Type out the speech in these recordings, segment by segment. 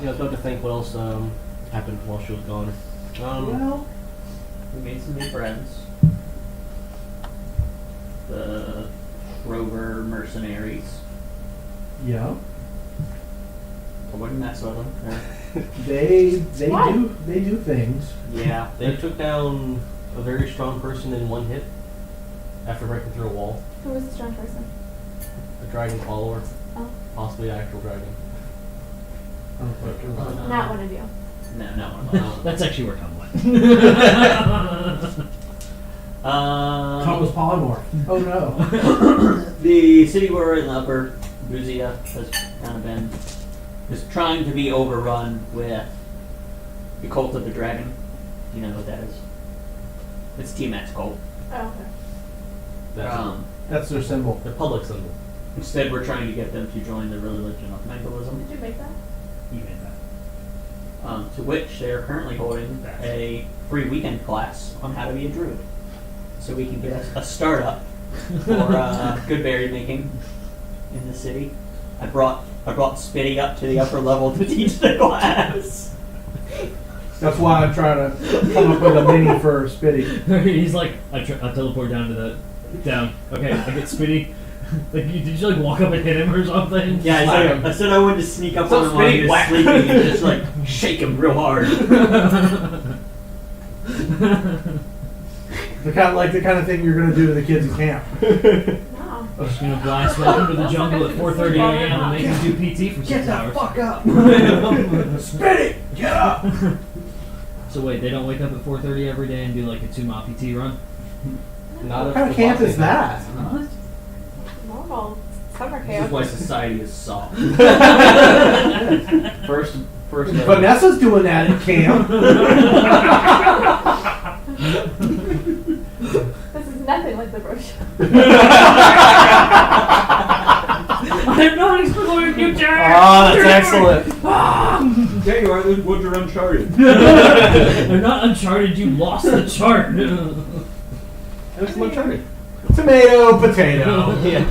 I was about to think what else happened while she was gone. Well, we made some new friends. The Rover mercenaries. Yeah. I wouldn't mess with them. They Why? do things. Yeah. They took down a very strong person in one hit after breaking through a wall. Who was the strong person? A dragon follower, Oh, possibly an actual dragon. not one of you. No, not one. That's actually where Tom went. Tom was polymorph. Oh no. The city we're in, Upper Buzia, has kind of been is trying to be overrun with the cult of the dragon. Do you know what that is? It's Tiamat's cult. Oh, okay. That's That's their symbol. the public symbol. Instead, we're trying to get them to join the religion of Megalism, Did you make that? You made that. to which they are currently holding a free weekend class on how to be a druid. So we can get a startup for good berry making in the city. I brought Spitty up to the upper level to teach the class. That's why I'm trying to come up with a mini for Spitty. He's like, I teleport down to the down. Okay, I get Spitty. Like, did you like walk up and hit him or something? Yeah, I said I wanted to sneak up on him while he was sleeping and just like shake him real hard. The kind of thing you're gonna do to the kids at camp. No. I'm just gonna blast welcome to the jungle at 4:30 a.m. and make him do PT for 6 hours. up! Spitty! Get up! So wait, they don't wake up at 4:30 every day and do like a 2-mile PT run? Not What kind of camp is that? Normal summer This is camp. why society is soft. First. Vanessa's doing that at camp. This is nothing like the brochure. I'm not exploring new territory! Oh, that's excellent. There you are, those woods are uncharted. They're not uncharted, you lost the chart! There's some uncharted. Tomato, potato. Yeah.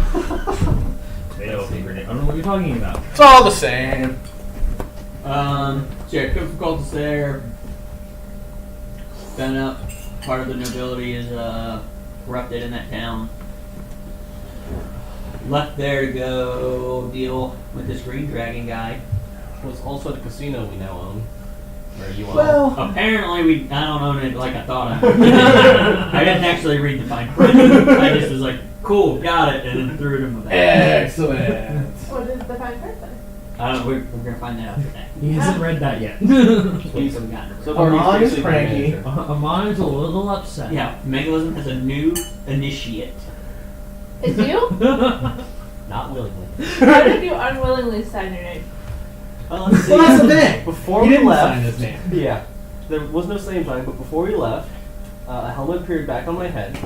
Tomato favorite. I don't know what you're talking about. It's all the same. So yeah, Cook Cultist there. Been up. Part of the nobility is corrupted in that town. Left there to go deal with this green dragon guy. Was also the casino we now own. Where you own. Well, Apparently, I don't own it like I thought I would. I didn't actually read the fine print. I just was like, cool, got it, and then threw it in my bag. excellent. What is the fine print then? I don't know, we're going to find that out today. He hasn't read that yet. He's some guy. So far, he's Amon is basically the cranky. manager. Amon is a little upset. Yeah, Megalism has a new initiate. It's you? Not willingly. How did you unwillingly sign your name? Well, let's see. Well, that's the thing. Before He we didn't left, sign his name. Yeah, there was no same time, but before we left, a helmet appeared back on my head.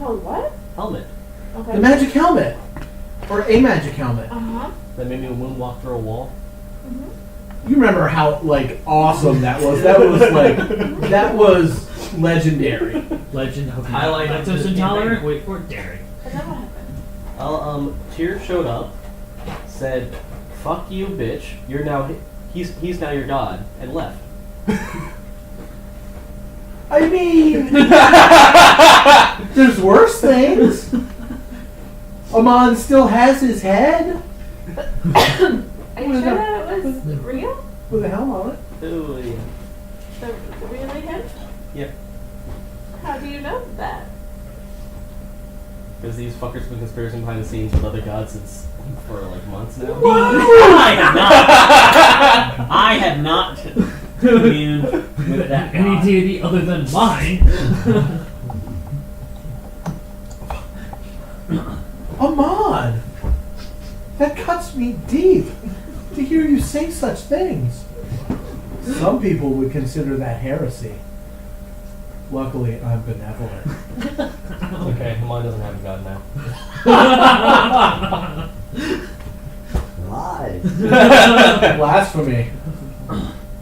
Oh, what? Helmet Okay. The magic helmet. Or a magic helmet. Uh-huh. that made me moonwalk through a wall. Mm-hmm. You remember how, awesome that was? That was legendary. Legend of Highlight of lactose the intolerant. thing. Wait for it, dairy. And then what happened? Tyr showed up, said, "Fuck you, bitch. You're now he's now your god," and left. I mean, there's worse things. Amon still has his head Are you sure that it was real? with a helmet on it. Oh, yeah. The really him? Yeah. How do you know that? Because these fuckers been conspiring behind the scenes with other gods for months now. I have not communed with that Any god. deity other than mine. Amon! That cuts me deep to hear you say such things. Some people would consider that heresy. Luckily, I'm benevolent. Okay, mine doesn't have a god now. Lies. Blasphemy.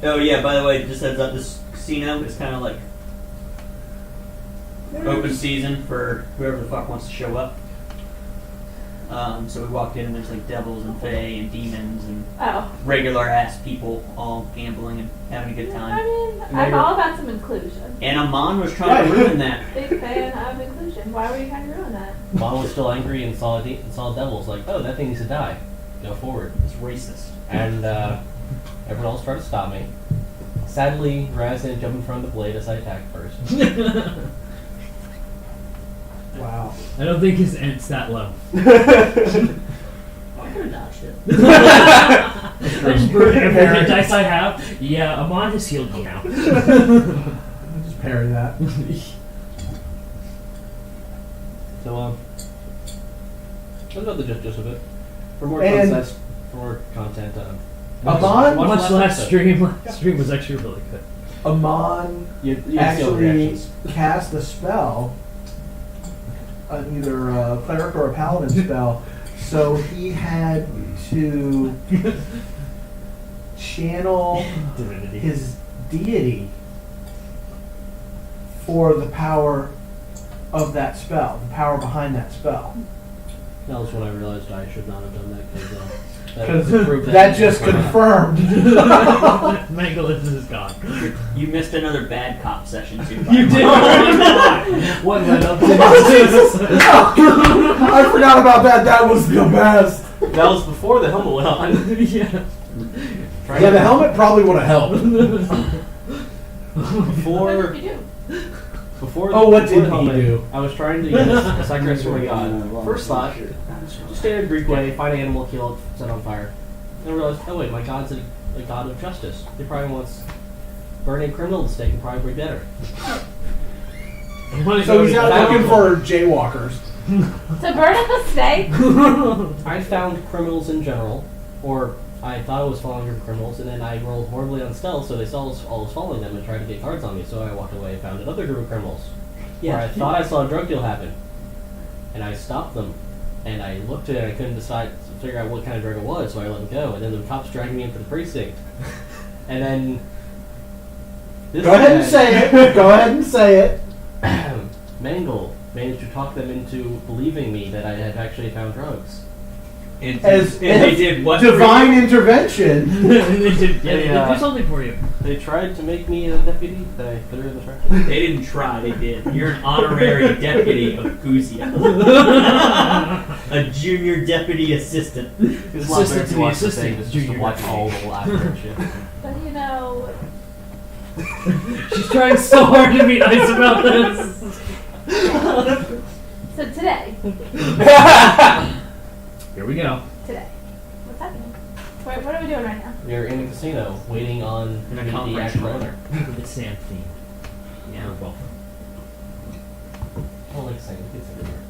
Oh yeah, by the way, just heads up, this casino is kind of like open season for whoever the fuck wants to show up. So we walked in and there's like devils and fae and demons and Oh. regular ass people all gambling and having a good I time. mean, I'm all about some inclusion. And Amon was trying to ruin that. Big fan of inclusion. Why were you trying to ruin that? Mom was still angry and saw devils. Like, oh, that thing needs to die. Go forward. It's racist. And everyone else tried to stop me. Sadly, Raz didn't jump in front of the blade as I attacked first. Wow. I don't think his ent's that low. I could have dodged it. I just burned every hit dice I have. Yeah, Amon has healed me now. Just parry that. So, that's about the gist of it. For more And- content, Amon? watch Much last episode. stream. Last stream was actually really good. Amon You see all the actually reactions. cast a spell, either a cleric or a paladin spell, so he had to channel Divinity. his deity for the power of that spell, the power behind that spell. That was when I realized I should not have done that Because proved that just confirmed. Mangalith is gone. You missed another bad cop session too. You did. What led up to I forgot about that. That was the best. That was before the helmet went on. Yeah. Yeah, the helmet probably would have helped. Before, What did you do? before. Oh, what before did the he helmet, do? I was trying to use a sacrifice for my god. First thought, just standard Greek way, find an animal, kill it, set on fire. Then I realized, oh wait, my god's a god of justice. He probably wants burning criminal at stake and probably be better. So he's not looking for jaywalkers. To burn at the stake? I found criminals in general, or I thought I was following criminals, and then I rolled horribly on stealth, so they saw I was following them and tried to get cards on me. So I walked away and found another group of criminals. Where I thought I saw a drug deal happen, and I stopped them, and I looked at it and I couldn't figure out what kind of drug it was, so I let them go. And then the cops dragged me into the precinct, and then this Go ahead and guy- say it. Go ahead and say it. Mangle managed to talk them into believing me that I had actually found drugs. And, As they if did what? divine intervention. they did, yeah, They, they do something for you. They tried to make me a deputy, but I threw in the trash. They didn't try, they did. You're an honorary deputy of Guzia. A junior deputy assistant. It's a lot better Assistant to to the watch the assistant, thing than just to junior watch deputy. all the laughter and shit. But you know, She's trying so hard to be nice about this. so today, Here we go. what's happening? What are we doing right now? We're in a casino waiting on In a the conference actual room. owner. It's sand theme. Yeah, well, I don't like saying it's everywhere.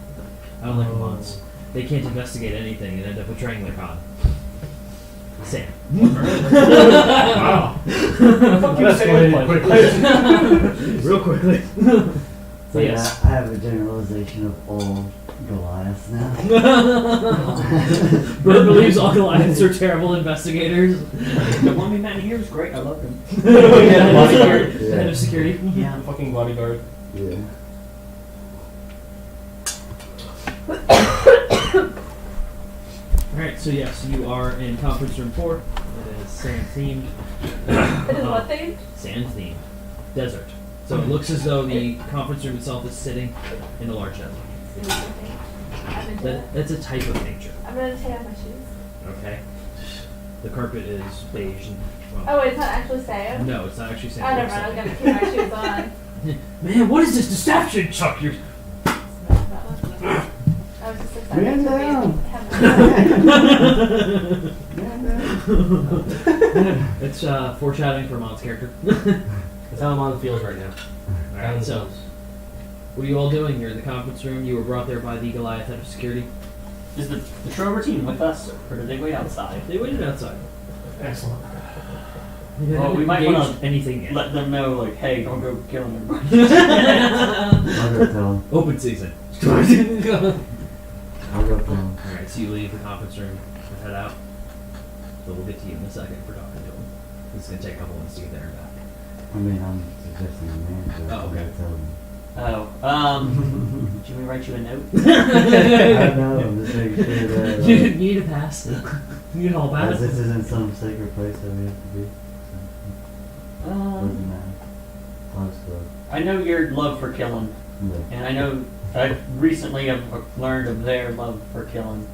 I don't like Mons. They can't investigate anything and end up betraying their con. Sam. Wow. Escalated quickly. Real quickly. So Yes. yeah, I have a generalization of all Goliaths now. Bird believes all Goliaths are terrible investigators. The one we met here was great, I loved him. Yeah, bodyguard. Head of security. Yeah. Fucking bodyguard. Yeah. Alright, so yes, you are in conference room 4. It is sand themed. It is what thing? Sand themed. Desert. So it looks as though the conference room itself is sitting in a large desert. I'm into it. That's a type of nature. I'm gonna take off my shoes. Okay. The carpet is beige and well, Oh wait, it's not actually sand? no, it's not actually Oh, sand. never mind. I was gonna keep my shoes on. Man, what is this deception, Chuck? You're I was just excited Man to down. be have it's foreshadowing for Mon's character. That's how Amon feels right now. Alright, so what are you all doing? You're in the conference room. You were brought there by the Goliath head of security. Is the Trover team with us, or did they wait outside? They waited outside. Excellent. Well, we might Engaged wanna anything yet. Let them know, like, hey, don't go killing everybody. I'll go tell him. Open season. I'll go tell him. Alright, so you leave the conference room and head out. So we'll get to you in a second for talking to him. It's gonna take a couple minutes to get there and back. I mean, I'm suggesting a man, but Oh, I'll okay. go tell him. Oh, do we write you a note? I don't know, I'm just making sure that. You need a pass. You need all As pass. this isn't some sacred place that we have to be. So, doesn't matter. Honestly. I know your love for killing, No. and I know I recently have learned of their love for killing.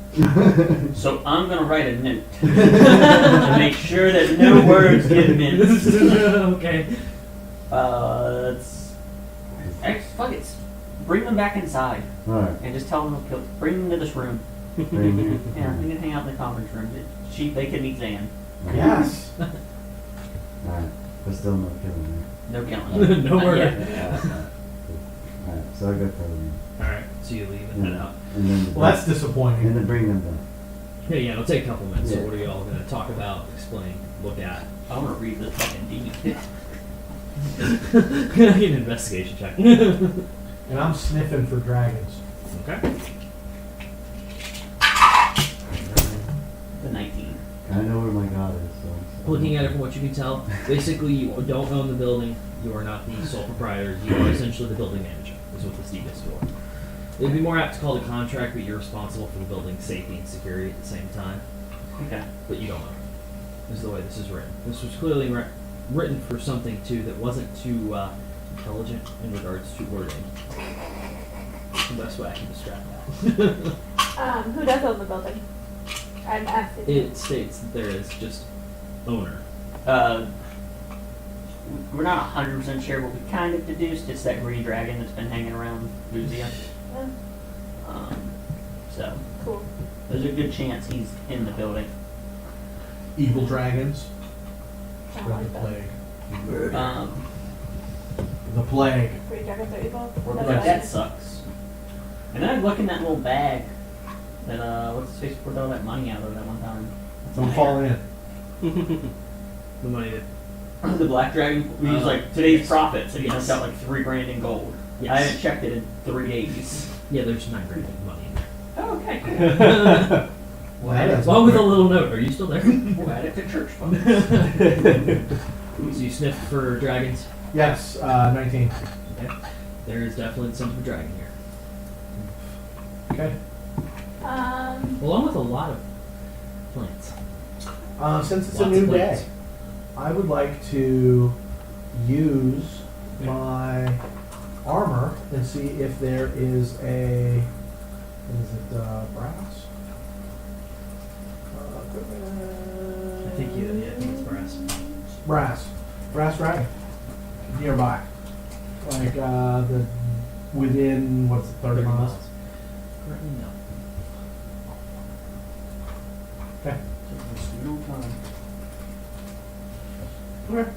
So I'm gonna write a note to make sure that no words get minced. Okay. Fuck it. Bring them back inside Alright, and just tell them to kill. Bring them to this room. bring here. Yeah, we can hang out in the conference room. They can meet Zan. Yes. Alright, but still no killing, No killing. No Not word. yet. right? Alright, so I go tell them. Alright, so you leave and head out. And then, Well, that's and disappointing. then bring them back. Yeah, it'll take a couple minutes. So Yeah. what are you all going to talk about, explain, look at? I want to read this fucking deed. Get an investigation check. And I'm sniffing for dragons. Okay. The 19. I know where my god is, so. Looking at it from what you can tell, basically you don't own the building. You are not the sole proprietor. You are essentially the building manager. Is what this deed is for. It'd be more apt to call it a contract, but you're responsible for the building's safety and security at the same time. Okay. But you don't own it. Is the way this is written. This was clearly written for something too that wasn't too intelligent in regards to wording. That's the best way I can describe that. Who does own the building? I'm asking. It states that there is just owner. We're not 100% sure, but we kind of deduced it's that green dragon that's been hanging around Luzia. So Cool. there's a good chance he's in the building. Evil dragons. I Spread like the that. plague. Um, The plague. Free dragons are evil. Or That's but Right. that fine. sucks. And then I look in that little bag that what's his face poured all that money out of that one time. It's Don't in fall there. in. The money that The black dragon. We used like today's profits, and he Yes. dumped out like $3,000 in gold. Yes. I haven't checked it in 3 days. yeah, there's $9 grand in money in there. Oh, okay, cool. Well, that is Along with a little note. Are you still there? We'll add it to church funds. So you sniff for dragons. Yes, 19. Okay. There is definitely some of a dragon here, Okay. along with a lot of plants. Since it's a Lots new of day, plants. I would like to use my armor and see if there is a. What is it? Brass? I think it's brass. Brass dragon. Nearby. Like, within, what's it, 30 miles? Currently, no. Okay. No time. Okay.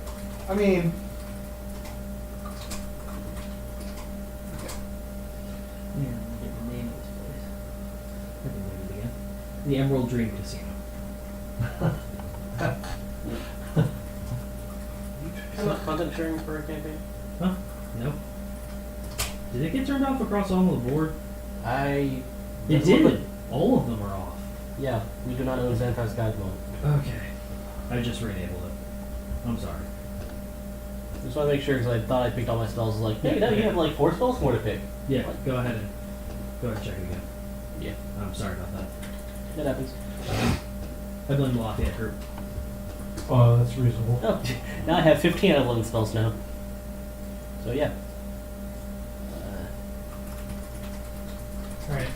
I mean, Yeah, let me get the name of this place. I can name it again. The Emerald Dream Casino. How much content sharing for a campaign? Huh? No. Did it get turned off across all of the board? It It did. All of them are off. Yeah, we do not own Xantar's Guide mode. Okay. I just re-enabled it. I'm sorry. Just want to make sure because I thought I picked all my spells. I was like, hey, no, you have like 4 spells more to pick. Yeah, go ahead and check it again. Yeah, I'm sorry about that. that happens. I blame the Lafayette group. that's reasonable. Oh, now I have 15 out of 11 spells now. So yeah. Alright.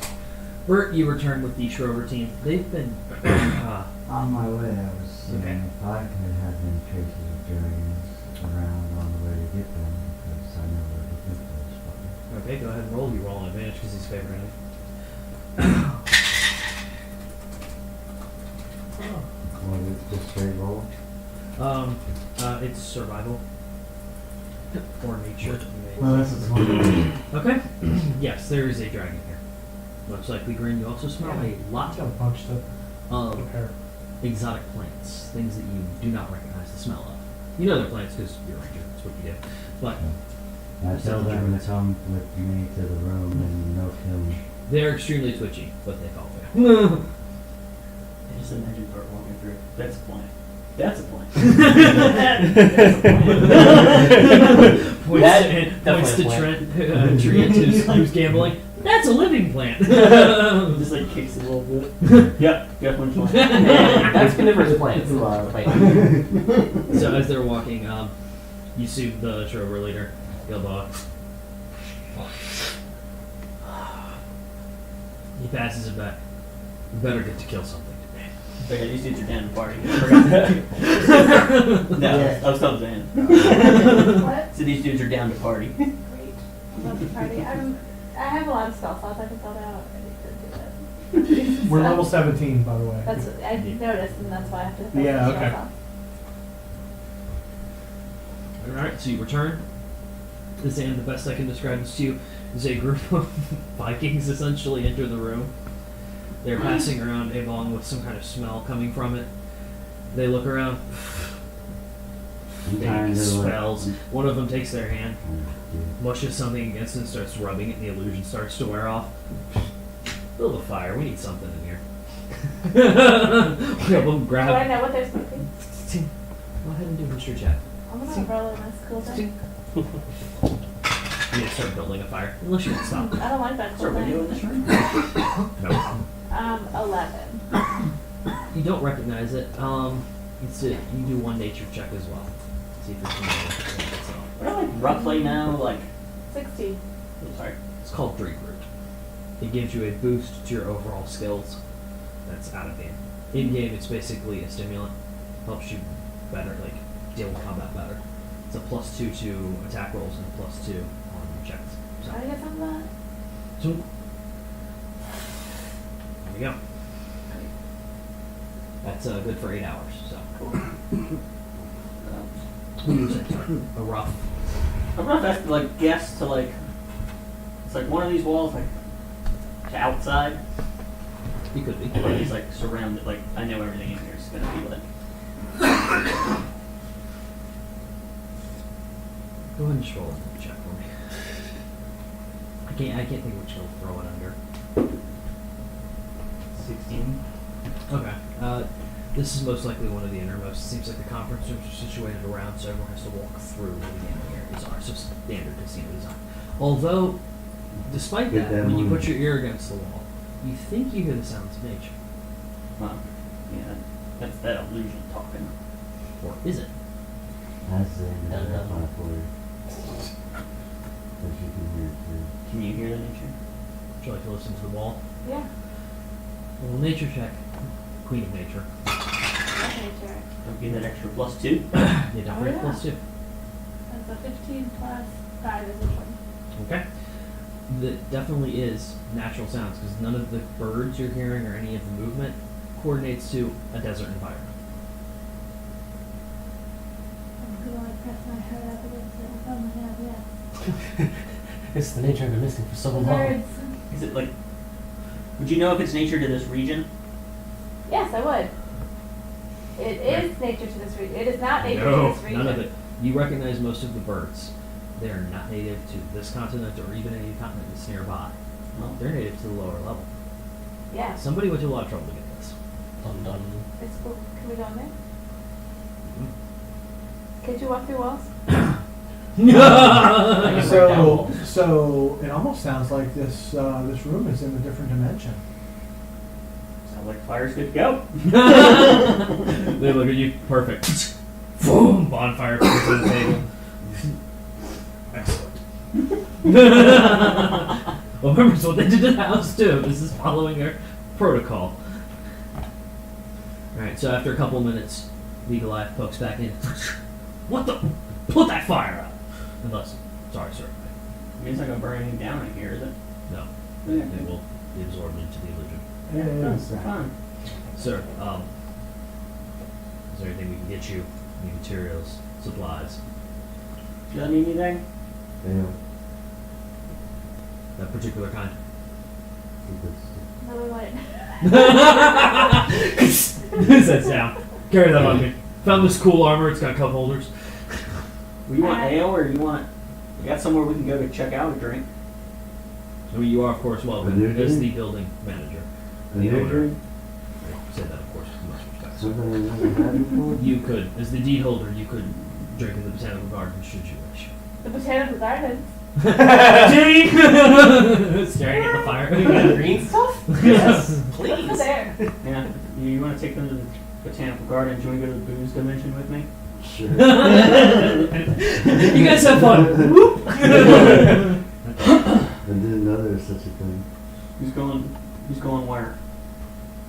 Bert, you return with the Schroeder team. They've been On my way, I was seeing Okay. if I could have any traces of dragons around on the way to get them, because I know where to get those fuckers. okay, go ahead and roll. You roll an advantage because he's favoring it. Was it just straight roll? It's survival. Or nature. Well, that's what's one. Okay. Yes, there is a dragon here. Much like we green, you also smell a lot Got a bunch to of prepare. exotic plants, things that you do not recognize the smell of. You know they're plants because you're a ranger. That's what you do. But I tell them to come with me to the room and milk him. they're extremely twitchy, but they follow you. I just imagine Bert walking through. That's a plant. That's a plant. Points That to definitely Trent, a plant. Trent who's gambling. That's a living plant. Just like kicks a little bit. Yep, definitely fine. That's carnivorous plants. Wait. So as they're walking, you see the Trover leader, Gilboa. He passes it back. We better get to kill something today. So yeah, these dudes are down to party. No, Yeah. I was telling Dan. What? So these dudes are down to party. Great. Love the party. I have a lot of spell slots I can fill out. I need to do that. We're level 17, by the way. That's what I noticed, and that's why I have to fill Yeah, the okay. spell slots. Alright, so you return. This and the best I can describe this to you is a group of Vikings essentially enter the room. They're passing around a bong with some kind of smell coming from it. They look around. Big spells. One of them takes their hand, mushes something against it, and starts rubbing it, and the illusion starts to wear off. Build a fire. We need something in here. One of them Do I grab. know what they're smoking? Go ahead and do history check. I'm gonna roll a nice cool thing. You need to start building a fire, unless you want to stop. I don't like that So cool are we doing thing. this room? No. 11. You don't recognize it. It's you do one nature check as well. See if you're familiar with it. What do I roughly know? Like, 16. I'm sorry. It's called Drink Root. It gives you a boost to your overall skills. That's out of game. In game, it's basically a stimulant. Helps you better, like deal with combat better. It's a +2 to attack rolls and a +2 on checks. So Can I get some of that? there we go. That's good for 8 hours. So who you said? Sorry. A rough. I'm not have to like guess to like. It's like one of these walls like to outside. You could be. Or he's like surrounded. Like I know everything in here is gonna be like. Go ahead and just roll a check for me. I can't think of which he'll throw it under. 16. Okay. This is most likely one of the innermost. It seems like the conference rooms are situated around, so everyone has to walk through where the gaming areas are. It's just standard casino design. Although, despite Get that, that when you money. put your ear against the wall, you think you hear the sounds of nature. Well, yeah, that's that illusion talking. Or is it? That's the end of that one for you. But you can hear it too. Can you hear the nature? Would you like to listen to the wall? Yeah. Well, nature check. Queen of nature. That's nature. Don't give that extra +2. You don't Oh, break yeah. +2. That's a 15 plus 5 is a 20. Okay. That definitely is natural sounds because none of the birds you're hearing or any of the movement coordinates to a desert environment. I'm gonna press my head up against it. Oh my god, yes. It's the nature I've been missing for so The long. birds. Is it like? Would you know if it's nature to this region? Yes, I would. It is nature to this region. It is not nature No, to this region. none of it. You recognize most of the birds. They are not native to this continent or even any continent that's nearby. Well, They're native to the lower level. Yeah. Somebody went to a lot of trouble to get this. Dun dun. It's cool. Can we go in there? Mm-hmm. Could you walk through walls? I can break down So, walls. so it almost sounds like this this room is in a different dimension. sounds like fire's good to go. They look at you. Perfect. Boom! Bonfire appears on the table. Excellent. Well, remember, it's what they did to the house too. This is following our protocol. Alright, so after a couple of minutes, the Goliath pokes back in. What the? Put that fire out! Unless, sorry, sir. I mean, it's not gonna burn anything down in here, is it? No, Yeah. they will be absorbed into the illusion. Yeah, No, it's that. fine. Sir, is there anything we can get you? Any materials, supplies? Do you need anything? Yeah. That particular kind? Another light. Sets down. Carry that on me. Found this cool armor. It's got cup holders. You want ale or you want? You got somewhere we can go to check out a drink? I mean, you are, of course, welcome Are there as the drinks? building manager. Are The there owner. drinks? I said that, of course, with much respect. Something I've never had before? You could, as the deed holder, you could drink in the botanical garden should you wish. The botanical gardens. Ding! Staring at the fire. Green stuff? Yes. Please. What's there? Yeah. You want to take them to the botanical garden? Do you want to go to the booze dimension with me? Sure. You guys have fun. Whoop. I didn't know there was such a thing. Who's going where?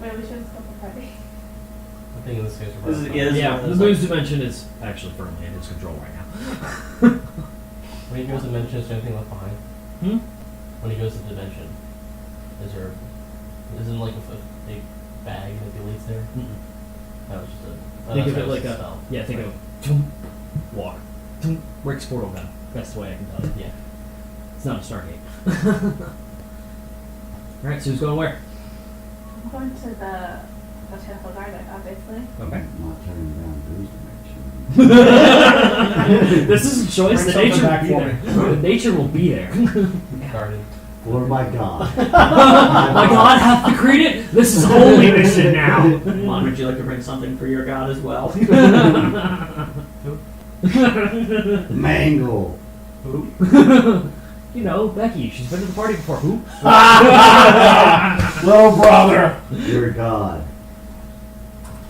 Wait, we should skip a party. I think in this case we're This is, probably yeah, this is Yeah, one of the those, booze like- dimension is actually firmly in his control right now. When he goes to dimension, is there anything left behind? Hmm? When he goes to dimension, isn't like a big bag that he leaves there? Mm-mm. That was just a. Think of that's it like a spell. yeah. Think Right. of walk. Rick's portal gun. Best way I can tell you. Yeah. It's not a Stargate. All right, so who's going where? I'm going to the botanical garden, obviously. Okay. I'm not turning down booze dimension. This is a choice. Bring The something nature back will be for there. The nature will be there. Garden. For my God. My God hath decreed it. This is holy mission now. Mon, would you like to bring something for your god as well? Mangle. You know, Becky. She's been to the party before. Who? Little brother. Your God.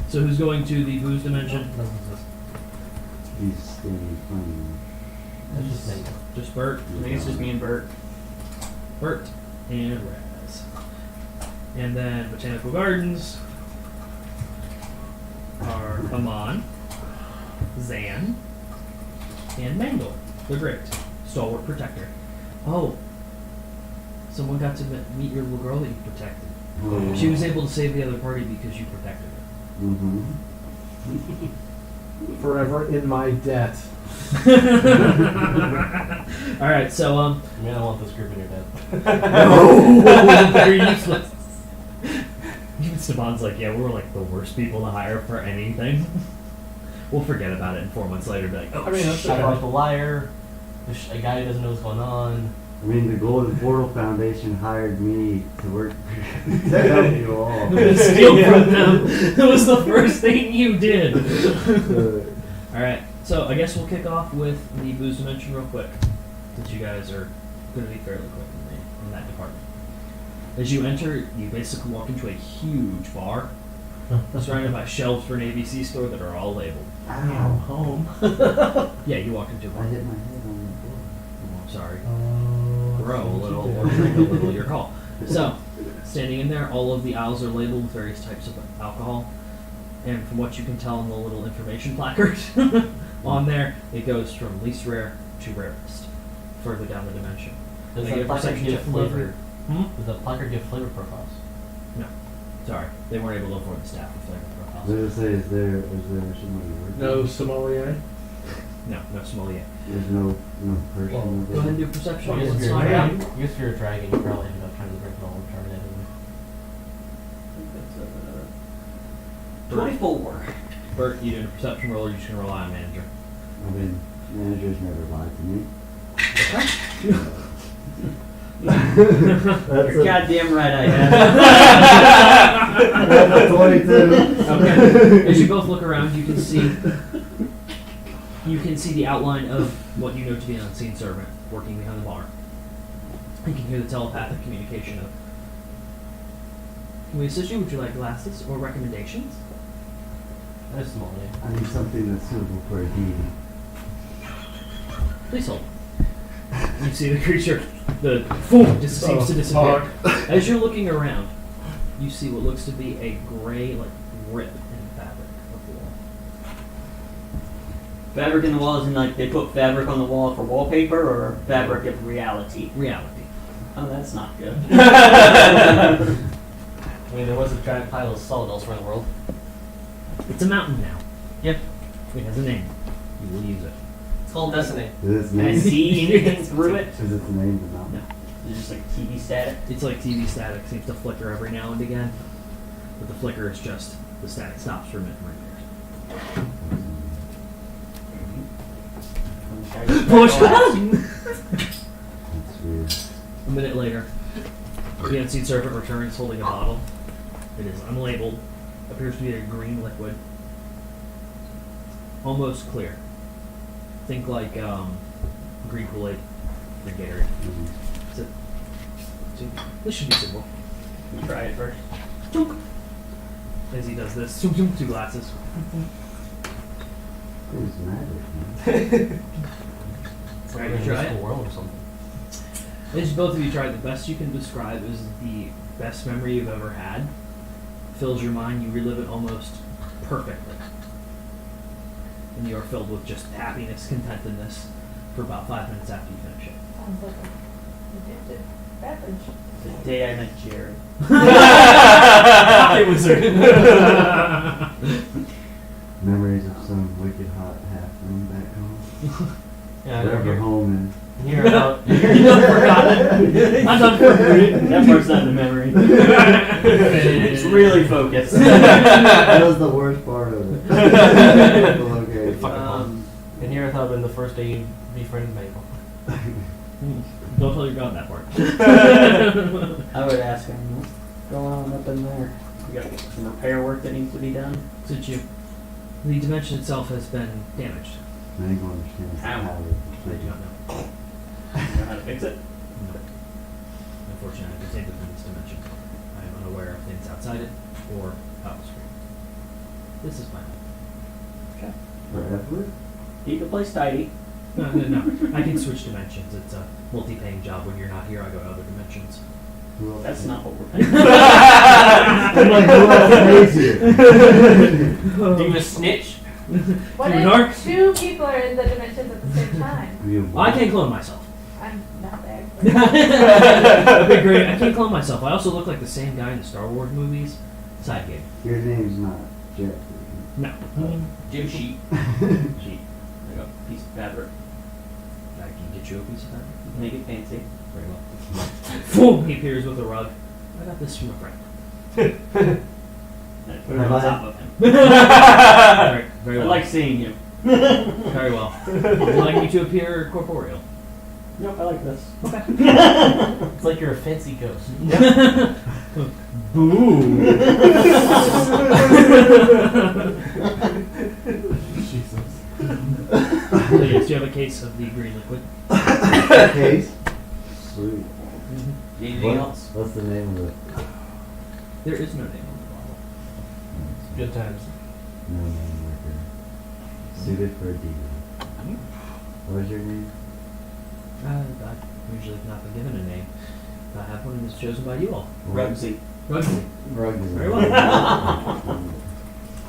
So who's going to the booze dimension? Doesn't exist. He's standing funny. That's just me. Just Bert. I think it's just me and Bert. Bert and Raz. And then Botanical Gardens are Amon, Zan, and Mangle. The Great. Stalwart Protector. Oh. Someone got to meet your little girl that you protected. Oh. She was able to save the other party because you protected her. Mm-hmm. Forever in my debt. Alright, so, I mean, I want this group in your dead. no, very useless. Even Stefan's like, yeah, we're like the worst people to hire for anything. We'll forget about it, and 4 months later, be like, oh, I mean, that's I brought okay. the liar. A guy who doesn't know what's going on. I mean, the Golden Portal Foundation hired me to work to help you all. steal from them. That was the first thing you did. Alright, so I guess we'll kick off with the booze dimension real quick, since you guys are going to be fairly quick in that department. As you enter, you basically walk into a huge bar, surrounded by shelves for an ABC store that are all labeled. Ow. Home. Yeah, you walk into a I bar. hit my head on Oh, I'm sorry. Oh, Grow a little or drink a little, your call. So, standing in there, all of the aisles are labeled with various types of alcohol. And from what you can tell in the little information placard on there, it goes from least rare to rarest, further down the dimension. Does Make that a placard perception give check from both of flavor? you. Hmm? Does that placard give flavor profiles? No. Sorry, they weren't able to afford the staff with flavor I was profiles. gonna say, is there somebody working? No sommelier. No sommelier. There's no person. Well, over Go ahead and there? do a perception. I roll. guess if It's you're a fine. dragon, I guess if you're a dragon, you probably end up trying to drink it all and try it anyway. 24. Bert, you doing a perception roll or you just gonna rely on manager? I mean, managers never lied to me. That's You're goddamn right I have. That's 22. Okay. As you both look around, you can see the outline of what you know to be an unseen servant working behind the bar. You can hear the telepathic communication of, "Can we assist you? Would you like glasses or recommendations?" That's small, yeah. I need something that's suitable for a deity. Please hold. You see the creature, the boom, just seems to disappear. As you're looking around, you see what looks to be a gray, like, rip in fabric of the wall. Fabric in the walls, and like they put fabric on the wall for wallpaper, or fabric of reality. Reality. Oh, that's not good. I mean, there was a giant pile of salt elsewhere in the world. It's a mountain now. Yep. It has a name. You will use it. It's called Destiny. Is its Can I name? see anything through it? Is its name the mountain? No. It's just like TV static. It's like TV static, seems to flicker every now and again. But the flicker is just, the static stops for a minute right there. Push button! That's weird. A minute later, the unseen servant returns holding a bottle. It is unlabeled, appears to be a green liquid. Almost clear. Think like green Kool-Aid. Bring Gatorade. Mhm. So, this should be simple. You try it first. Chunk. As he does this, chunk, chunk, 2 glasses. It's magic, man. It's Alright, like you an try it? invisible world or something. As both of you tried, the best you can describe is the best memory you've ever had. Fills your mind, you relive it almost perfectly. And you are filled with just happiness, contentedness for about 5 minutes after you finish it. Sounds like a addictive beverage. The day I met Jerry. It was Memories of some wicked hot halfling back home. Yeah, Wherever home Hear about. You're forgotten. I'm done for That part's not in the memory. It's really focused. is. That was the worst part of it. Okay. Fucking and here I thought been the first day you befriended Mabel. Don't tell your god that part. I would ask him, what's going on up in there? We got some repair work that needs to be done. Since you, the dimension itself has been damaged. I ain't gonna understand How? how I do it not know. You know how to fix it? No. Unfortunately, I contained within this dimension. I am unaware of things outside it or out the screen. This is my home. Okay. forever. Keep the place tidy. No. I can switch dimensions. It's a multi-paying job. When you're not here, I go to other dimensions. Who else That's pays? not what we're paying. I'm like, who else pays here? Do you a snitch? What Too if dark? 2 people are in the dimensions at the same time? I can't clone myself. I'm not there. Okay, great. I can't clone myself. I also look like the same guy in the Star Wars movies. Side game. Your name's not Jeff. No. Jim Sheet. Gee, Like a piece of fabric. I can get you a piece of that. Make it fancy. Very well. Boom! He appears with a rug. I got this from a friend. And put it on top of him. Very I well. like seeing you. Very well. Would you like me to appear corporeal? Nope, I like this. It's like you're a fancy ghost. Boo! Jesus. So yes, do you have a case of the green liquid? Case. Sweet. Anything else? What's the name of it? There is no name on the bottle. Good times. No name liquor. Suited for a diva. What was your name? I've usually not been given a name. I have one that's chosen by you all. Rugsy. Rugby. Rugged. Very well.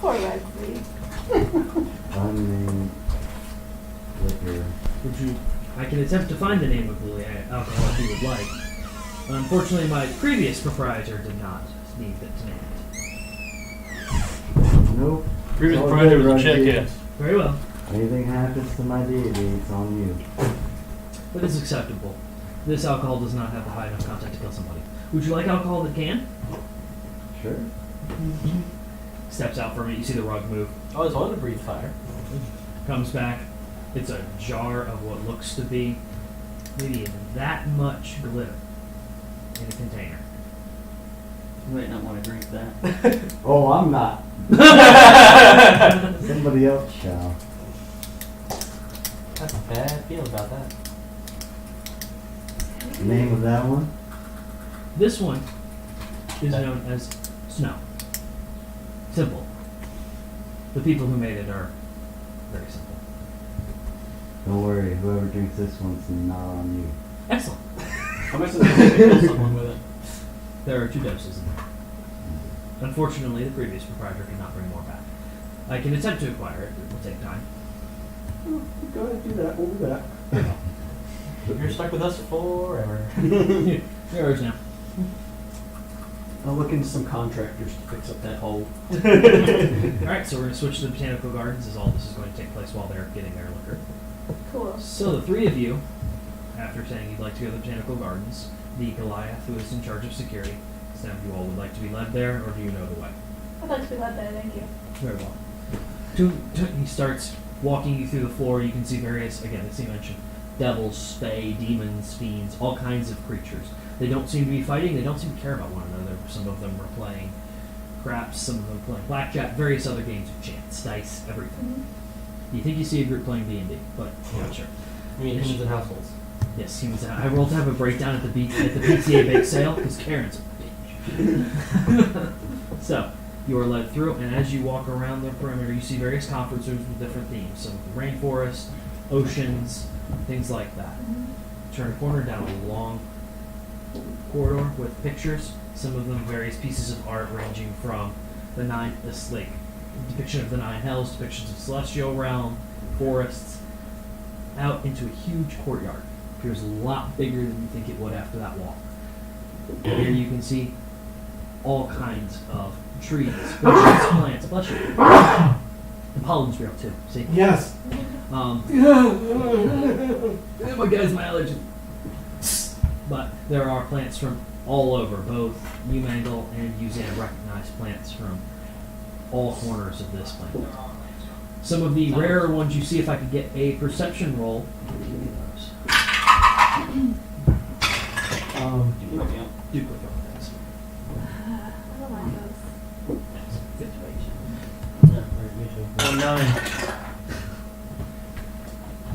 Poor Redsley. Unnamed liquor. Would you? I can attempt to find the name of the alcohol if you would like. Unfortunately, my previous proprietor did not need it to name it. Nope. Previous It's all proprietor good, was a Rugged. chick, Very well. Anything happens to my deity, it's on you. But it's acceptable. This alcohol does not have the high enough content to kill somebody. Would you like alcohol that can? Sure. Steps out from it. You see the rug move. I always wanted to breathe fire. Comes back. It's a jar of what looks to be maybe that much glitter in a container. You might not want to drink that. Oh, I'm not. Somebody else shall. That's a bad feeling about that. The name of that one? This one is known as Snow. Simple. The people who made it are very simple. Don't worry, whoever drinks this one's not on you. Excellent. How much does it take to kill someone with it? There are 2 doses in there. Unfortunately, the previous proprietor cannot bring more back. I can attempt to acquire it. It will take time. Go ahead and do that. We'll do that. You're stuck with us forever. Yours now. I'll look into some contractors to fix up that hole. Alright, so we're going to switch to the Botanical Gardens as all this is going to take place while they're getting their liquor. Cool. So the 3 of you, after saying you'd like to go to the Botanical Gardens, the Goliath who is in charge of security, some of you all would like to be led there, or do you know the way? I'd like to be led there, thank you. Very well. He starts walking you through the floor. You can see various, again, as he mentioned, devils, fae, demons, fiends, all kinds of creatures. They don't seem to be fighting. They don't seem to care about one another. Some of them are playing craps. Some of them are playing blackjack. Various other games of chance, dice, everything. You think you see a group playing D&D, but you're not sure. I mean, Humans and Households. Yes, he was. I rolled to have a breakdown at the PTA bake sale because Karen's a bitch. So you are led through, and as you walk around the perimeter, you see various conference rooms with different themes. Some rainforest, oceans, things like that. Turn a corner down a long corridor with pictures. Some of them various pieces of art ranging from the depiction of the nine hells, depictions of celestial realm, forests, out into a huge courtyard. Appears a lot bigger than you think it would after that walk. Here you can see all kinds of trees, bushes, plants, bless you. The pollen's real too, see? Yes. Oh my God, it's my allergy. But there are plants from all over. Both Umangle and Uzan recognize plants from all corners of this planet. Some of the rarer ones you see, if I could get a perception roll. Do quick on things. I don't like those. Yeah, or me too. Oh,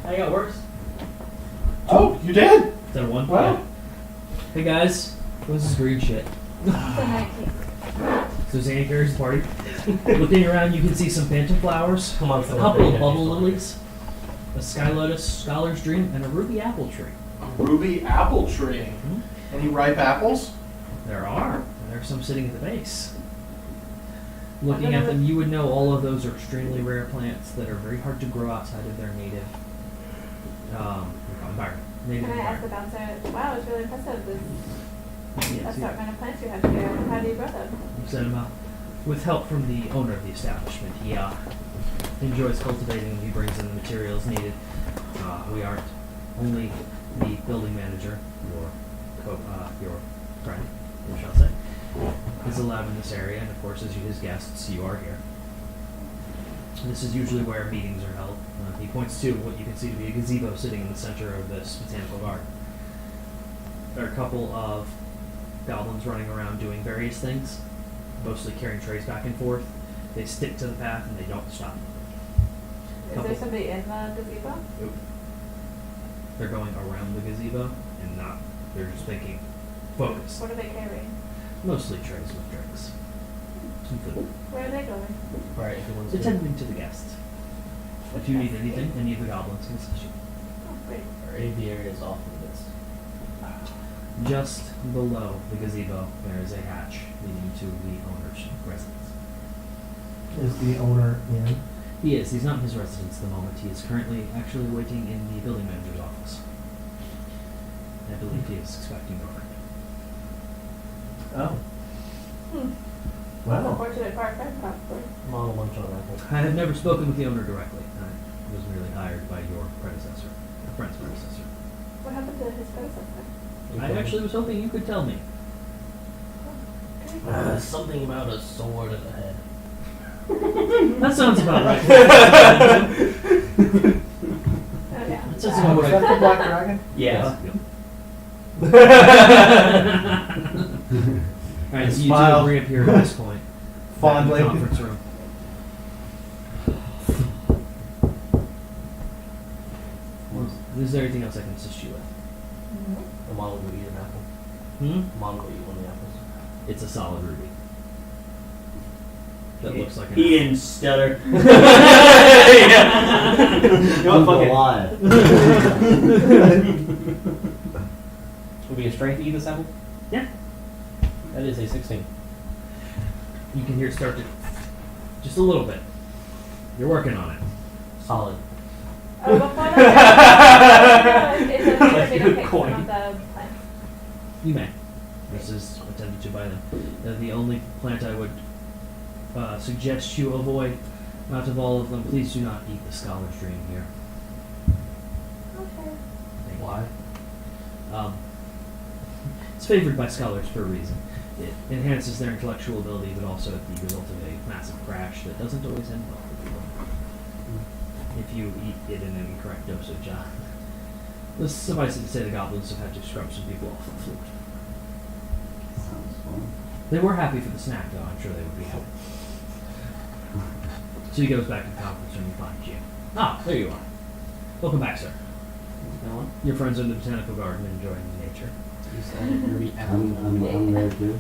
9. I got worse. Oh, you did? Is that a 1? Wow. Yeah. Hey guys, this is green shit. It's a 19. So Zane carries the party. Looking around, you can see some phantom flowers, Come on, a Philip, couple you of gotta bubble do something. lilies, a sky lotus, scholar's dream, and a ruby apple tree. Ruby apple tree. Any ripe apples? There are. And there are some sitting at the base. Looking at them, you would know all of those are extremely rare plants that are very hard to grow outside of their native environment. Native Can I ask the environment. bouncer? Wow, it's really impressive. This Yes, assortment of plants you have here. How do you grow them? you set him up with help from the owner of the establishment. He enjoys cultivating them. He brings in the materials needed. We aren't only the building manager, your friend, we shall say, is allowed in this area, and of course, as his guests, you are here. This is usually where meetings are held. He points to what you can see to be a gazebo sitting in the center of this botanical garden. There are a couple of goblins running around doing various things, mostly carrying trays back and forth. They stick to the path and they don't stop. Is there somebody in the gazebo? Nope. They're going around the gazebo and they're just making focus. What are they carrying? Mostly trays with drinks. Some food. Where are they going? Right, if it wants to. Attending to the guests. If you need anything, any of the goblins can assist you. Oh, great. Or any of the areas off of this. Just below the gazebo, there is a hatch leading to the owner's residence. Is the owner in? He is. He's not in his residence at the moment. He is currently actually waiting in the building manager's office. I believe he is expecting your friend. Oh. Hmm. Wow. Unfortunate for our friend, probably. I'm on a lunch on apple. I have never spoken with the owner directly. I was merely hired by your predecessor, your friend's predecessor. What happened to his predecessor? I actually was hoping you could tell me. Something about a sword at the head. That sounds about right. Oh, yeah. That sounds about Was right. that the Black Dragon? Yeah. Alright, so you Smile. two reappear at this point. Fondly. Back in the conference room. Is there anything else I can assist you with? The model would eat an apple. Hmm? The model would eat one of the apples. It's a solid ruby. That looks like an He apple. didn't stutter. Don't fuck it. alive. Would be a strength to eat this apple? Yeah. That is a 16. You can hear it start to just a little bit. You're working on it. Solid. Oh, before that, is it okay Like for me to a pick coin. some of the plants? You may. This is attended to by them. The only plant I would suggest you avoid, out of all of them, please do not eat the scholar's dream here. Okay. Thank you. Why? It's favored by scholars for a reason. It enhances their intellectual ability, but also at the result of a massive crash that doesn't always end well for people. If you eat it in an incorrect dosage. Let's suffice it to say the goblins have had to scrub some people off the floor. Sounds fun. They were happy for the snack, though. I'm sure they would be happy. So he goes back to the conference room and finds you. Ah, there you are. Welcome back, sir. No one? Your friends are in the botanical garden enjoying nature. You said you're gonna be I'm there too.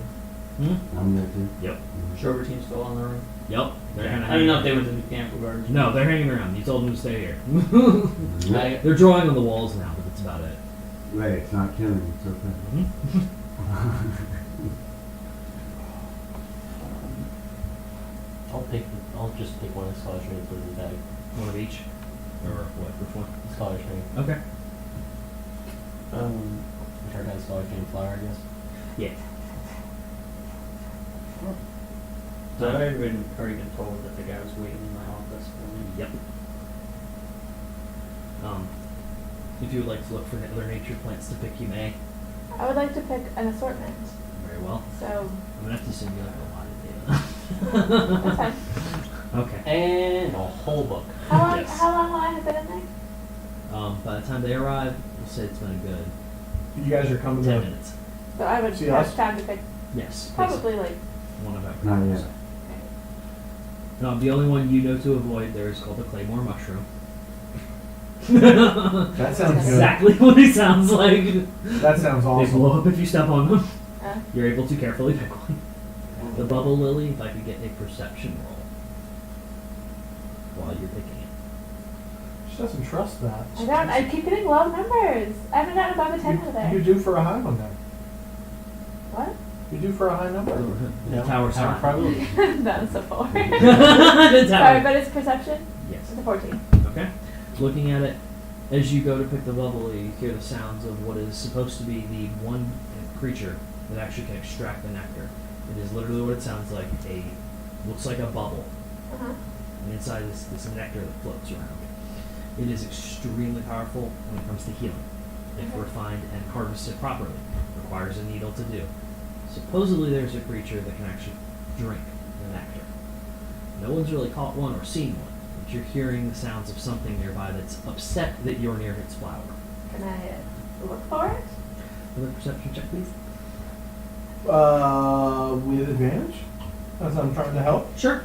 Hmm? I'm there too. Yep. Shrover team's still on the room. Yep. They're kind of. I don't know if they went to the mechanical gardens. No, they're hanging around. You told them to stay here. I, They're drawing on the walls now, but that's about it. Right, it's not killing, it's okay. I'll just pick one of the scholar trains for the bag. One of each, or what? Which one? Scholar train. Okay. Which are kind of scholar train flower, I guess. Yeah. So I've already been told that the guy was waiting in my office for me. Yep. If you would like to look for other nature plants to pick, you may. I would like to pick an assortment. Very well. So I'm gonna have to send you like a lot of that's data. fine. Okay. And a whole book. Yes. How long will I have been in there? By the time they arrive, we'll say it's been a good You guys are coming 10 to minutes. So I would See have us? time to pick Yes. probably like. One of every. Not yet. The only one you know to avoid there is called the Claymore mushroom. That sounds good. Exactly what he sounds like. That sounds They awesome. blow up if you step on them. Uh, You're able to carefully pick one. The bubble lily, if I could get a perception roll while you're picking it. She doesn't trust that. I don't. I keep getting low numbers. I haven't gotten above a 10 today. You do for a high one then. What? You do for a high number. The tower sign. probability. That's a 4. The Sorry, tower. but it's perception. Yes. It's a 14. Okay. Looking at it, as you go to pick the bubble, you hear the sounds of what is supposed to be the one creature that actually can extract the nectar. It is literally what it sounds like. Looks like a bubble. Uh-huh. And inside is this nectar that floats around. It is extremely powerful when it comes to healing. If Okay. refined and harvested properly, requires a needle to do. Supposedly there's a creature that can actually drink the nectar. No one's really caught one or seen one, but you're hearing the sounds of something nearby that's upset that you're near its flower. Can I look for it? Another perception check, please. With advantage? As I'm trying to help. Sure.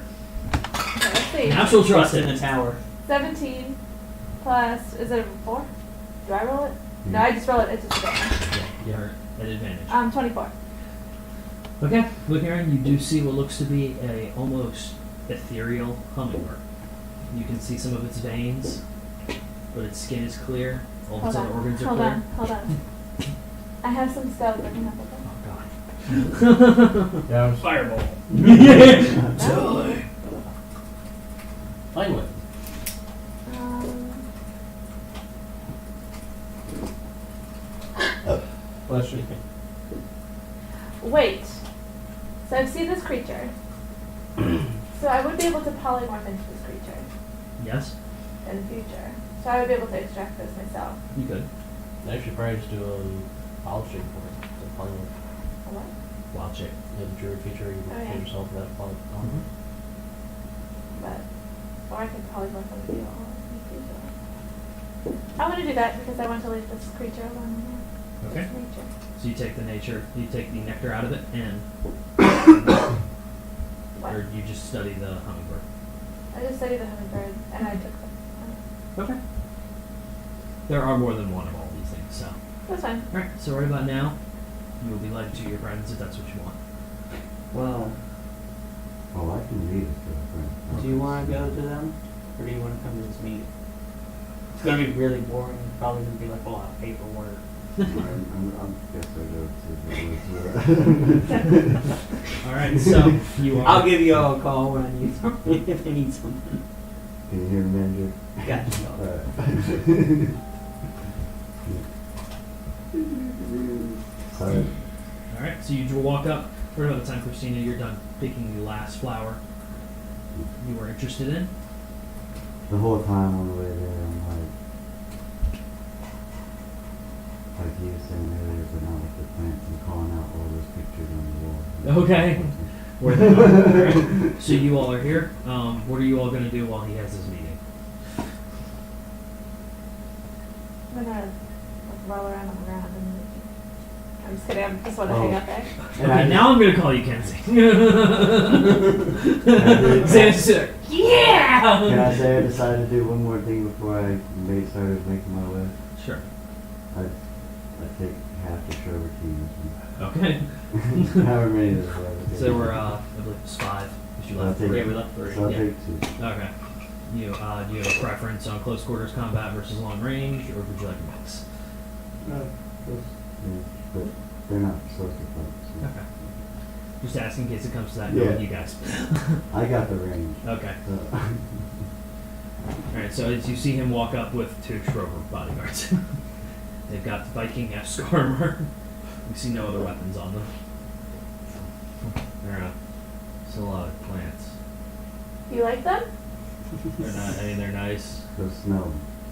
Okay, let's see. Natural trust in in the it. tower. 17 plus, is it a 4? Do I roll it? No, Yeah. I just roll it. It's just a damage. Yeah, you're at advantage. 24. Okay, look Aaron, you do see what looks to be a almost ethereal hummingbird. You can see some of its veins, but its skin is clear. All of its other organs are Hold clear. on. I have some stuff that can help with Oh god. Yeah. Fireball. that. Fine with. Bless you. Wait. So I've seen this creature. So I would be able to polymorph into this creature Yes, in the future. So I would be able to extract this myself. you could. Actually, probably just do a wild shape for it. So probably with A what? Wild shape. the druid feature, you Oh, can yeah. change yourself for that fun. But, or I could polymorph into you all in the future. I want to do that because I want to leave this creature alone. Okay. This nature. So you take the nectar out of it, and What? or you just study the hummingbird. I just studied the hummingbird and I took them. Okay. There are more than one of all these things, so. That's fine. Alright, so right about now, you will be led to your friends if that's what you want. Well, Oh, I can read it to a friend. do you want to go to them, or do you want to come to this meeting? It's gonna be really boring. It's probably gonna be like a lot of paperwork. I guess I go to the woods. Alright, so you are. I'll give you all a call when I need something. If I need something. Can you hear me, Andrew? Gotcha. Alright. Sorry. Alright, so you walk up. For about the time, Christina, you're done picking the last flower you were interested in. The whole time on the way there, I'm like you were saying earlier, but not with the plants, and calling out all those pictures on the wall. Okay. Where they are. Alright, so you all are here. What are you all going to do while he has his meeting? I'm gonna roll around on the ground and I'm just kidding. I just want to Oh. hang out there. Okay, now I'm going to call you Kenzie. Xander's there. Can Yeah! I say I decided to do one more thing before I started making my way? Sure. I take half the show routine Okay. with me. However many there's left. So we're, I believe it's 5. Because you I'll left take- 3. Yeah, we left 3. So I'll Yeah. take 2. Okay. Do you have a preference on close quarters combat versus long range, or would you like a mix? Yeah, but they're not supposed to fight. So. Okay. Just asking in case it comes to that, Yeah. knowing you guys. I got the range. Okay. So. Alright, so as you see him walk up with 2 Schroeder bodyguards. They've got Viking-esque armor. You see no other weapons on them. They're still a lot of plants. You like them? They're not, I mean, they're nice. So snow.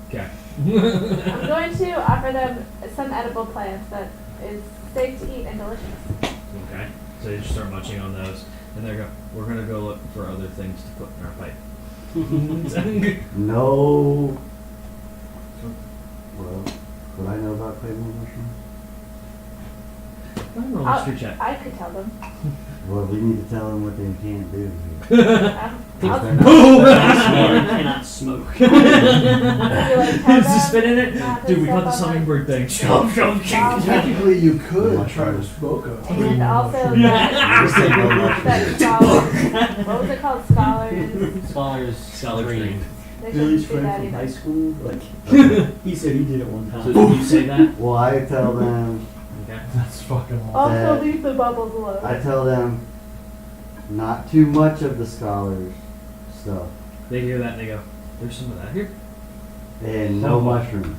Okay. I'm going to offer them some edible plants that is safe to eat and delicious. Okay. So you just start munching on those, and they're we're gonna go look for other things to put in our pipe. No. Well, what I know about Claymore mushrooms? Go ahead and roll a history check. I could tell them. Well, we need to tell them what they can't do. I'll They're Boom! Smart cannot smoke. you like tell Is the them spin in it? not to Dude, we step caught the on hummingbird thing. Shove, shove, shove. Technically, you could try to smoke a And also Yeah. that scholars, what was it called? Scholars. Scholars Green. They Billy's shouldn't do that friend from high either. school, like, he said he did it one time. So did you say that? Well, I tell them, Okay. That's fucking awesome. Also That- leave the bubbles alone. I tell them not too much of the scholars stuff. They hear that and they go, "There's some of that here. And no Oh. mushrooms.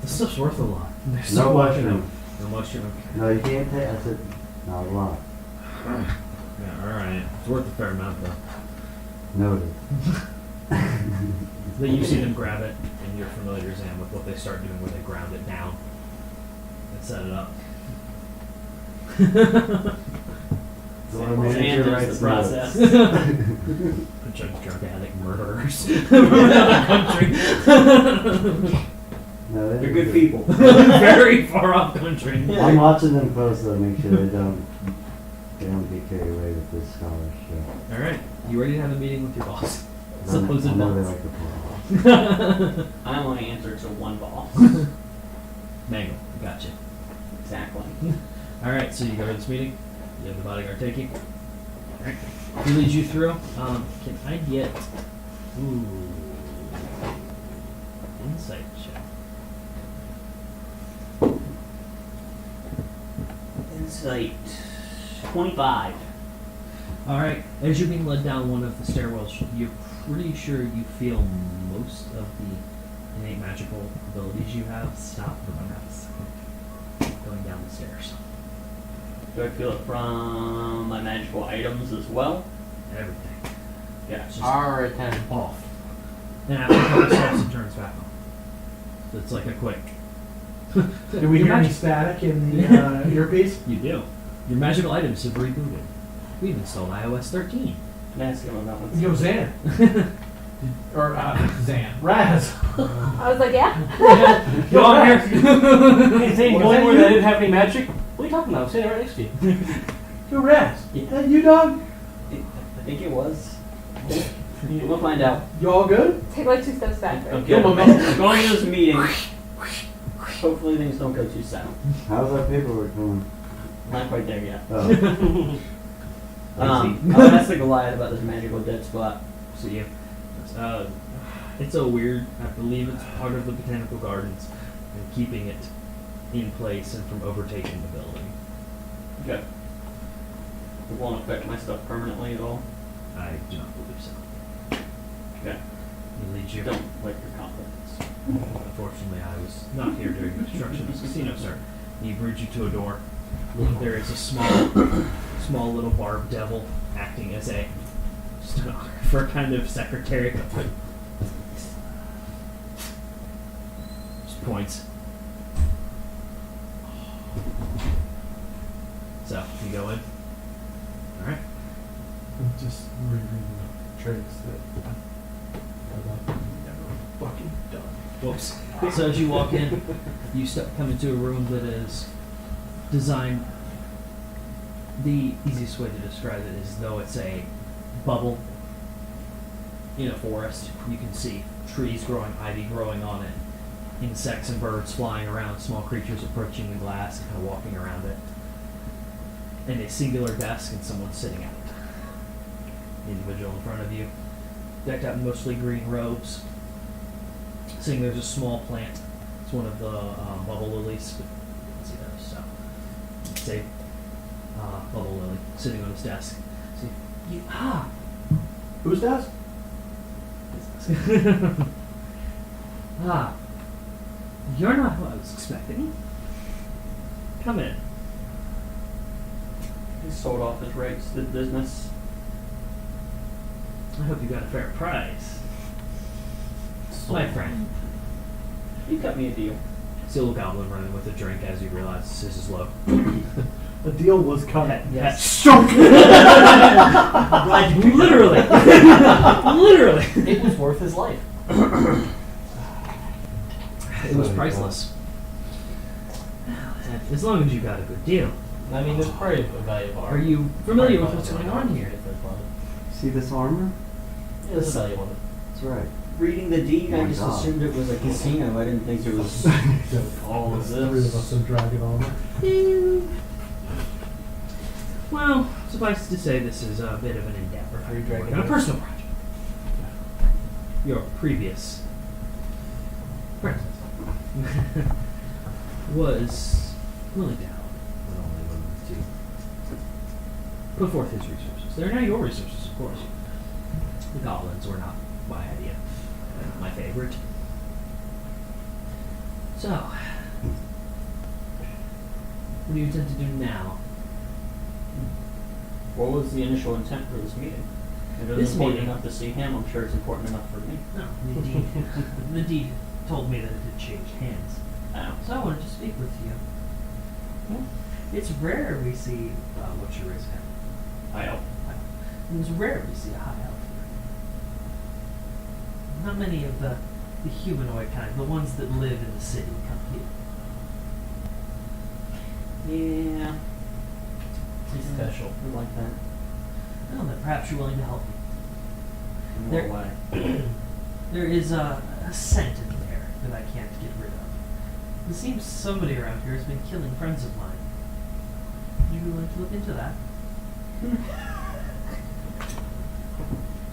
This stuff's worth a lot. There's No so much in mushroom. them. No mushroom. No, you can't take. I said, not a lot. Yeah, all right. It's worth a fair amount though. Noted. Then you see them grab it, and you're familiar, Zam, with what they start doing when they ground it down and set it up. So our Sam manager does writes the process. Bunch of drug addict murderers from another country. No, they They're don't good do- people. Very far off country. I'm watching them closely to make sure they don't get carried away with this scholarship. All right, you ready to have a meeting with your boss? I know Supposed they boss. like to pull. I only answer to one boss. Mangle, gotcha. Exactly. All right, so you go to this meeting. You have the bodyguard take you. All right, he leads you through. Can I get insight check? Insight 25. All right, as you're being led down one of the stairwells, you're pretty sure you feel most of the innate magical abilities you have stop for about a second going down the stairs. Do I feel it from my magical items as well? Everything. Yeah. It's just R10. off. And after a couple steps, it turns back on. So it's like a quick. Did we Your hear any magic- static in the earpiece? You do. Your magical items have rebooted. We've installed iOS 13. Can I ask him about what's Yo, Zan. Or Zan. Raz. I was like, yeah. Go on here. Hey, Zane, Was going that where you? they didn't have any magic? What are you talking about? I'm sitting right next to you. Yo, Raz. Yeah. That you, dog? I think it was. We'll find out. You all good? Take like 2 steps back. I'm Right? Yo, my I'm man. going to this meeting. Hopefully things don't go too south. How's our paperwork going? Not quite there yet. Oh. I'll ask the Goliath about this magical dead spot. So you, it's a weird. I believe it's part of the botanical gardens and keeping it in place and from overtaking the building. Okay. It won't affect my stuff permanently at all. I do not believe so. Okay. He leads you. Don't like your confidence. Unfortunately, I was not here during the construction of this casino, sir. He brings you to a door. There is a small little barbed devil acting as a stenographer kind of secretary. Just points. So you go in. All right. I'm just rereading the tricks that I've never fucking done. Whoops. So as you walk in, you come into a room that is designed. The easiest way to describe it is though it's a bubble in a forest. You can see trees growing, ivy growing on it, insects and birds flying around, small creatures approaching the glass and kind of walking around it. And a singular desk and someone sitting at it. The individual in front of you, decked out in mostly green robes. Seeing there's a small plant. It's one of the bubble lilies. But you can see those, so it's a bubble lily sitting on his desk. So Who's desk? You're not who I was expecting. Come in. He sold off his rights to the business. I hope you got a fair price. My friend. You cut me a deal. See a little goblin running with a drink as you realize this is low. A deal was cut. Yes. Glad you picked Literally. Literally. It was worth his life. It was priceless. As long as you got a good deal. I mean, there's probably a valuable. Are you familiar with what's going on here? See this armor? Yeah, there's a value on it. That's right. Reading the deed, Oh I my just God. assumed it was a casino. I didn't think it was all of Three of us this. in dragon armor. Well, suffice to say, this is a bit of an endeavor. Are you dragging On a it? personal project. Your previous friend was willing to help. But only willing to. Put forth his resources. They're not your resources, of course. The goblins were not my idea. They're not my favorite. So, what do you intend to do now? What was the initial intent for this meeting? It was This important meeting- enough to see him. I'm sure it's important enough for me. No, the deed. The deed told me that it had changed hands. Oh. So I wanted to speak with you. Well, it's rare we see what's your race now? I know. It's rare we see a high elf here. Not many of the humanoid kind, the ones that live in the city, come here. Yeah. He's special. I like that. Well, then perhaps you're willing to help me. In There- what way? There is a scent in the air that I can't get rid of. It seems somebody around here has been killing friends of mine. Would you be willing to look into that?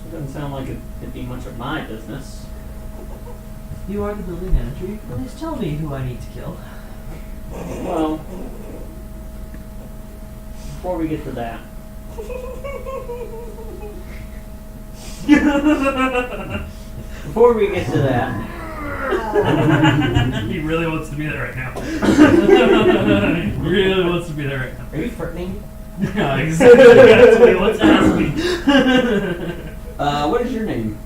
It doesn't sound like it'd be much of my business. You are the building manager. You can at least tell me who I need to kill. Well, before we get to that. Before we get to that, He really wants to be there right now. He really wants to be there right now. Are you threatening? Yeah, exactly. That's what he wants to ask me. what is your name?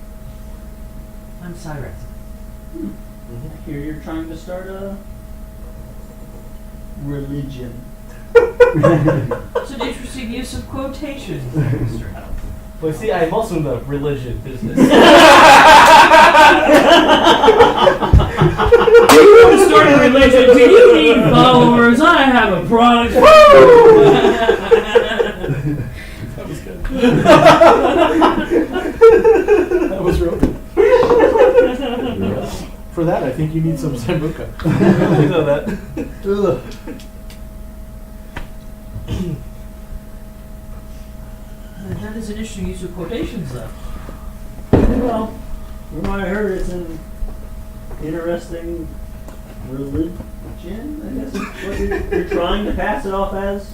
I'm Cyrus. I hear you're trying to start a religion. It's an interesting use of quotations, Mr. Elf. Well, see, I'm also in the religion business. Do you want to start a religion? Do you need followers? I have a product. That was good. That was real good. For that, I think you need some Sambuca. You know that. That is an interesting use of quotations, though. Well, from what I heard, it's an interesting religion, I guess is what you're trying to pass it off as.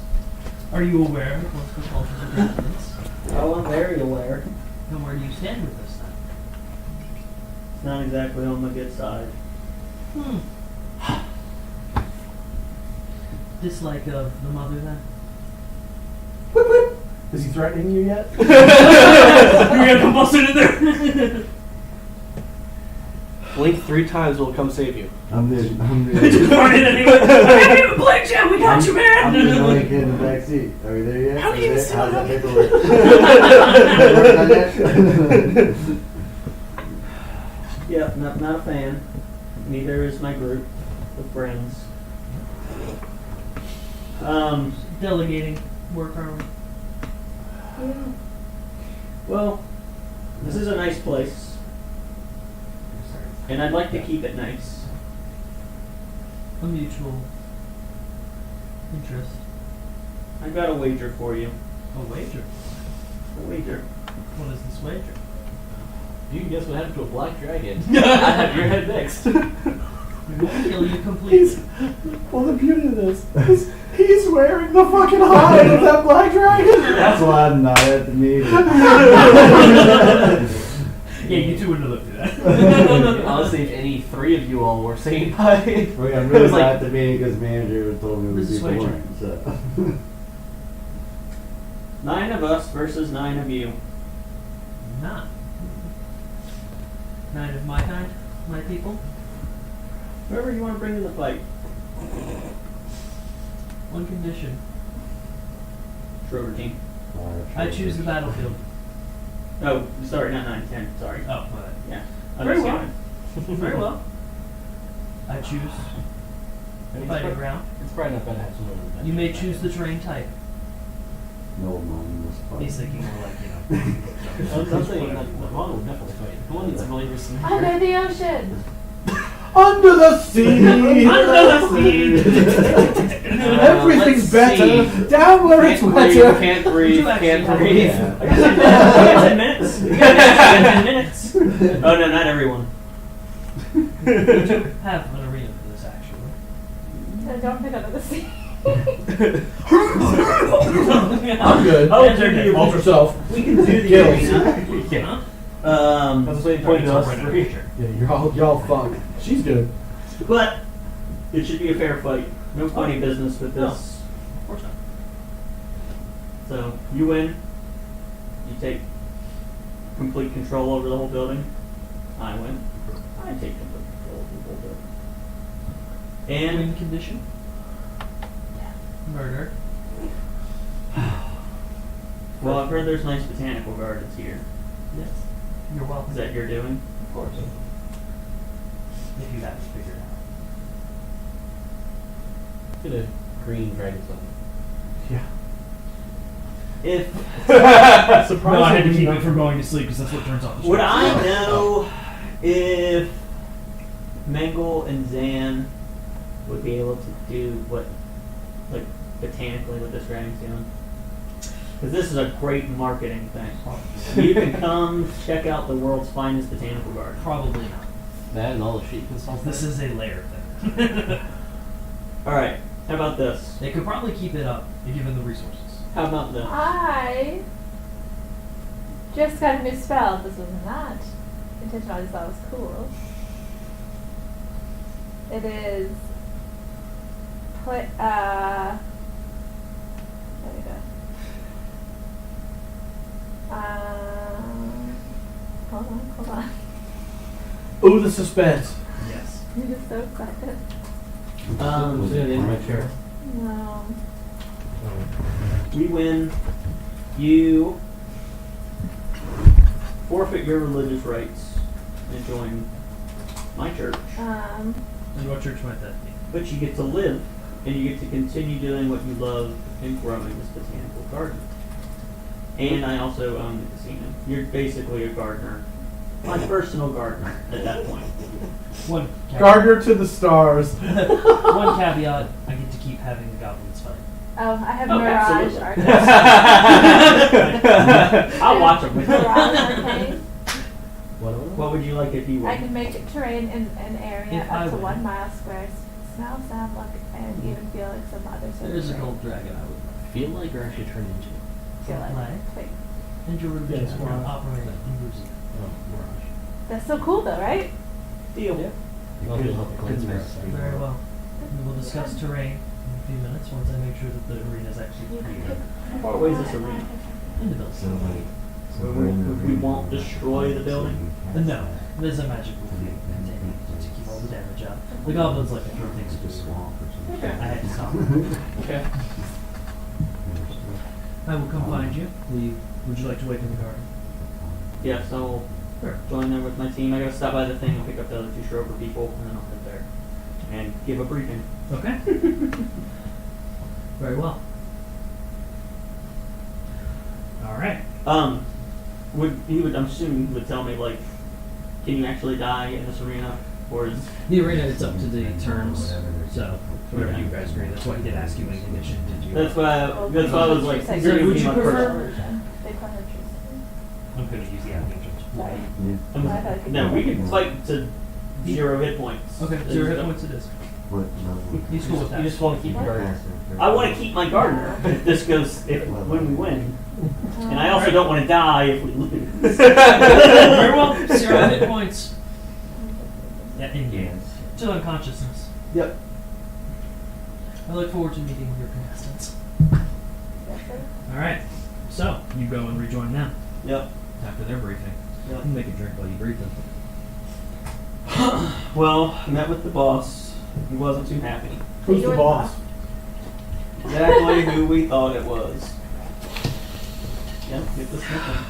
Are you aware of multiple cultures and religions? Oh, I'm very aware. And where do you stand with this, then? It's not exactly on my good side. Dislike of the mother, then? Is he threatening you yet? You're gonna come busting in there! Blink 3 times, we'll come save you. I'm the Just run in anyway. I haven't even blinked yet. We got you, man. I'm the only kid in the back seat. Are we there yet? How can you How's see that that? paperwork? Working on that? Yep, not a fan. Neither is my group of friends. Delegating work, are we? Well, this is a nice place, and I'd like to keep it nice. a mutual interest. I've got a wager for you. A wager. A wager. What is this wager? You can guess what happened to a black dragon. I have your head next. We will kill you completely. Well, the beauty of this is he's wearing the fucking hide of that black dragon. That's why I'm not at the meeting. Yeah, you two wouldn't have looked at that. Honestly, if any three of you all were saying hi. Well, I'm It really was not like- at the meeting because manager told me it would This be is wager. boring. So. 9 of us versus 9 of you. Not. 9 of my kind, my people. Whoever you want to bring in the fight. One condition. Schroeder team. I choose the battlefield. Oh, sorry, not 9, 10. Sorry. Oh, my bad. Yeah. Very well. Understand. Very well. I choose fighting ground. It's probably not bad to have someone in the bench. You may choose the terrain type. No mom was fun. He's thinking more like, you know. I'm saying that Ron would definitely fight. Come on, needs some flavors. Under the ocean. Under the sea. Under the sea. Everything's let's better see. down where it's Can't breathe, wetter. can't Would breathe, you actually can't have- breathe. yeah. I got 10 minutes. I got 10 minutes. Oh, no, not everyone. Would you have an arena for this, actually? So don't pick under the sea. I'm good. Oh, it's Alter self. We can do the Kills. arena. Yeah. That's what he pointed It's us already three. a picture. Yeah, y'all fuck. She's good. But it should be a fair fight. No funny business with No. this. Of course not. So you win. You take complete control over the whole building. I win. I take complete control over the whole building. And Win condition. Murder. well, I've heard there's nice botanical gardens here. Yes. You're welcome. Is that you're doing? Of course. If you have it figured out. Get a green dragon something. Yeah. If No, I had to keep it from going to sleep because that's what turns off the would stream. I know if Mengel and Zan would be able to do what, like, botanically what this dragon's doing? Because this is a great marketing thing. You can come check out the world's finest botanical garden. Probably not. That and all the sheep and stuff. This is a layer thing. All right, how about this? They could probably keep it up given the resources. How about this? I just got a new spell. This was not intentional. I just thought it was cool. It is there we go. Hold on. Ooh, the suspense. Yes. I'm just so excited. So yeah, in my chair. No. We win. You forfeit your religious rights and join my church. Um, And what church might that be? But you get to live, and you get to continue doing what you love and growing this botanical garden. And I also own the casino. You're basically a gardener. My personal gardener at that point. One caveat. Gardener to the stars. One caveat, I get to keep having the goblins fight. oh, I have Oh, Mirage absolutely. Arcane. I'll watch them with you. Mirage Arcane. What would you like if you were? I can make terrain in an area If I up to win. 1 mile square. Smell, sound, look, and even feel like some other sort There is a of gold dragon I would like. Feel like you're actually turned into. feel like. Like? Wait. And your religions Yes, will Mirage. operate in Jerusalem. Oh, Mirage. That's so cool though, right? Deal. Well, it'll help cleanse your outside. Very well. We will discuss terrain in a few minutes once I make sure that the arena is actually created How far away is this arena? in the building. We won't destroy the building? No, there's a magical field containing it to keep all the damage out. The goblins like to throw things into the swamp. Okay. I had to stop them. Okay. I will come find you. Would you like to wait in the garden? Yes, I'll Sure. join them with my team. I gotta stop by the thing and pick up the other 2 Schroeder people, and then I'll head there and give a briefing. Okay. Very well. All right. I'm assuming he would tell me, like, can you actually die in this arena? Or is The arena, it's up to the terms, Whatever they're- so whatever you guys agree. That's why he did ask you in condition. Did you? that's why I was like, Would considering you being my prefer- person. They call it truce. I'm gonna use the applications. Sorry. Yeah. I thought it could No, be- we can fight to 0 hit points. Okay, 0 hit points it is. What level? He's cool with that. You just want to keep your garden. Passive, I want to keep my gardener if this goes when we win, and I also don't want to die if we lose. Very well. 0 hit points. Yeah, in game. Yes. To unconsciousness. Yep. I look forward to meeting with your contestants. Yes, sir. All right. So you go and rejoin them Yep. after their briefing. Yep. You can make a drink while you brief them. Well, I met with the boss. He wasn't too happy. Who's the You're boss? Exactly who we thought it was. Yep, get the sniffing.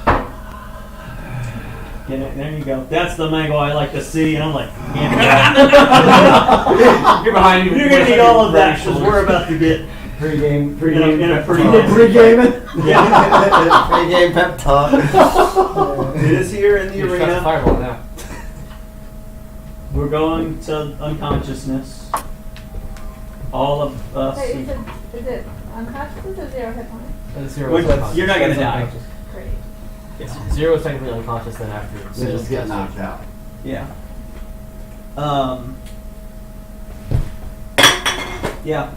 Get it, there you go. That's the mango I like to see, and I'm like, yeah. You're behind you. You're gonna need all of that because we're about to get Pre-game, in a pretty pep talk. Pre-gaming? yeah. Pre-game pep talk. It is here in the You're stuck to arena. fireball now. We're going to unconsciousness. All of us. Wait, is it unconsciousness or 0 hit points? Zero Well, is unconscious. you're not gonna That's die. unconscious. Great. Yeah. 0 is technically unconscious, then after They just get knocked out. Yeah. Yeah.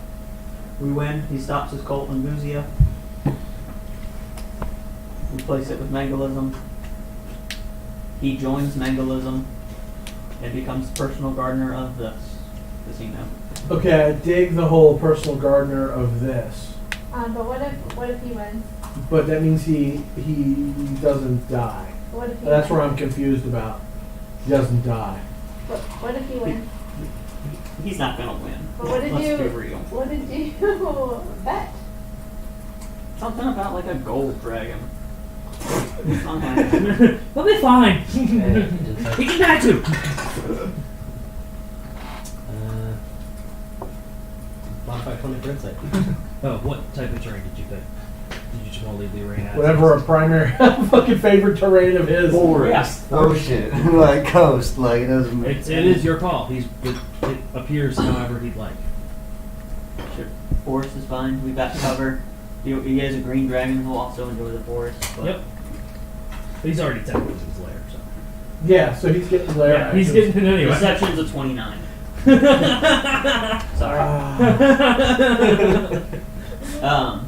We win. He stops his cult in Guzia. Replace it with Mangalism. He joins Mangalism and becomes personal gardener of this casino. Okay, I dig the whole personal gardener of this, But what if he wins? but that means he doesn't die. What if he That's where wins? I'm confused about. He doesn't die. What if he wins? He's not gonna win. But what did Let's you? be real. What did you bet? Something about like a gold dragon. Somehow. They'll be fine. Insight. He can die too. Modify 20 for insight. Oh, what type of terrain did you pick? Did you just want to leave the arena? as Whatever is? a primary fucking favorite terrain of his. Forest, ocean, like coast, like it doesn't make It is your call. It appears however he'd like. Sure. Forest is fine. We've got cover. He has a green dragon who will also enjoy the forest. But Yep. But he's already technically in his lair, so. Yeah, so he's getting there. Yeah, he's getting it anyway. Deception's a 29. Sorry.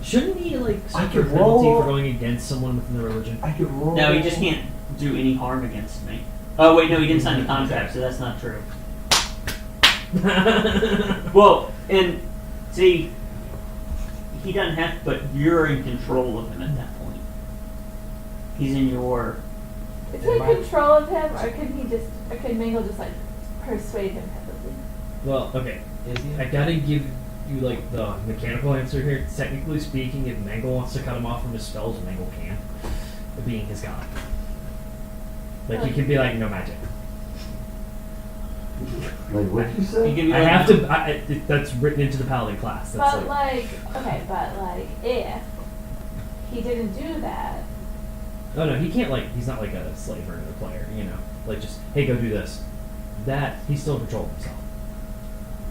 Shouldn't he like I suffer could penalty roll- for going against someone within the religion? I could roll. No, he just can't do any harm against me. Oh wait, no, he didn't sign the contract, so that's not true. Well, and see, he doesn't have, but you're in control of him at that point. He's in your. Is he in control of him, or could Mangle just like persuade him heavily? Well, okay. Is he? I gotta give you like the mechanical answer here. Technically speaking, if Mangle wants to cut him off from his spells, Mangle can. Being his god. Like he can be like, no magic. Like what'd you He say? can be I like, have to. That's written into the paladin class. That's But like, if he didn't do that, Oh no, he can't like. He's not like a slave or another player. You know, like just hey, go do this. That he's still in control of himself.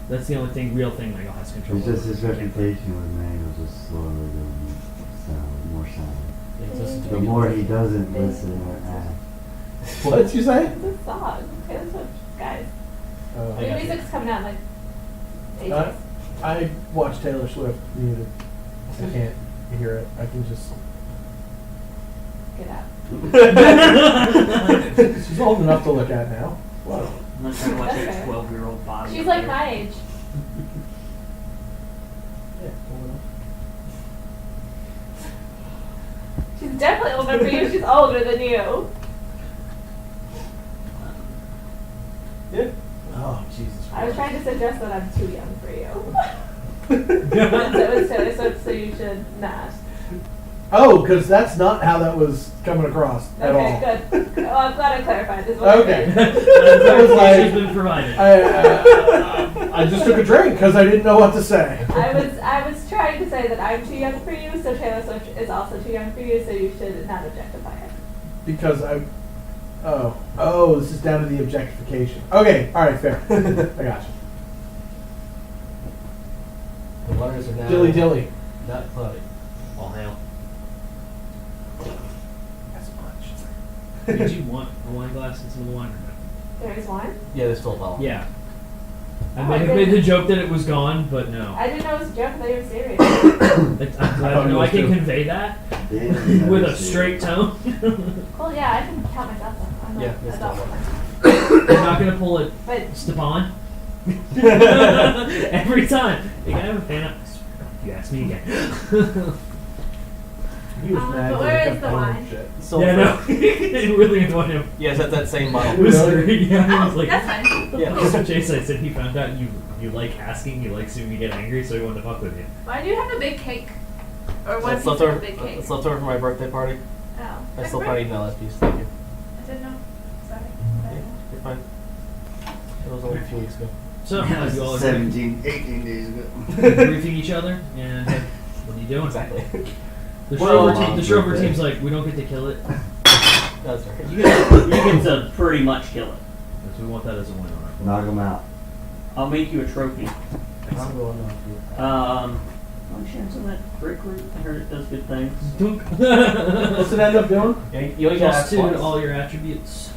That's the only real thing Mangle has control It's over. just his reputation with Mango just slowly going sour, more sour. Yeah, he's listened to The me. more he doesn't listen or act. What'd you say? it's a song. Taylor Swift, guys. I The got you. music's coming out in like ages. I watch Taylor Swift muted. I can't hear it. I can just. Get out. She's old enough to look at now. Wow. I'm not trying to watch That's a fair. 12-year-old body. She's up like there. my age. Yeah, old enough. She's definitely older for you. She's older than you. Yeah. Oh Jesus. I was trying to suggest that I'm too young for you. So it's Taylor Swift, so you should not. Oh, because that's not how that was coming across at all. Okay, good. Well, I'm glad I clarified this. One. Okay. That was like- has been provided. I just took a drink because I didn't know what to say. I was trying to say that I'm too young for you, so Taylor Swift is also too young for you, so you should not objectify it. Because Oh, this is down to the objectification. Okay, alright, fair. I got you. The waters are now Dilly dilly. not cloudy. All hail. That's much. Did you want a wine glass and some of the wine or not? There is one. Yeah, there's still a bottle. Yeah. I Oh, may I have made the didn't- joke that it was gone, but no. I didn't know it was a joke. I thought you were serious. I'm glad to know I can convey that Damn, with a that's straight tone. Well, yeah, I can count myself though. I'm Yeah, like it's adult still woman. I'm not gonna pull it, But Stepan. Every time. You gotta have a fan up. You ask me again. He was mad. but 'cause where I is kept the calling wine? him shit. So Yeah, no. It really annoyed him. Yes, that's that same It bottle. was Really? great. Yeah, he was oh, like, that's fine. yeah, that's what Chase said. He found out you like asking, you like seeing me get angry, so he wanted to fuck with you. Why do you have a big cake? Or one That's piece left of over. a big cake? That's left over from my birthday party. Oh. I That's still great. probably eating that last piece. Thank you. I didn't know. Sorry. Yeah, you're fine. It was only a few weeks ago. So, That you all was are 17, 18 days ago. briefing each other, and what are you doing? Exactly. The Well, Schroeder birthday. team's like, we don't get to kill it. That's right. You get to pretty much kill it. Because we want that as a win on our Knock them out. I'll make you a trophy. I'm going on. I'm sharing some of that grapefruit. I heard it does good things. Dunk. What's it end up doing? You only got Plus 2 twice. to all your attributes.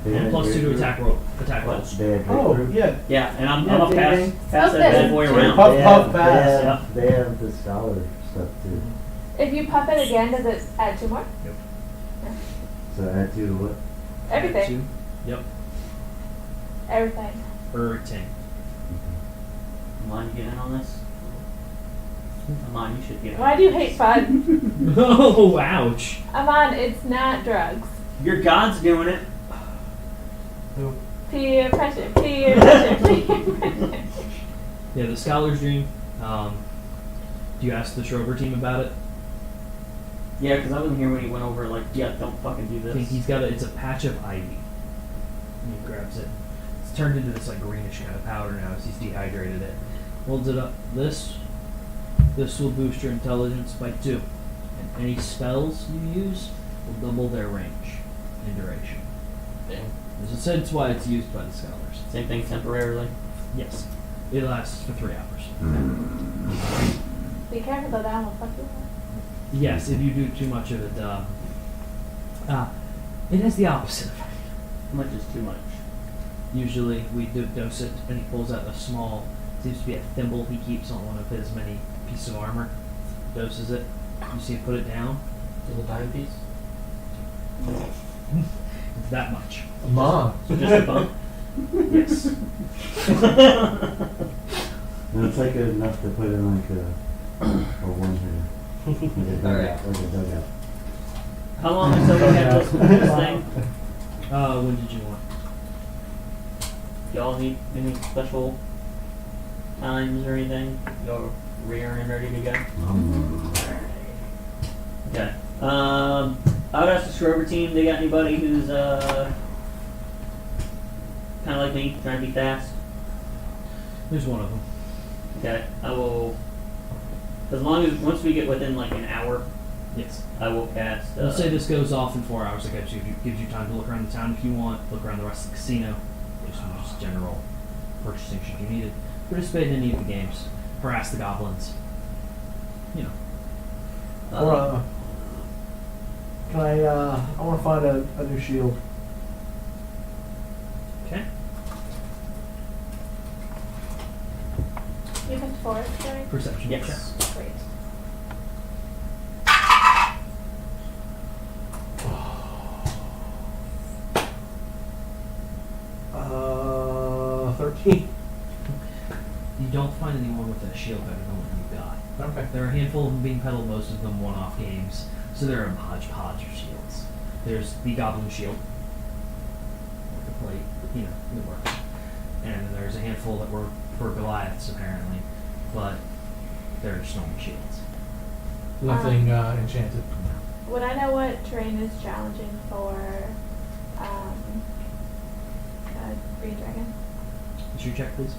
They And had plus 2 to grapefruit. attack rolls. They had Oh, grapefruit. yeah. Yeah, and I'm Yeah, a ding, pass ding. that What's bad this? boy Puff, around. puff, They puff, have- pass. Yep. They have the scholar stuff too. If you puff it again, does it add 2 more? So add to what? Everything. 2. Yep. Everything. Everything. Come on, you get in on this? Come on, you should get in. Why do you hate fun? Oh, ouch. Amon, it's not drugs. Your god's doing it. Peer pressure, peer pressure, peer pressure. Yeah, the Scholar's Dream. Do you ask the Schroeder team about it? Yeah, because I wasn't here when he went over, like, yeah, don't fucking do I think this. he's got it's a patch of ivy. And he grabs it. It's turned into this like greenish kind of powder now as he's dehydrated it. Holds it up. This will boost your intelligence by 2. And any spells you use will double their range and duration. Damn. There's a sense why it's used by the scholars. Same thing temporarily. Yes. It lasts for 3 hours. Be careful though, that will fuck you up. Yes, if you do too much of it, it has the opposite effect. How much is too much? Usually we do dose it, and he pulls out a small, seems to be a thimble he keeps on one of his many pieces of armor. Doses it. You see him put it down. To the dime piece. It's that much. Mom. So just a bump? Yes. No, it's like enough to put in like a one hitter. Like a dugout. Like a dugout. How long until we have this thing? When did you want? Y'all need any special times or anything? Y'all rearing and ready to go? Okay. I would ask the Schroeder team, they got anybody who's kind of like me, trying to be fast? There's one of them. Okay. I will, as long as, once we get within like an hour, Yes. I will cast. Let's say this goes off in 4 hours. It gives you time to look around the town if you want. Look around the rest of the casino. Just general purchasing should you need it. Participate in any of the games. Harass the goblins. You know. Or, can I want to find a new shield. Okay. You picked 4, right? Perception. Yes. Great. Uh, 13. You don't find anyone with a shield better than what you got. Okay. There are a handful of them being peddled, most of them one-off games. So there are a hodgepodge of shields. There's the Goblin Shield. Like a plate, you know, it works. And then there's a handful that were for Goliaths, apparently. But they're just normal shields. Nothing enchanted. Would I know what terrain is challenging for Green Dragon? What's your check, please?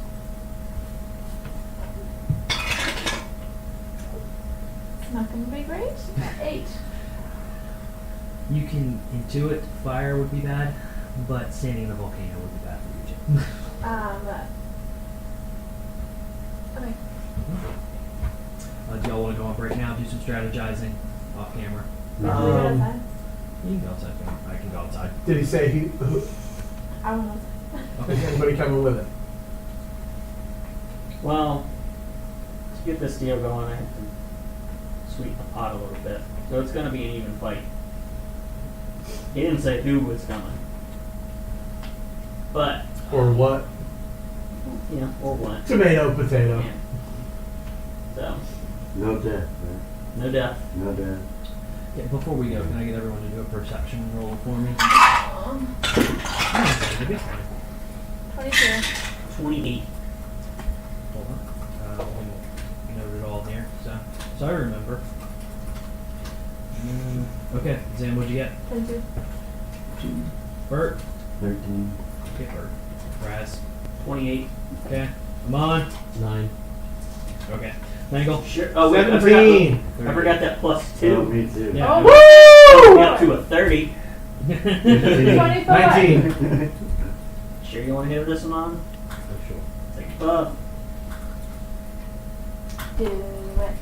It's not going to be great. 8. You can intuit fire would be bad. but standing in a volcano would be bad for you too. Okay. Do y'all want to go on break now? Do some strategizing off camera. Can we do it Um, outside? You can go outside. I can go outside. Did he say I want outside. is anybody coming with it? Well, to get this deal going, I have to sweeten the pot a little bit. So it's going to be an even fight. He didn't say who was coming. But, Or what? you know, or what. Tomato, potato. Yeah. So, No death, right? no death. No death. Yeah, before we go, can I get everyone to do a perception roll for me? 22. 28. Hold on. We noted it all here. So I remember. Okay, Zan, what'd you get? 22. Bert. 13. Okay, Bert. Raz. 28. Okay. Amon. 9. Okay. Mangle. Sure. Oh, wait, 17. I forgot that plus Oh, 2. me too. Yeah. Oh, Up to a 30. 19. 24. Sure you want to hit this one on? Oh, sure. Take a buff. Do it.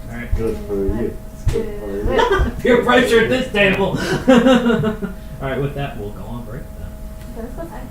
Alright. Good for you. Good for you. Peer pressure at this table. Alright, with that, we'll go on break then. Let's go outside.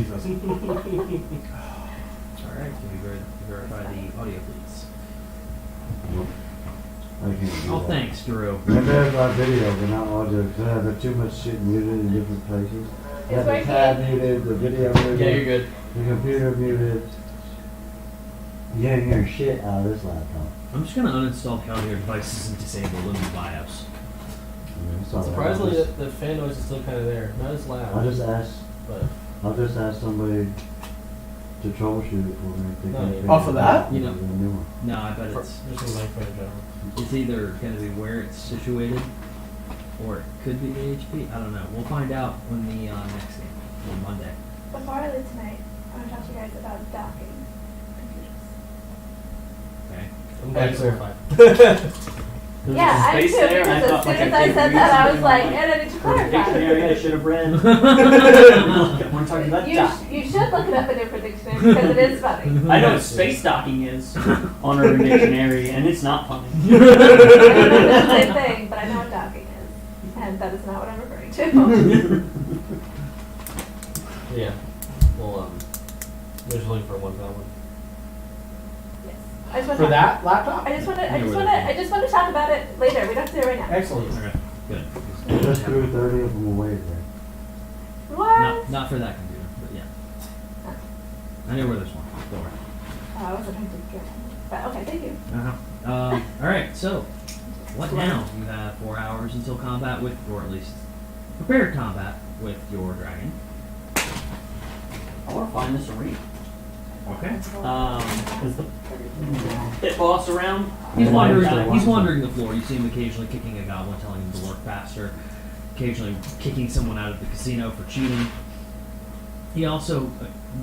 Jesus. Alright, can we verify the audio, please? I can't do Oh, that. thanks, Drew. Maybe that's my video, but not audio, because I have too much shit muted in different places. I have the working. tab muted, the video muted. Yeah, you're good. The computer muted. You can't hear shit out of this laptop. I'm just gonna uninstall the audio devices and disable them in BIOS. I mean, it's all right. Surprisingly, the fan noise is still kind of there. Not as loud. I'll just ask somebody to troubleshoot it for me. If they No, can't yeah. figure Off of it that? out, You know. I'll get a new one. No, I bet For, it's just in microphone in general. it's either gonna be where it's situated, or it could be the HP. I don't know. We'll find out when the next game on Monday. Before I leave tonight, I want to talk to you guys about docking computers. Okay. I'm glad you clarified. There's Yeah, a I space too, there, and because I as thought soon like as I did said read that, I was something like, on, and I need to the clarify. dictionary I should have read. We're talking about You, docking. you should look it up in different dictionaries because it is funny. I know what space docking is on Urban Dictionary, and it's not funny. I don't know if it's the same thing, but I know what docking is, and that is not what I'm referring to. Yeah. Well, there's a link for one for that one. Yes. I just want For to. that laptop? I just want to. Yeah, we're there. I just want to talk about it later. We don't have to do it right now. Excellent. Okay. Good. Just threw 30 of them away there. What? Not for that computer, but yeah. I know where there's one. Don't worry. Oh, I wasn't trying to get it. But okay, thank you. All right. So, what now? You have 4 hours until combat with, or at least prepared combat with your dragon. I want to find this arena. Okay. Is the pit boss around? He's Yeah, wandering. actually, He's wonderful. wandering the floor. You see him occasionally kicking a goblin, telling him to work faster. Occasionally kicking someone out of the casino for cheating. He also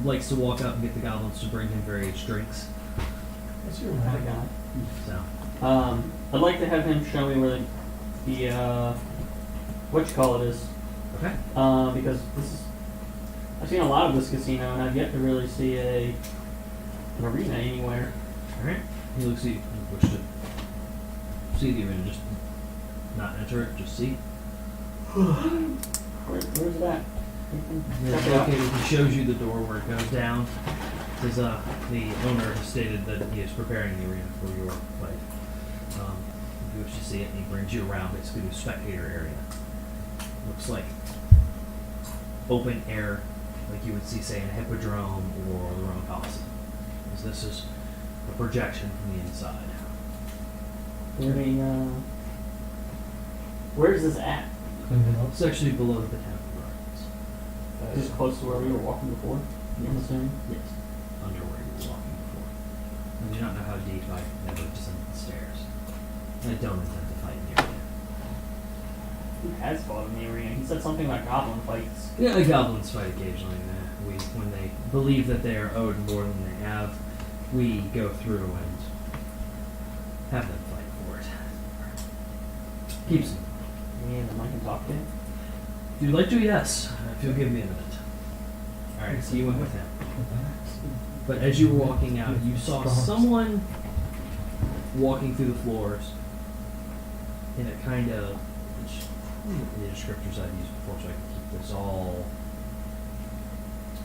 likes to walk up and get the goblins to bring him various drinks. What's your That name? guy. So, I'd like to have him show me where the what you call it is. okay. Because this is, I've seen a lot of this casino, and I've yet to really see an arena anywhere. All right. He looks at you. You wish to see the arena, just not enter it, just see. Where's it at? It's located. He shows you the door where it goes down. Because the owner has stated that he is preparing the arena for your fight. If you wish to see it, he brings you around basically to a spectator area. Looks like open air, like you would see, say, in a hippodrome or the Roman Colosseum. Because this is a projection from the inside. Where's this at? It's actually below the Botanical Gardens. Just close to where we were walking before, I'm assuming. Yes. Under where you were walking before. I do not know how deep. I never descended the stairs. I don't intend to fight in the area. Who has fought in the arena? He said something about goblin fights. Yeah, the goblins fight occasionally. When they believe that they are owed more than they have, we go through and have them fight for it. Keeps them. And I can talk to him. If you'd like to, yes. If you'll give me a minute. Alright, so you went with him. But as you were walking out, you saw someone walking through the floors in a kind of, the descriptors I've used before so I can keep this all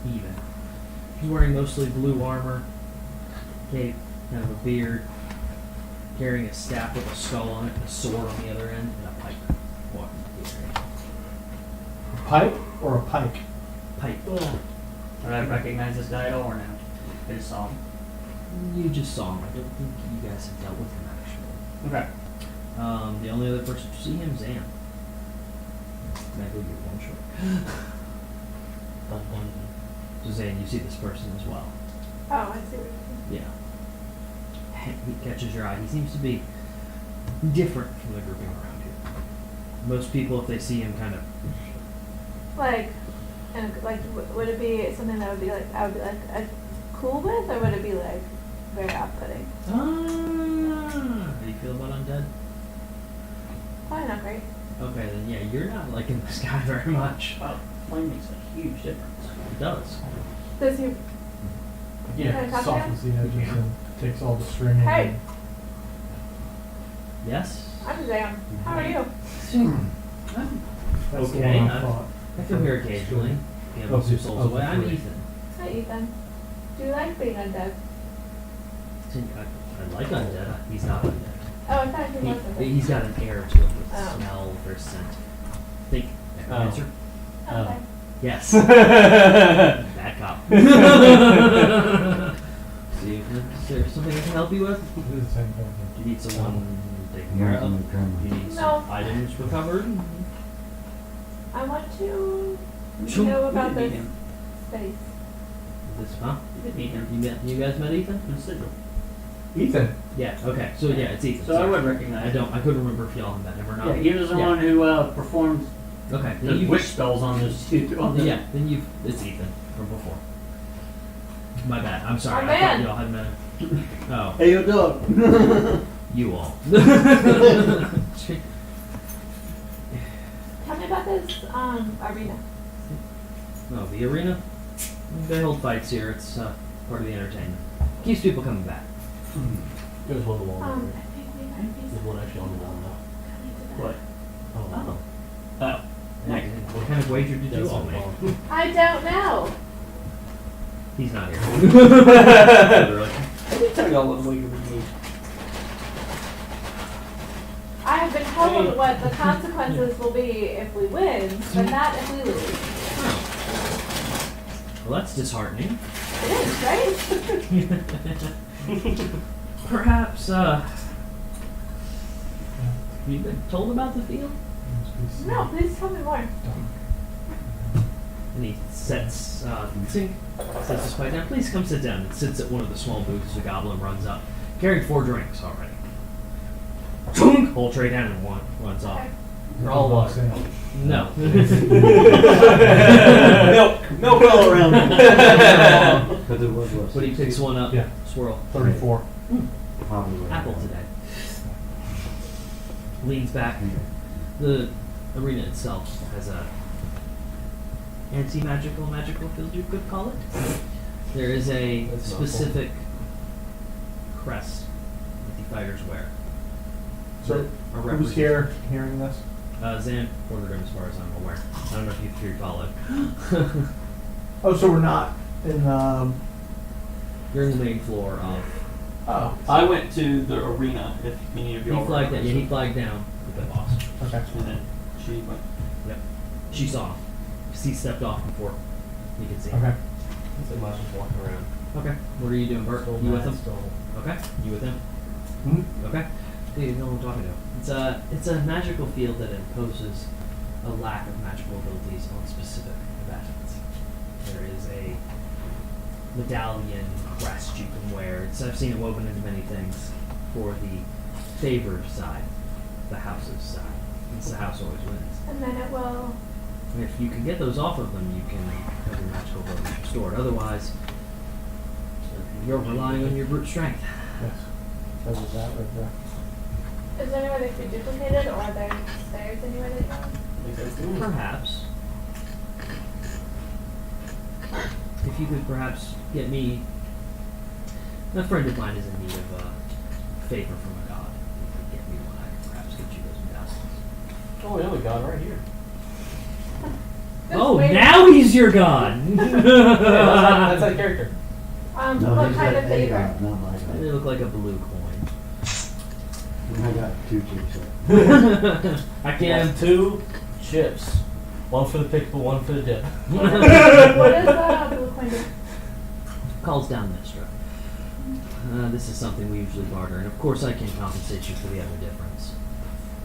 even. He's wearing mostly blue armor, cape, kind of a beard, carrying a staff with a skull on it, and a sword on the other end, and a pipe walking through the area. A pipe or a pike? Pipe. Did I recognize this guy at all or no? I just saw him. You just saw him. I don't think you guys have dealt with him actually. Okay. The only other person to see him is Zan. Can I go get one short? Dun, dun, dun. So Zan, you see this person as well. Oh, I see what you're Yeah. He catches your eye. He seems to be different from the grouping around here. Most people, if they see him, kind of Like, and like, would it be something that would be like I would be like cool with, or would it be like very off-putting? How do you feel about undead? Probably not great. Okay, then yeah, you're not liking this guy very much. Well, flame makes a huge difference. It does. Does he? Can I Yeah, talk to softens the edges and takes all the string in. Hey. Yes. I'm Zam. How are you? That's Okay, the one I thought. I feel here occasionally. You know, Oh, two souls oh, away. I'm sorry. Ethan. Hey, Ethan. Do you like being undead? I like undead. He's not undead. Oh, I thought he was undead. He's got an air to him with Oh. smell versus scent. Think Oh. necromancer? Okay. Yes. That's Bad cop. See, is there something I can help you with? Do the same thing. Do you need someone taken Yeah, care of? some grandma. Do you need No. some items recovered? I want to Sure. know You about could meet this him. space. This, huh? You could meet him. You guys met Ethan? In Sigil. Ethan. Yeah. Okay. So yeah, it's Ethan. So I Sorry. would recognize I him. don't. I couldn't remember if y'all had met him or not. Yeah, he was the Yeah. one who performed Okay. the Then you, wish spells on those two. On the, yeah. Then you. It's Ethan from before. My bad. I'm sorry. Oh, I thought man. y'all had met him. Oh, Hey, yo, dog. you all. Tell me about this arena. Oh, the arena? They hold fights here. It's part of the entertainment. Keeps people coming back. There's one on the wall. I over think we might be There's one actually on the wall now. What? Oh. Oh. Hey, what kind of wager did you all make? I don't know. He's not here. Literally. I did tell y'all what way you would need. I have been told what the consequences will be if we win, but not if we lose. Well, that's disheartening. It is, right? Perhaps, you've been told about the field? No, please tell me more. And he sets his pipe down. Please come sit down. And sits at one of the small booths. The goblin runs up, carrying 4 drinks already. Chunk! Whole tray down and one runs off. They're all water. No. Milk all around. But there was less. But he picks one up. Yeah. Swirl. 34. Probably. Apple today. Leans back. The arena itself has a anti-magical field, you could call it. There is a That's not specific crest that the fighters wear. So, that are who's represented- here hearing this? Zan ordered him as far as I'm aware. I don't know if you followed. Oh, so we're not in, You're in the main floor of. oh, I went to the arena. If any of He y'all flagged were down. Yeah, he flagged down with the boss. okay. And then she went. Yep. She saw him. 'Cause he stepped off before you could see him. Okay. So Miles just walking around. Okay. What are you doing, Bert? Still You with mad, him? still- Okay. You with him? Hmm? Okay. Dude, you know what I'm talking to. It's a magical field that imposes a lack of magical abilities on specific combatants. There is a medallion crest you can wear. I've seen it woven into many things for the favored side, the house's side. Since the house always wins. And then it will. And if you can get those off of them, you can have your magical abilities restored. Otherwise, you're relying on your brute strength. Yes. So was that right there? Is there any way they could be duplicated, or are there stairs anywhere that you know? Perhaps. If you could perhaps get me. A friend of mine is in need of a favor from a god. If you could get me one, I could perhaps get you those medallions. Oh, we have a god right here. Just Oh, wait. now he's your god! That's that character. No, What he's kind got of a favor? god, not my They god. look like a blue coin. I got 2 chips. I He can't. has 2 chips. One for the pickle, one for the dip. What does blue coin do? Calls down Mistra. This is something we usually barter, and of course I can compensate you for the other difference.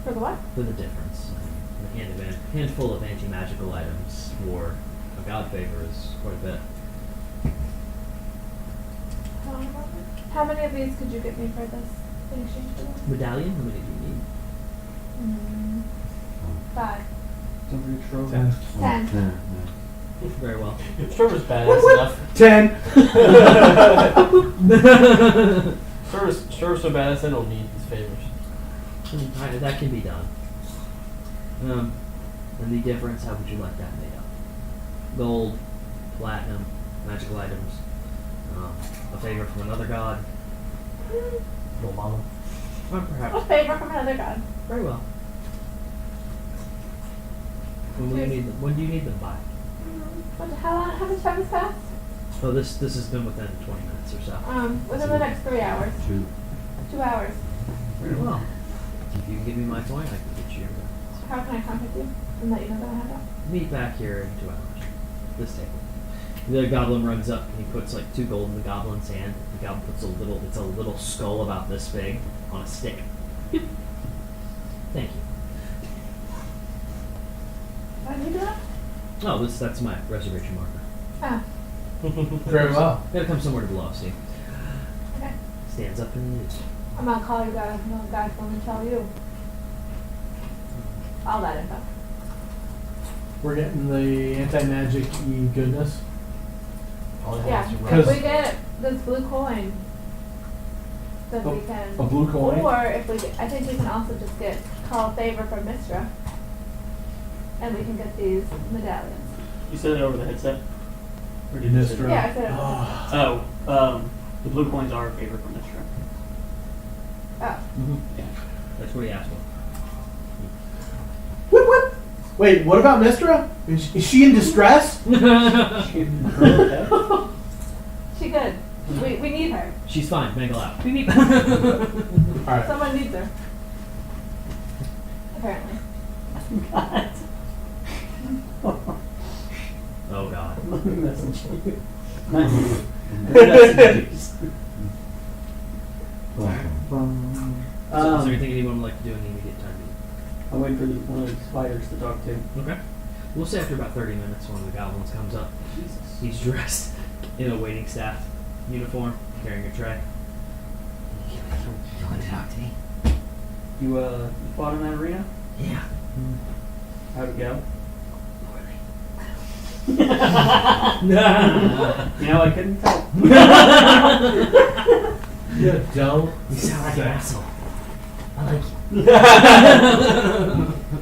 For the what? For the difference. A handful of anti-magical items for a god favor is quite a bit. How many of these could you get me for this in exchange for this? Medallion? How many do you need? 5. Somebody throw. 10. 10. No. Very well. Trevor's badass enough. 10. Trevor's so badass I don't need his favors. That can be done. And the difference, how would you like that made up? Gold, platinum, magical items, a favor from another god, Little mama. or A perhaps. favor from another god. Very well. When do you need them by? How much time has passed? Oh, this has been within 20 minutes or so. Within the next 3 hours. 2 hours. Very well. If you can give me my coin, I can get you your How can I contact you and let you know that I have that? meet back here in 2 hours. This table. The goblin runs up and he puts like 2 gold in the goblin's hand. The goblin puts it's a little skull about this big on a stick. Thank you. Why do you do that? Oh, that's my reservation marker. Oh, Very well. Gotta come somewhere to blow, see? okay. Stands up and leaves. I'm gonna call you guys. No guys want to tell you all that info. We're getting the anti-magic goodness. All I have Yeah, is to if run. we get this blue coin, then we can. A blue coin? Or if we, I think we can also just call a favor from Mistra, and we can get these medallions. You said it over the headset? Or did you say Mistra. it? Yeah, I said it. Oh, the blue coins are a favor from Mistra. Oh, Yeah. That's what he asked for. Whip, whip. Wait, what about Mistra? Is she in distress? Okay. she good. We need her. She's fine. Mangle out. Beep, beep. All right. Someone needs her. Apparently. God. Oh god. Let me message you. Not you. Messages. So is there anything anyone would like to do in the immediate time? I'm waiting for one of these fighters to talk to. Okay. We'll say after about 30 minutes one of the goblins comes up. Jesus. He's dressed in a waiting staff uniform, carrying a tray. You want to talk to me? You fought in that arena? Yeah. How'd it go? Poorly. You know, I couldn't tell. You don't. You sound like an asshole. I like you.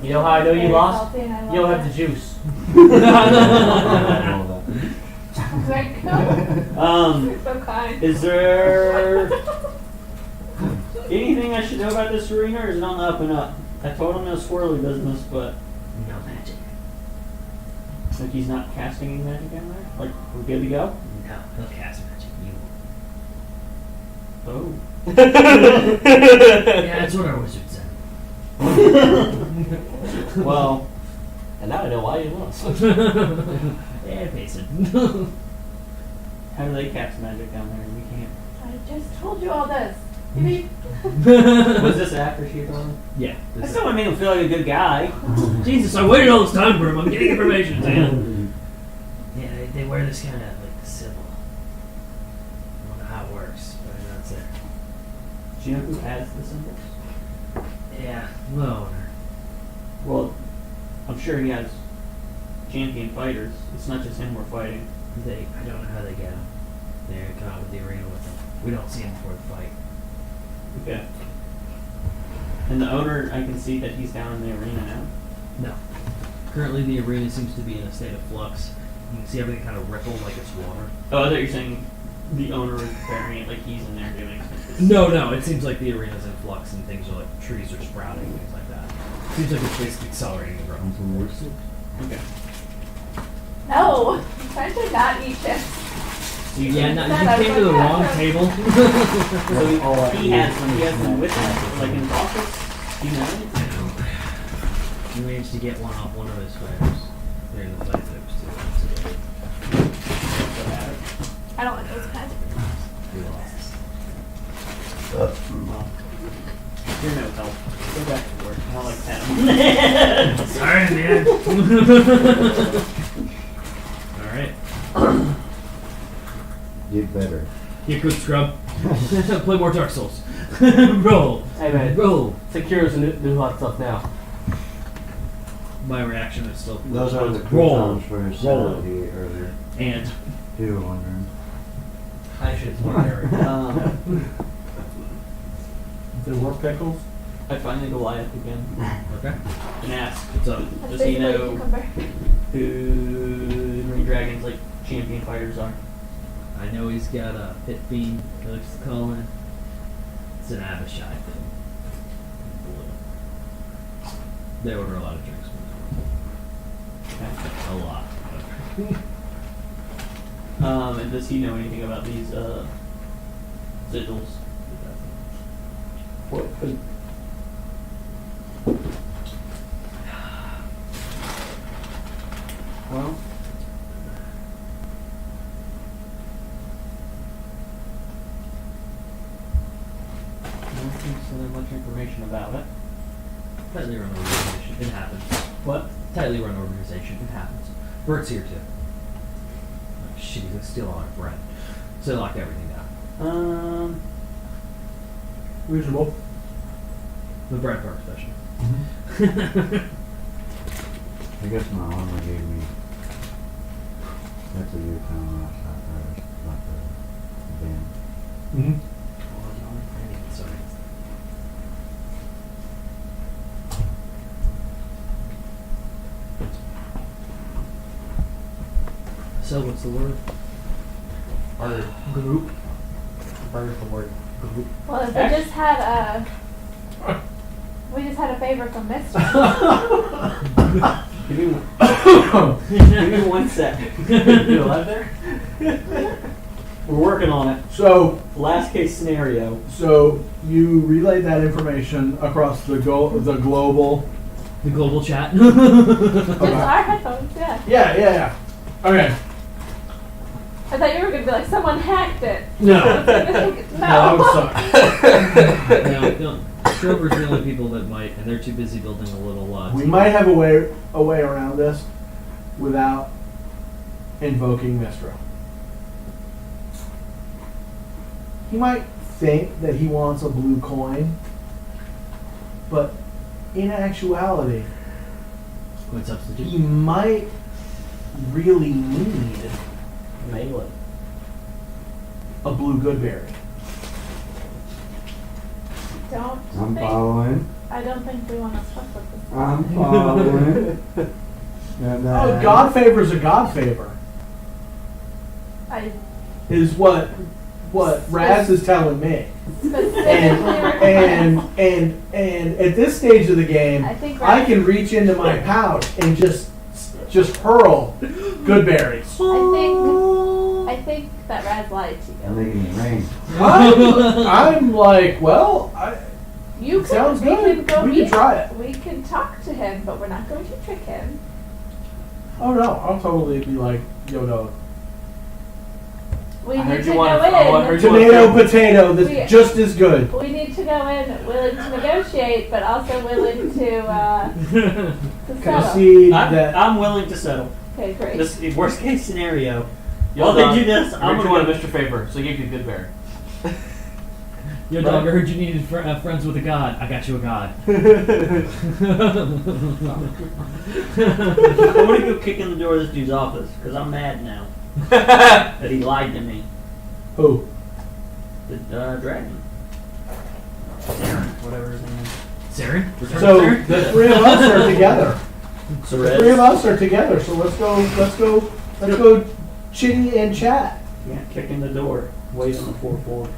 You know how I know you Very lost? salty and I love You don't have it. the juice. Very good. You're so kind. Is there anything I should know about this arena, or is it on the up and up? I told him no swirly business, but No magic. like he's not casting any magic down there. Like we're good to go. No, he'll cast magic. You won't. Oh. Yeah, that's what our wizard said. Well, And now I know why you lost. Yeah, Payson. how do they cast magic down there? We can't. I just told you all this. Beep. Was this after she told him? Yeah. I still want to make him feel like a good guy. Jesus, I waited all this time for him. I'm getting information, man. Yeah, they wear this kind of like symbol. I don't know how it works, but I know it's there. Do you know who has the symbols? Yeah, the owner. Well, I'm sure he has champion fighters. It's not just him we're fighting. I don't know how they get them. They come out with the arena with them. We don't see them before the fight. Okay. And the owner, I can see that he's down in the arena now. No. Currently, the arena seems to be in a state of flux. You can see everything kind of ripple like it's water. Oh, I thought you were saying the owner is preparing it like he's in there doing it. No, it seems like the arena's in flux and things are like trees are sprouting, things like that. Seems like it's basically accelerating the growth. Okay. No, I'm trying to not eat chips. Yeah, no, Said you I came to was the like, wrong yeah. table. So he has them with him, like in his office. Do you know? You managed to get one off one of his fighters during the fight that was 2 months ago. I don't like those kinds of He lost. Well, you're no help. Go back to work. I like that. Sorry, man. Alright. Get better. Get good, scrub. Play more Dark Souls. Roll. Hey man, Roll. Secures new hot stuff now. My reaction is still. Those are the roll. croutons for his Roll. salad he ate earlier. And. You were wondering. I should more Eric. There were pickles. I find the Goliath again Okay. and ask, What's up? That's does he basically know cucumber. who the Green Dragon's like champion fighters are? I know he's got a pit fiend, he likes to call in. It's an Abishai thing. Blue. They order a lot of drinks from him. Okay. A lot. And does he know anything about these sigils? What could well, I don't think so there's much information about it. Tightly run organization. It happens. What? Tightly run organization. It happens. Bert's here too. Oh, shit, he's gonna steal all our bread. So they lock everything down. Reasonable. The bread part especially. I guess my armor gave me. That's what you were telling me last time, about the band. Mm-hmm. Sorry. So what's the word? Bird. Group. Bird is the word. Group. Well, if we just had a favor from Mister. Give me one sec. You alive there? We're working on it. So, Last case scenario. so you relayed that information across the global. The global chat. Just our headphones, yeah. Yeah. Okay. I thought you were gonna be like, someone hacked it. No. No. I was sorry. No, Schrober's the only people that might, and they're too busy building a little We might have a way around this without invoking Mistro. He might think that he wants a blue coin, but in actuality, Coin substitute. he might really need Mail it. a blue goodberry. I'm following. I don't think we want to fuck with this. I'm following. And, Oh, God favors a God favor I is what Raz is telling me. specifically And at this stage of the game, I think I Raz- can reach into my pouch and just hurl good berries. I think that Raz lied to I'm you. making it rain. I'm like, well, You could, sounds we good. could go We meet. can try it. We can talk to him, but we're not going to trick him. oh no, I'll totally be like, yo, dog. We I need heard to you want go to. I heard in. you want Tomato, to. potato, that's We- just as good. We need to go in willing to negotiate, but also willing to settle. Concede that. I'm willing to settle. Okay, great. This worst case scenario. Yo, While they dog, do this, I I'm heard you gonna wanted Mr. Favor, so I gave you a good bear. Yo, dog, I heard you needed friends with a god. I got you a god. I want to go kick in the door of this dude's office because I'm mad now that he lied to me. Who? The dragon. Saren, whatever his name is. Saren? Return So Saren? the three of us are together. Cerez. The three of us are together. So let's go chitty and chat. Yeah, kick in the door. Wait on the 4-4.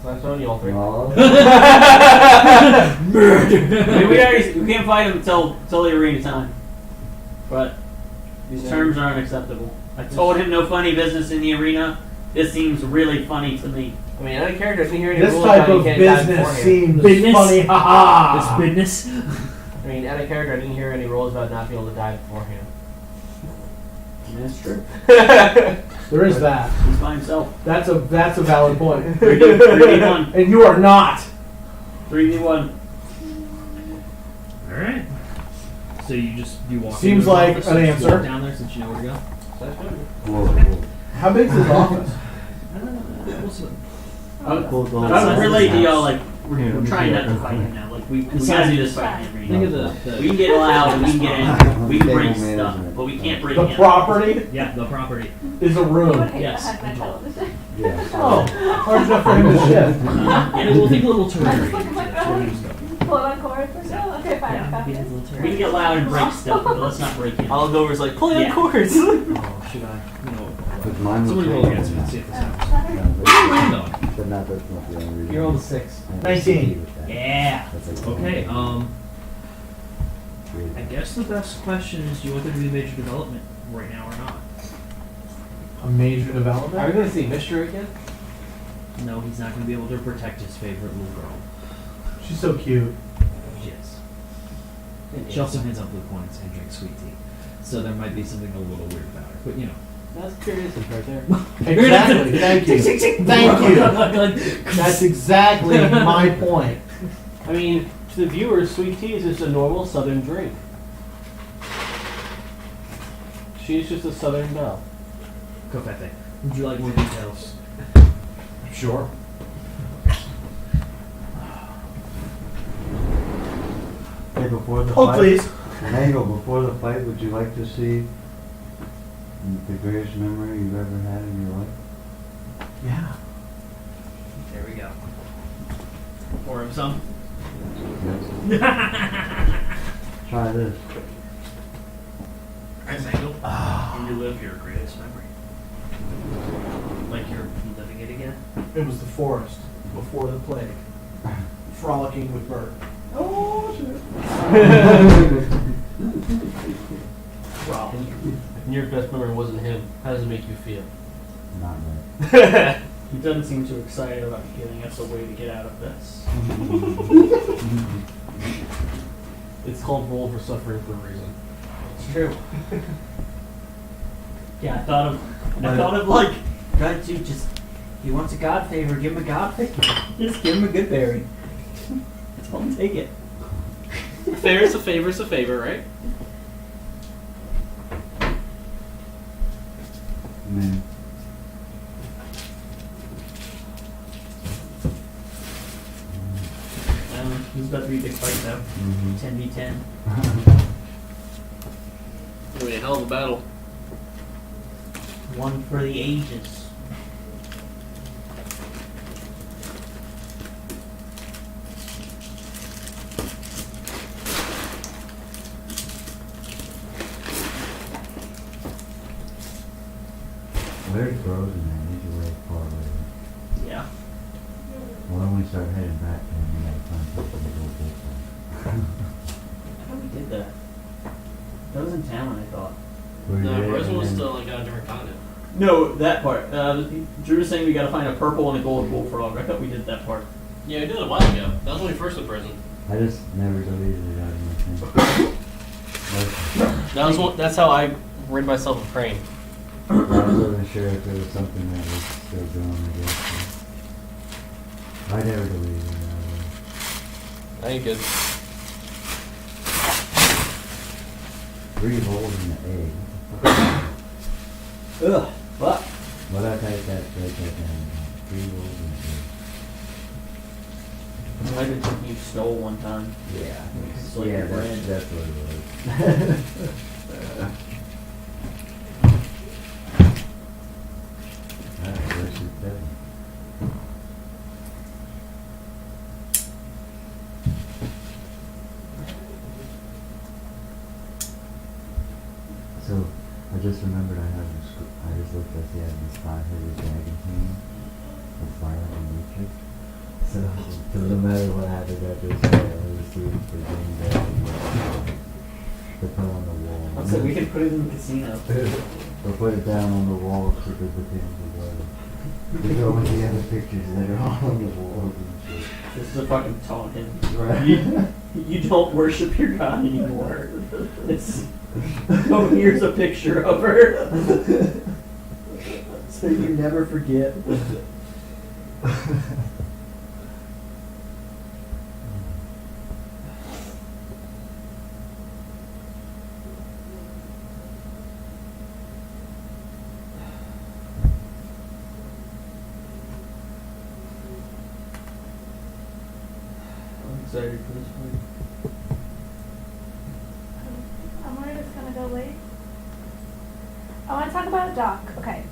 So I'm showing you all three. Oh, I mean, we can't fight him until the arena time. But these terms are unacceptable. I told him no funny business in the arena. This seems really funny to me. I mean, other characters didn't hear any This rules type about you of can't die business beforehand. seems Business? funny. Ha This business? I mean, other character didn't hear any rules about not being able to die beforehand. That's true. There is that. He's by himself. That's a valid point. 3v1. And you are not. 3v1. Alright. So you walk Seems into his like office, an you just answer. walk down there since you know where to go. So that's good. whoa. How big is his office? We'll see. Pulled the whole I'm side relate of to the y'all house. like Here, we're let me trying see not that to real fight quick. him now. Like we gotta do this fight in the Think arena. of the We can get loud and we can get angry. We can break Table stuff, management. but we can't break The him. property yeah, the property. is a You would room. hate Yes, to have my control. television. Yeah. Oh, hard enough for him to shift. And we'll think a little terrain. Just like, oh my God. Pull it on cord or so? Okay, fine. Yeah, copy maybe a this. little We can terrain. get loud and break stuff, but let's not break him. All go over is like, pulling Yeah. on cords. Oh, should I? You know what? Because mine was Somebody roll raining. against me and see if this happens. Yeah, Where are you going? but not that's not the only reason. You're on 6. I had 19. to with that. Yeah. That's like Okay, weird. I guess the best question is, do you want there to be a major development right now or not? A major Are we development? going to see Mr. again? No, he's not going to be able to protect his favorite little girl. She's so cute. She is. She also hands out blue coins and drinks sweet tea. So there might be something a little weird about her. But you know. That's curious right there. Exactly. Thank you. Thank you. That's exactly my point. I mean, to the viewers, sweet tea is just a normal Southern drink. She's just a Southern belle. Covfefe. Would you like more details? Sure. Hey, before the Oh, fight, please. Mango, before the fight, would you like to see the greatest memory you've ever had in your life? Yeah. There we go. Pour him some. Yes. Try this. Alright, Mango. Can you live your greatest memory? Like you're living it again? It was the forest before the plague. Frolicking with Bert. Oh, shit. And your best memory wasn't him. How does it make you feel? Not right. He doesn't seem too excited about giving us a way to get out of this. It's called Roll for Suffering for a reason. It's true. Yeah, I thought of like, try to just, he wants a God favor, give him a God favor. Just give him a good berry. Tell him take it. A favor's a favor's a favor, right? Man. He's about to be a big fight though. Mhm. 10v10. It'll be a hell of a battle. One for the ages. Very frozen, man. Need to way far away. Yeah. Well, when we start heading back, then we gotta find something to go get. I thought we did that. That was in town, I thought. No, Frozen was still like on a different continent. No, that part. Drew was saying we gotta find a purple and a gold bullfrog. I thought we did that part. Yeah, we did it a while ago. That was when we first went prison. I just never deleted it out of my thing. That's how I rid myself of Crane. I wasn't sure if there was something that was still going, I guess. I never deleted it out of I ain't good. 3 holes in the egg. Ugh. What? What I type that down. 3 holes in the egg. I did something you stole one time. Yeah. It's like Yeah, your bread. that's what it was. Alright, where's your devil? So, I just remembered I just looked at this 5-headed dragon king of fire and nature. So, no matter what happened after this fight, I was receiving for being there to put on the wall. So we can put it in the casino. Or put it down on the wall so that the things will go. We go with the other pictures that are all on the walls and shit. This is a fucking taunt him. Right. You don't worship your God anymore. It's oh, here's a picture of her. So you never forget. I'm excited for this one. I'm worried it's gonna go late. I want to talk about a dock. Okay.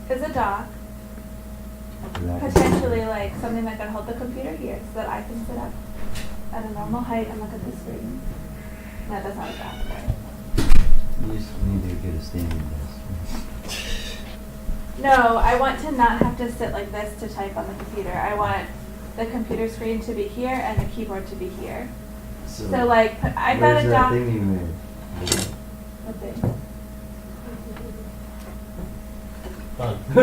Is a dock potentially like something that could hold the computer here so that I can sit up at a normal height and look at the screen? That does not a dock, right? You just need to get a standing desk. No, I want to not have to sit like this to type on the computer. I want the computer screen to be here and the keyboard to be here. So like, I got where's a that dock. thing you made? What thing? Done. You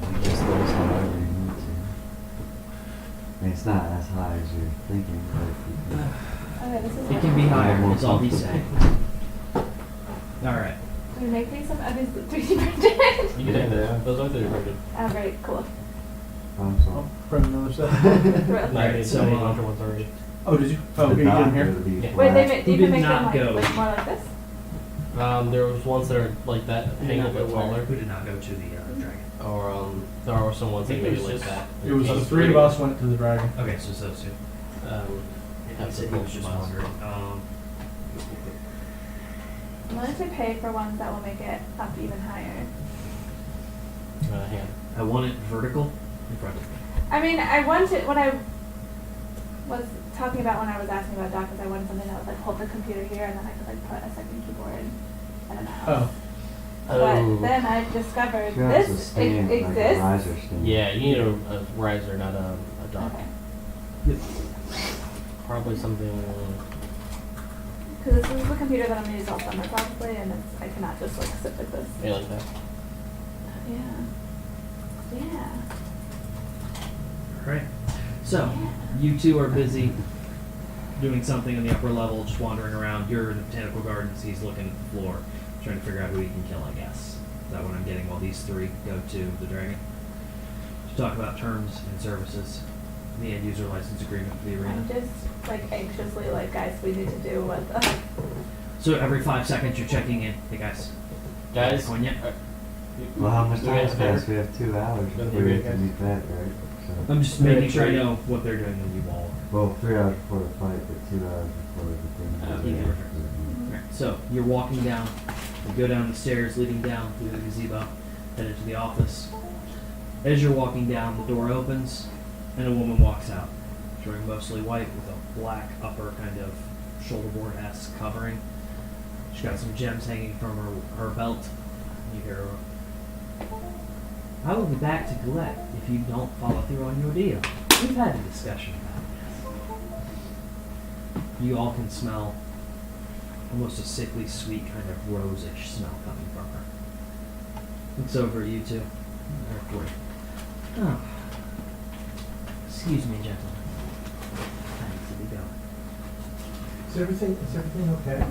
can just those however you need to. I mean, it's not as high as you're thinking, but you can. Okay, this is It can be higher, more is all he's comfortable. saying. Alright. Can you make me some of these 3D printed? You can take that. Those are 3D printed. Oh, great, cool. I'm sorry. Print another set. Really? No, I made so, so many larger ones already. Oh, did you? Oh, The okay, you dot didn't hear? would be Yeah. Wait, flat. do Who you did make them not like, go? like more like this? There was ones that are like that, hang a bit taller. Who did not go to the dragon? Or there are some ones that I think maybe it was like just- that. It was the three of us went to the dragon. Okay, so it's those two. Have He to was post just miles. wondering. I'm willing to pay for ones that will make it up even higher. Hand. I want it vertical in front of me. I mean, I wanted, what I was talking about when I was asking about dock is I wanted something that would like hold the computer here and then I could like put a second keyboard and a mouse. Oh. But then I discovered You have to this stand, like a exists. riser stand. Yeah, you need a riser, not a dock. Okay. Probably something. Because this is the computer that I'm going to use all summer probably, and it's, I cannot just like sit like this. Yeah, like that. Yeah. Yeah. Alright. So, you two are busy doing something in the upper level, just wandering around. You're in the botanical gardens, he's looking at the floor, trying to figure out who he can kill, I guess. Is that what I'm getting while these three go to the dragon? To talk about terms and services, the end user license agreement for the arena. I'm just like anxiously like, guys, we need to do what the. So every 5 seconds you're checking in. Hey guys. Guys, Going yet? Well, how much You time guys has better. passed? We have 2 hours Gonna before be we great, have to guys. meet that, right? So, I'm just Yeah, making sure I sure. know what they're doing when you all. well, 3 hours before the fight, but 2 hours before the thing. Yeah. Alright, so you're walking down, you go down the stairs leading down through the gazebo, head into the office. As you're walking down, the door opens, and a woman walks out. She's wearing mostly white with a black upper kind of shoulder board-esque covering. She's got some gems hanging from her belt. You hear her. I will be back to collect if you don't follow through on your deal. We've had a discussion about this. You all can smell almost a sickly sweet kind of rose-ish smell coming from her. Looks over at you two. Oh. Excuse me, gentlemen. I need to be going. Is everything okay?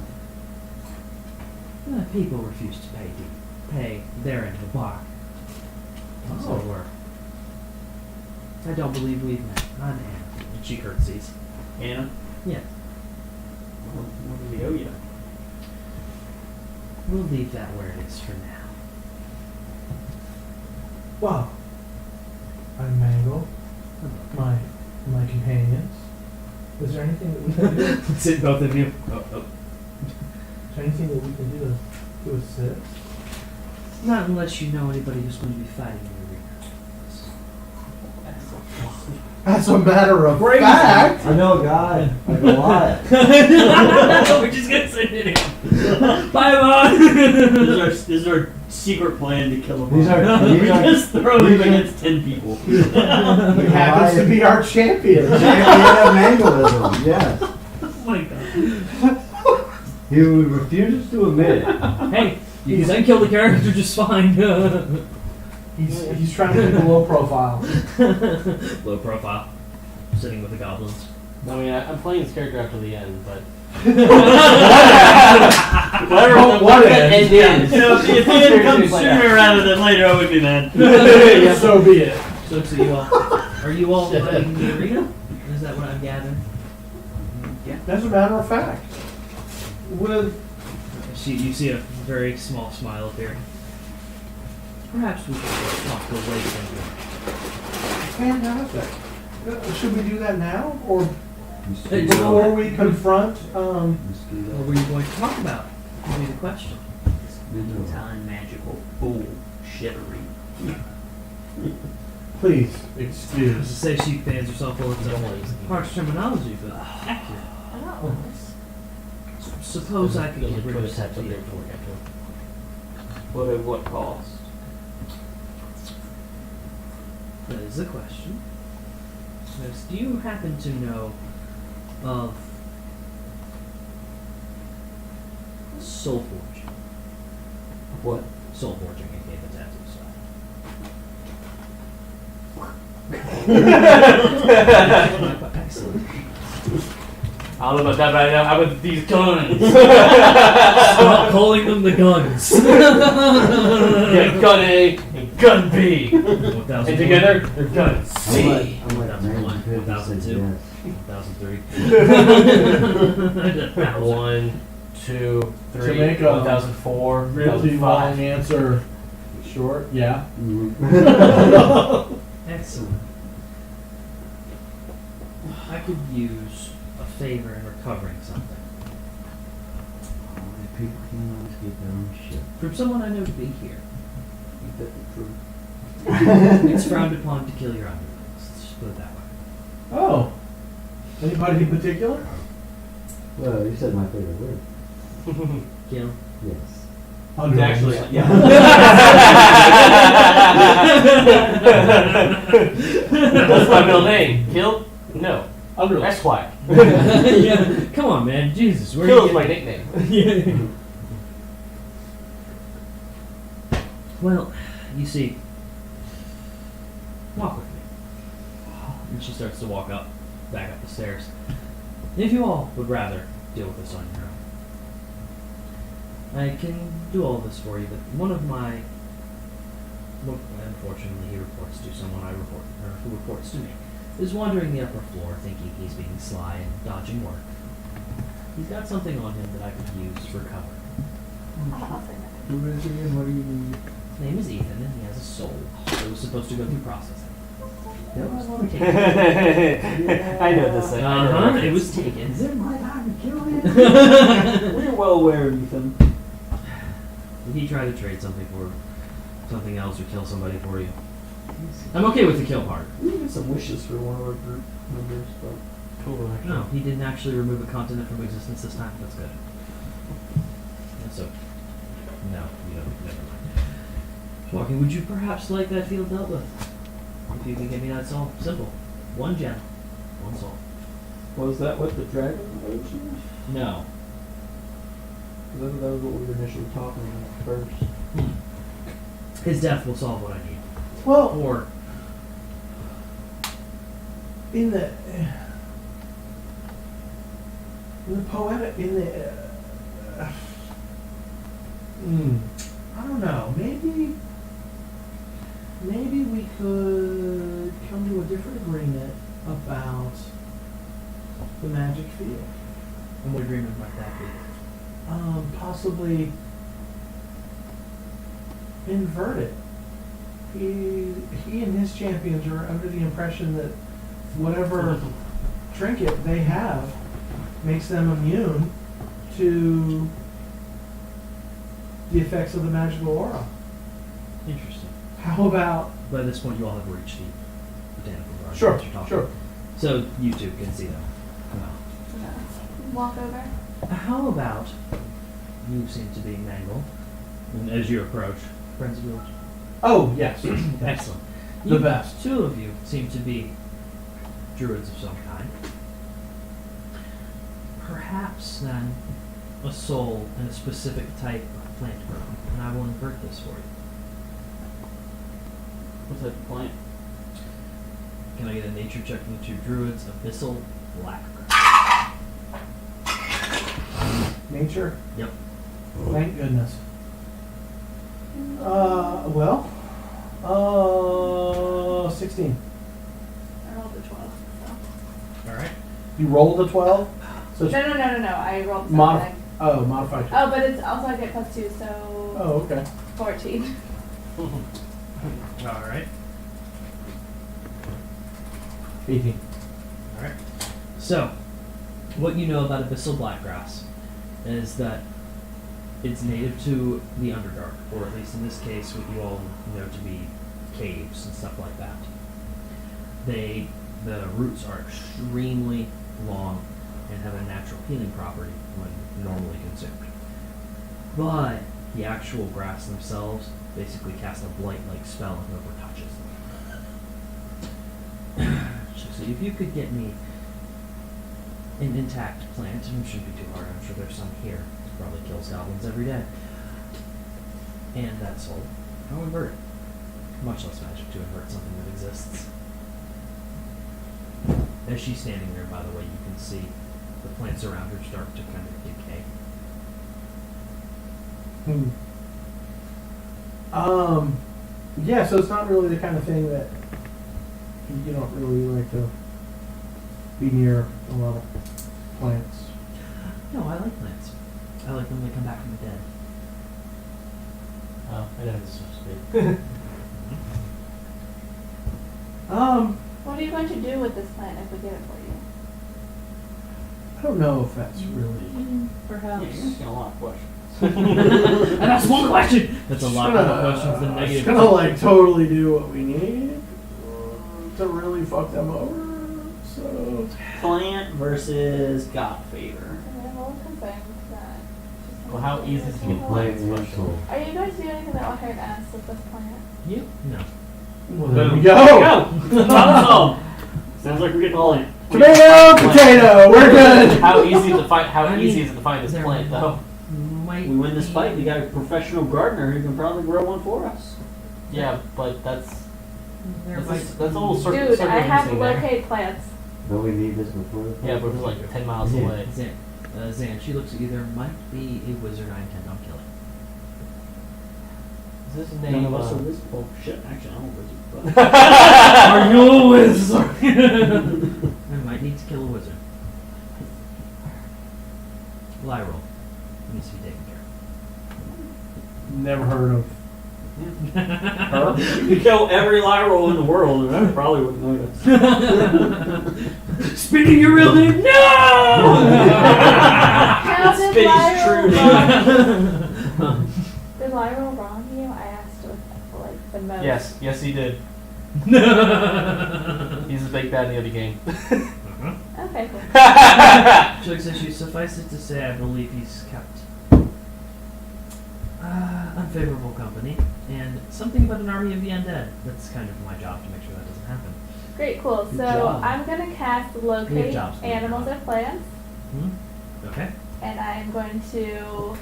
People refuse to pay their end of the bargain. So Oh. I don't believe we've met. I'm Anna. And she curtsies. Anna, Yeah. what do we owe you? We'll leave that where it is for now. Wow. I'm Mango. My companions. Is there anything that we can do? Is Sit both of you. Oh. there anything that we can do to assist? Not unless you know anybody who's going to be fighting in the arena. As a matter of fact. I know a guy, like a lot. We're just gonna send it in. Bye, Mom. This is our secret plan to kill him. These are- we these are- just throw him these are- against 10 people. He happens to be our champion. Champion of Mangoism, yes. Oh my god. He refuses to admit it. Hey, you can then kill the character just fine. He's trying to keep a low profile. Low profile. Sitting with the goblins. I mean, I'm playing this character after the end, but Whatever Oh, what end? end is. You know, if the end comes sooner rather than later, I would be mad. So be it. So you all, are you all fighting in the arena? Is that what I'm gathering? Yeah. As a matter of fact. With You see a very small smile appear. Perhaps we should talk to a lady fantastic. Should we do that now, or Hey, before we confront? What were you going to talk about? Give me the question. Time magical bullshittery. Please To excuse. say she fans herself full of don't want to use it. harsh terminology, but accurate. Oh. Suppose I could There's get a rid Twitter of tab some up there to look at too. At what cost? That is the question. Next, do you happen to know of soul forge. What? Soul forging, aka the tattoo style. Excellent. I don't know about that, but I know how about these guns. Stop calling them the guns. Yeah, gun A and gun B. 1001, And together, they're gun C. I'm like 1001, 90 1002, yes. 1003. 1, 2, 3, To make a 1004, Really long 2005. answer. Short, yeah. Excellent. I could use a favor in recovering something. People can't always get their own shit. From someone I know to be here. You bit the truth. It's frowned upon to kill your underlings. Let's just put it that way. Oh. Anybody in particular? Well, you said my favorite word. Kill. Yes. Underlings. Actually, yeah. That's my middle name. Kill? No. Underlings. Esquire. Yeah. Come on, man. Jesus. Where Kill do is you my get... nickname. Well, you see, walk with me. And she starts to walk back up the stairs. If you all would rather deal with this on your own, I can do all this for you, but one of my, well, unfortunately, he reports to someone who reports to me, is wandering the upper floor thinking he's being sly and dodging work. He's got something on him that I could use for cover. I'll say that. Who is he and what do you need? His name is Ethan, and he has a soul that was supposed to go through processing. That was one of I know this thing. I know Uh-huh, it. it was taken. Is it my time to kill him? We're well aware, Ethan. Did he try to trade something for something else or kill somebody for you? I'm okay with the kill part. We get some wishes for one of our group members, but Cool, actually. No, he didn't actually remove a continent from existence this time. That's good. Yeah, so, no, you don't. Never mind. Walking, would you perhaps like that field dealt with? If you can give me that soul. Simple. 1 gem. 1 soul. was that what the dragon mentioned? No. That was what we were initially talking about first. His death will solve what I need. Well, Or, in the poetic, I don't know. Maybe we could come to a different agreement about the magic field. and what agreement might that be? Possibly invert it. He and his champions are under the impression that whatever trinket they have makes them immune to the effects of the magical aura. Interesting. How about... By this point, you all have reached the botanical garden. Sure, that you're talking sure. about. So, you two can see them. Come out. No. Walk over. How about you seem to be Mangle, and as you approach, Friends of Village? Oh, yes. Excellent. The You- best. 2 of you seem to be druids of some kind. Perhaps then a soul and a specific type of plant grow, and I will invert this for you. What's that plant? Can I get a nature check from the 2 druids? Abyssal blackgrass. Nature? Yep. Thank goodness. 16. I rolled a 12. So. All right. You rolled a 12? So No. I rolled Modif- something. oh, modified. Oh, but it's also I get +2, so Oh, okay. 14. All right. 18. All right. So, what you know about abyssal blackgrass is that it's native to the Underdark, or at least in this case, what you all know to be caves and stuff like that. The roots are extremely long and have a natural healing property when normally consumed. But the actual grass themselves basically cast a blight-like spell on whoever touches them. So if you could get me an intact plant, it shouldn't be too hard, I'm sure there's some here, probably kills goblins every day. And that soul, how invert it? Much less magic to invert something that exists. As she's standing there, by the way, you can see the plants around her start to kind of decay. Yeah, so it's not really the kind of thing that you don't really like to be near a lot of plants. No, I like plants. I like when they come back from the dead. Oh, I know this is What are you going to do with this plant if we get it for you? I don't know if that's really. Yeah, perhaps. you're asking a lot of questions. And that's one question! That's a lot more questions than It's negative. gonna like totally do what we need to really fuck them over. So Plant versus God favor. I mean, I'm a little concerned with that. Just Well, how easy is it to get Play plants? and Question. soul. Are you going to do anything that will hurt us with this plant? You? No. well, there we Boom. go. Problem solved. Sounds like we're getting all in. Tomato, potato. We're good. How easy to find? How I mean, easy is it to find this there plant though? Might We win this be- fight. We got a professional gardener who can probably grow one for us. Yeah, but that's There that's, might that's a little be- circumventing Dude, I have there. locate plants. Don't we need this before the Yeah, but it's like 10 miles Yeah. away. Zan, she looks at you. There might be a wizard I intend on killing. Is this None name? of us are wizards. Well, shit, actually, I'm a wizard. But Are you a wizard? I might need to kill a wizard. Lyral needs to be taken care Never heard of. you could kill every Lyral in the world, and I probably wouldn't notice. of. Speaking your real name, no! How did Spit his Lyra true wrong? Did Lyra wrong you? I asked with like the most. Yes, he did. He's the big bad in the other game. Okay, cool. She looks at you. Suffice it to say, I believe he's kept unfavorable company, and something about an army of the undead. That's kind of my job to make sure that doesn't happen. Great, cool. Good So job. I'm gonna cast We have locate jobs to do. animals or plants, Okay. and I'm going to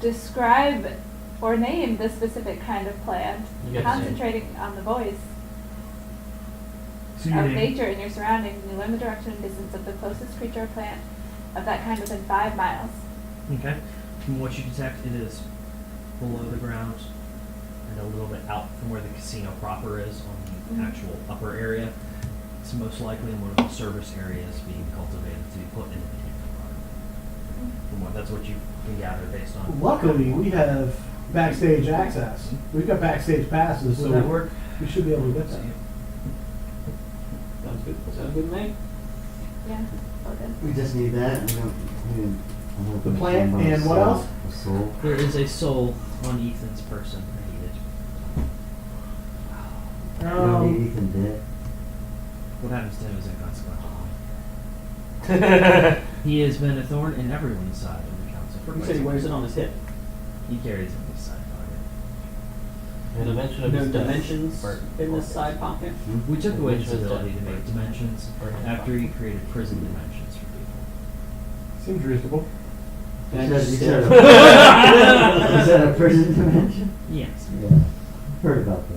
describe or name the specific kind of plant, You get to name. concentrating on the voice So of your name. nature in your surroundings, and you learn the direction and distance of the closest creature or plant of that kind within 5 miles. Okay. From what you detect, it is below the ground and a little bit out from where the casino proper is on the Mhm. actual upper area. It's most likely in one of the service areas being cultivated to be put into the kingdom product. From what that's what you can gather based on. Luckily, we have backstage access. We've got backstage passes, so Would that work? we should be able to get that. Sounds good. Sounds good to me. Yeah, okay. We just need that. I don't. I'm hoping The plant somebody and what saw else? A soul. There is a soul on Ethan's person needed. You don't need Um, Ethan dead. What happens to him is inconsequential. He has been a thorn in everyone's side in the council for You quite said he some wears it time. on his hip. He carries it in his side pocket. The dimension of No his death. dimensions Or- in this side pocket. Hmm? We took away his Dimension is ability death. to make dimensions Or- after he created prison dimensions for people. seems reasonable. Can I You just said stare? Is that a prison dimension? Yes. Yeah. Heard about that.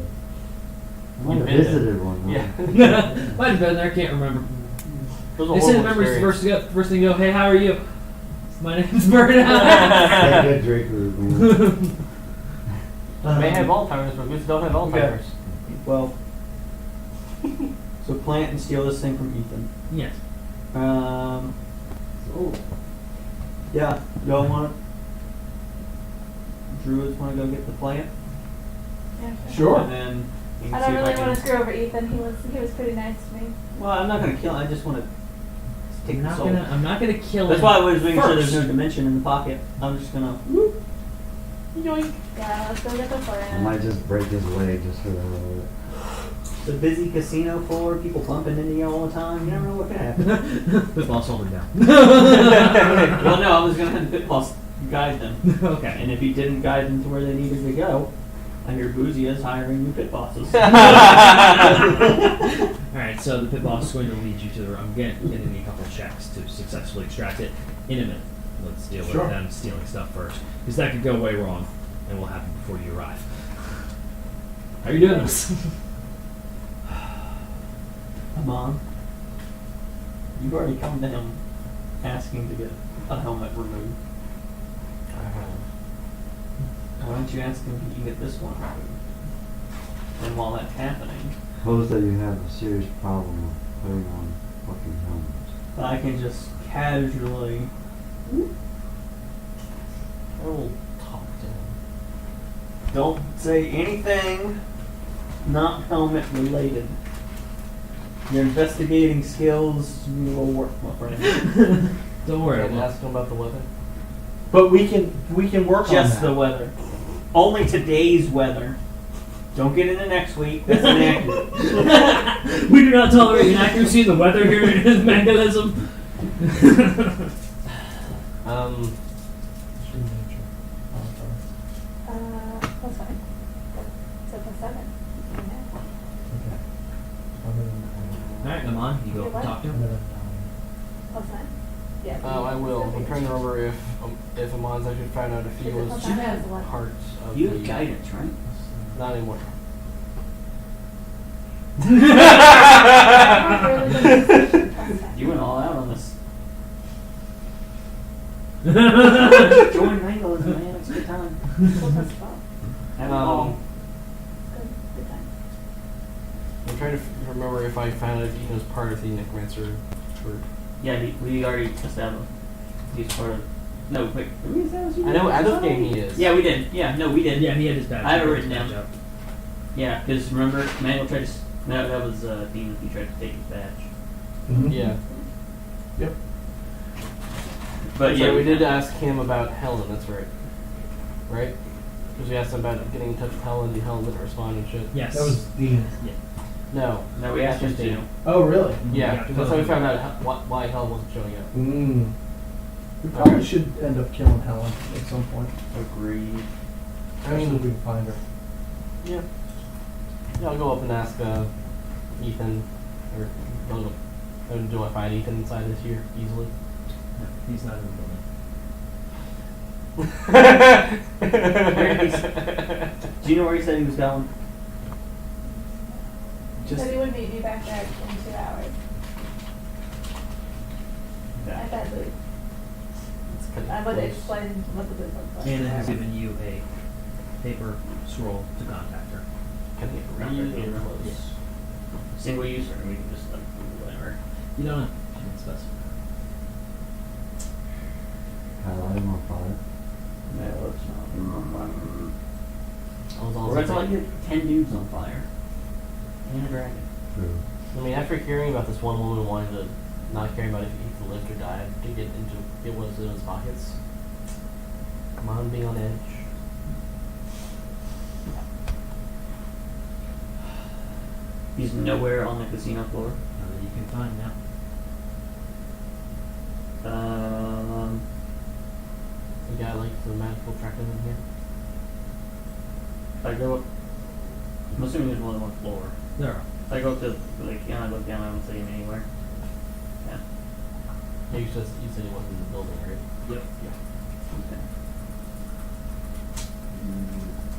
I might You've have been there. visited one. though. Yeah. Might have been there, can't remember. It was a They horrible send memories experience. first thing go, hey, how are you? My name's Bernard. That good drink was man. May have Alzheimer's, but we don't have Alzheimer's. Well, so plant and steal this thing from Ethan. Yes. Oh. Yeah, y'all want Druids want to go get the plant? Yeah, Sure. And then you can I see don't if really can- want to screw over Ethan. He was pretty nice to me. Well, I'm not going to kill him. I just want to take I'm the not soul. gonna kill That's him. why I was making sure there's first. no dimension in the pocket. I'm just going to... Yoink. Yeah, let's go get the I plant. might just break his leg just for the hell of it. It's a busy casino floor, people bumping into you all the time. You never know what can happen. Put boss holder down. Well, no, I was going to have the pit boss guide them. Okay. And if he didn't guide them to where they needed to go, I hear Boozy is hiring new pit bosses. Alright, so the pit boss is going to lead you to the room. I'm getting me a couple of checks to successfully extract it in a minute. Let's deal Sure. with them stealing stuff first. Because that could go way wrong and will happen before you arrive. How are you doing this? Come on. You've already come to him asking to get a helmet removed. Why don't you ask him to get this one removed? And while that's happening, Suppose that you have a serious problem with putting on fucking helmets. I can just casually. I will talk to him. Don't say anything not helmet related. Your investigating skills will work, my friend. Don't worry. And ask him about the weather. But we can work on Just that. the weather. Only today's weather. Don't get into next week. That's inaccurate. We do not tolerate inaccuracy in the weather here in Mechanism. That's fine. So +7. Alright, Amon, you go Wait, what? talk to him. +9? Yeah. Oh, I will. I'm trying to remember if Amon's actually found out if he Is it was +9 or is it +1? part of You the have guidance, right? Not anymore. You went all out on this. Join Wrangles, man. It's a good time. Still +12. Have a ball. Good time. I'm trying to remember if I found out if Ethan was part of the Necromancer group. Yeah, we already established. He's part of. No, wait. Did we establish he I know was? at this game he is. Yeah, we did. Yeah, no, we did. Yeah, he had his badge. I have it He had written his down. badge up. Yeah, because remember, Manuel tried to. No, that was Dean. He tried to take his badge. Mhm. Yeah. Yep. But So yeah, we did ask him about Helen, that's right. Right? Because we asked him about getting in touch with Helen, the Helen didn't respond and shit. Yes. That was Dean. No. No, we asked him That's just to. Oh, really? Yeah, Yeah, because that's how we totally. found out why Helen wasn't showing up. Mm. We probably should end up killing Helen at some point. Agreed. I Especially if we mean, can find her. yeah. Yeah, I'll go up and ask Ethan, or I'll go, do I find Ethan inside this here easily? No, he's not in the building. Do you know where he said he was going? He said he would meet me back there in 2 hours. At that booth. It's kinda I would close. explain what the booth looks like. Anna has given you a paper scroll to contact her. Kinda get Not really very close. close. Single user, we can just like do whatever. You don't know. She didn't specify. Can I light him on fire? No, it's not. We're on fire. I was We're also about to like thinking- get 10 dudes on fire. And a dragon. True. I mean, after hearing about this one woman wanting to not caring about if Ethan lived or died, to get what was in his pockets. Come on, being on edge. He's nowhere on the casino floor. Not that you can find now. The guy like the magical tracker in here. If I go up, I'm assuming there's more than one floor. There are. If I go up to, like, I look down, I don't see him anywhere. Yeah. Yeah, you said he wasn't in the building, right? Yep. Yeah. Okay.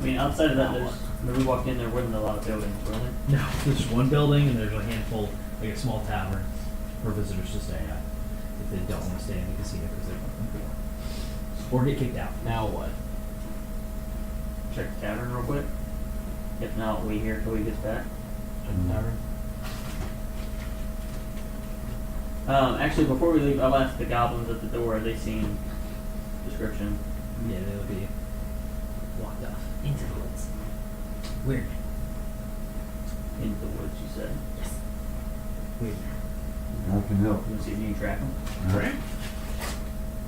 I mean, outside of that, there's, when we walked in, there wasn't a lot of buildings, were there? No, there's just one building and there's a handful, like a small tavern for visitors to stay at if they don't want to stay in the casino because they want them or get kicked out. Now what? Check the tavern real quick. If not, wait here till he gets back. Check the tavern. Actually, before we leave, I'll ask the goblins at the door, have they seen description? Yeah, they'll be walked off into the woods. Weird. Into the woods, you said. Weird. I can help. You want to see if you can track them? Right.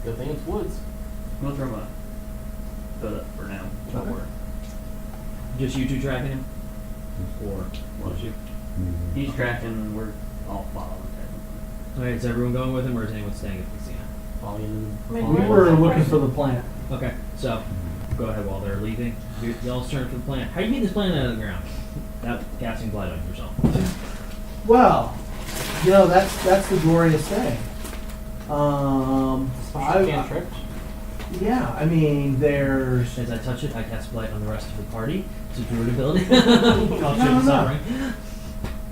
Good thing it's woods. We'll throw him up. Put up for now. Don't Okay. worry. Just you two tracking him? Or Well, you? Mhm. he's tracking, we're all following Okay, is everyone going with him or is anyone staying at the casino? Falling into I mean, We were looking for the plant. Okay, so go ahead while they're leaving. Y'all's turn for the plant. How do you get this plant out of the ground? Without casting blight on yourself. Well, that's the glorious thing. Cantrip. Yeah, I mean, there's. As I touch it, I cast blight on the rest of the party. It's a druid ability.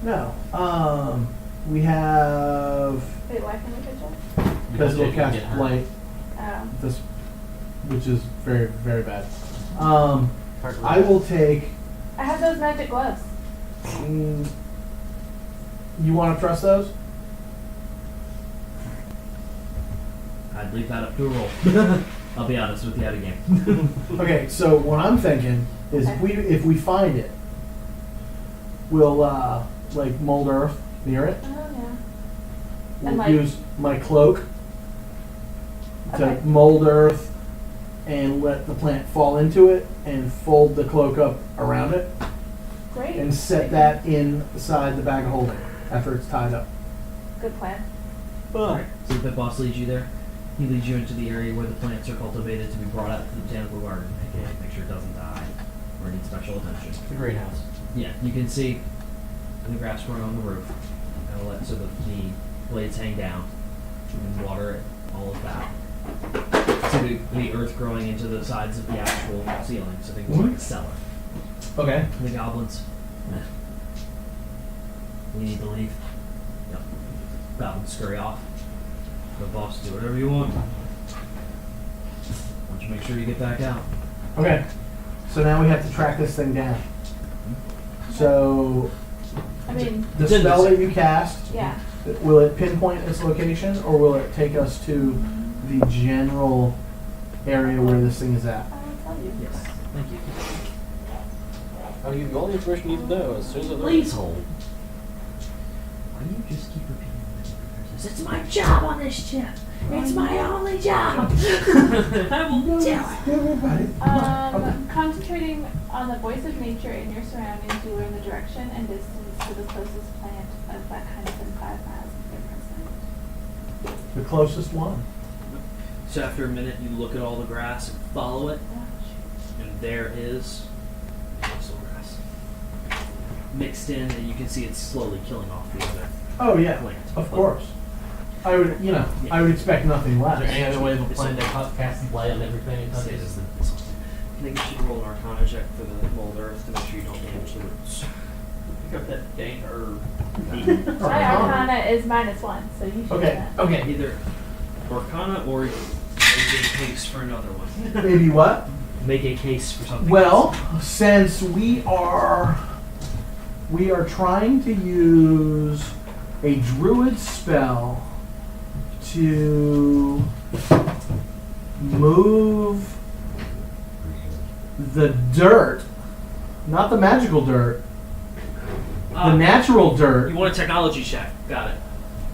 No. We have Wait, why can we pitch it? because we'll you can cast get hurt. light. This, which is very very bad. I will take. I have those magic gloves. You want to trust those? I'd leave that up to a roll. I'll be honest with you at a game. Okay, so what I'm thinking is Okay. if we find it, we'll like mold earth near it. Oh yeah. We'll And, like- use my cloak to Okay. mold earth and let the plant fall into it and fold the cloak up around it Great. and set that inside the bag of holding after it's tied up. Good plan. Alright, so the pit boss leads you there. He leads you into the area where the plants are cultivated to be brought out to the botanical garden, aka make sure it doesn't die or need special attention. The greenhouse. Yeah, you can see the grass growing on the roof. I'll let so that the blades hang down and water it, all of that. See the earth growing into the sides of the actual ceiling, so they look like a cellar. Okay. The goblins. We need to leave. Yep. Goblins scurry off. The boss, do whatever you want. Why don't you make sure you get back out? Okay. So now we have to track this thing down. So I mean, the It's in spell the- that you cast, yeah. will it pinpoint its location or will it take us to the general area where this thing is at? I will tell you. Yes. Thank you. I'll give you all the information you need to know as soon as I learn. Please hold. Why do you just keep repeating this? It's my job on this ship. It's my only job. I will do it. Everybody. Concentrating on the voice of nature in your surroundings, you learn the direction and distance to the closest plant of that kind within 5 miles of your presence. The closest one. So after a minute, you look at all the grass and follow it, Oh, shoot. and there is muscle grass mixed in, and you can see it's slowly killing off the other Oh yeah, plant. of course. I would, I would expect nothing Is less. there any other way of applying that cast light on everything it Say touches? this is the- I think you should roll an Arcana check for the mold earth to make sure you don't damage the roots. Pick up that dang herb. My Arcana is -1, so you should do Okay, that. okay. Either Arcana or make a case for another one. Maybe what? Make a case for something. Well, since we are trying to use a druid spell to move the dirt, not the magical dirt, the natural dirt You want a technology check? Got it.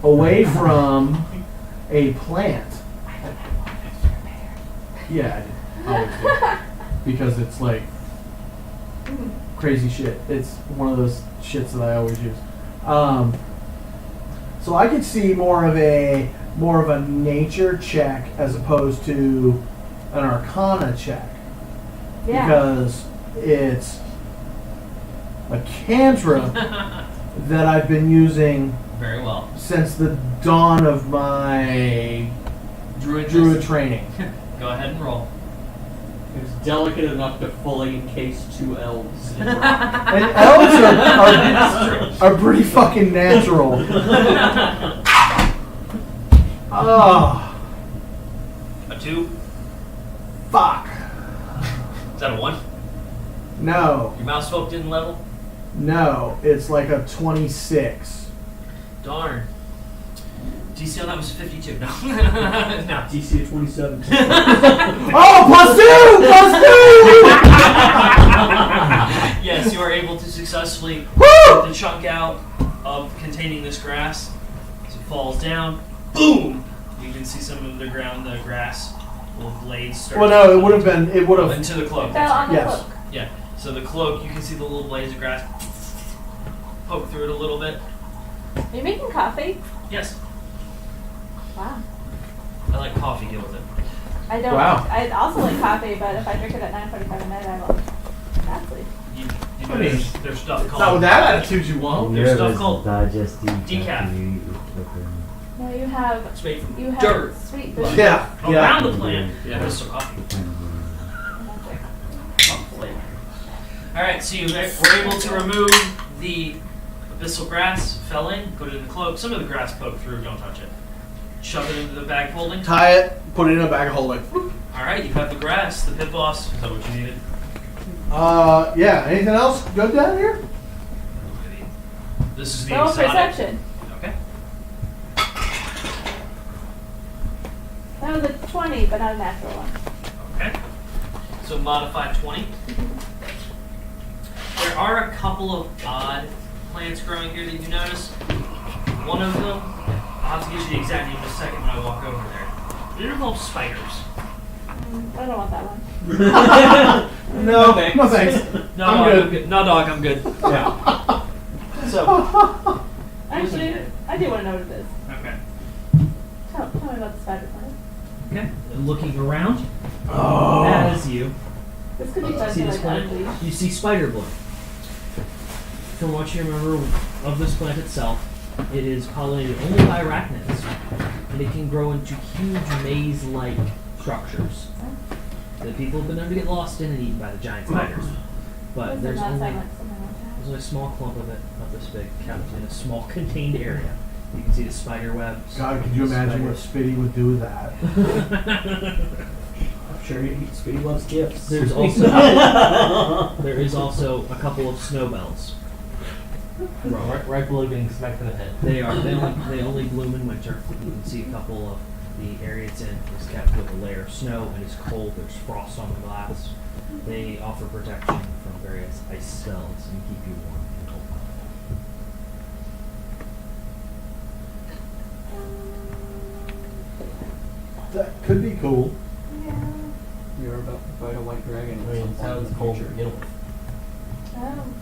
away from a plant. Yeah, I always do. Because it's like crazy shit. It's one of those shits that I always use. So I could see more of a nature check as opposed to an arcana check. Yeah. Because it's a cantrip that I've been using Very well. since the dawn of my druid training. Go ahead and roll. It was delicate enough to fully encase 2 elves in rock. And elves are pretty fucking natural. Oh, A 2? fuck. Is that a 1? No, Your mouse folk didn't level? no, it's like a 26. Darn. DC on that was 52. No. No. DC of 27. Oh, +2! Yes, you are able to successfully Woo! get the chunk out of containing this grass. As it falls down, boom! You can see some of the grass, little blades start Well, no, it would have into the cloak. Fell on the Yes. cloak. Yeah. So the cloak, you can see the little blades of grass poke through it a little bit. Are you making coffee? Yes. Wow. I like coffee. Deal with it. I don't. Wow. I also like coffee, but if I drink it at 9:45 at night, I will not sleep. You I know, mean, there's stuff It's called. not with that attitude you won't. There's stuff Nervous called digestive decaf. after you eat flipping. No, you have It's made from you have dirt. sweet food. Yeah. Around Yeah. the plant, Yeah. there's some coffee. Magic. Hopefully. Alright, so you were able to remove the abyssal grass, fell in, put it in the cloak. Some of the grass poked through, don't touch it. Shove it into the bag folding. Tie it, put it in a bag of holding. Alright, you have the grass, the pit boss. Is that what you needed? Yeah. Anything else good down here? This is the Roll exotic. perception. Okay. That was a 20, but not a natural one. Okay. So modified 20. There are a couple of odd plants growing here that you notice. One of them, I'll have to get you the exact name in a second when I walk over there. They're called spiders. I don't want that one. No, no thanks. No, I'm dog, good. I'm good. No, dog, I'm good. Yeah. So, Actually, I do want to know what it is. okay. Tell me about the spider plant. Okay. And looking around, Oh. as you This could be fun see to this like plant, unleash. you see spider bloom. From what you remember of this plant itself, it is pollinated only by arachnids, and it can grow into huge maze-like structures that people have been known to get lost in and eaten by the giant spiders. But Does it there's not only sound like something like that? there's only a small clump of it, not this big, kept in a small contained area. You can see the spider webs. God, could you imagine what Spitty would do with that? I'm sure Speedy loves gifts. There's also there is also a couple of snowbells. Right below getting smacked in the head. They only bloom in winter. You can see a couple of the area it's in is kept with a layer of snow and it's cold. There's frost on the glass. They offer protection from various ice spells and keep you warm and cold. That could be cool. Yeah. You're about to fight a white dragon. I mean, it sounds cold to begin with. Oh.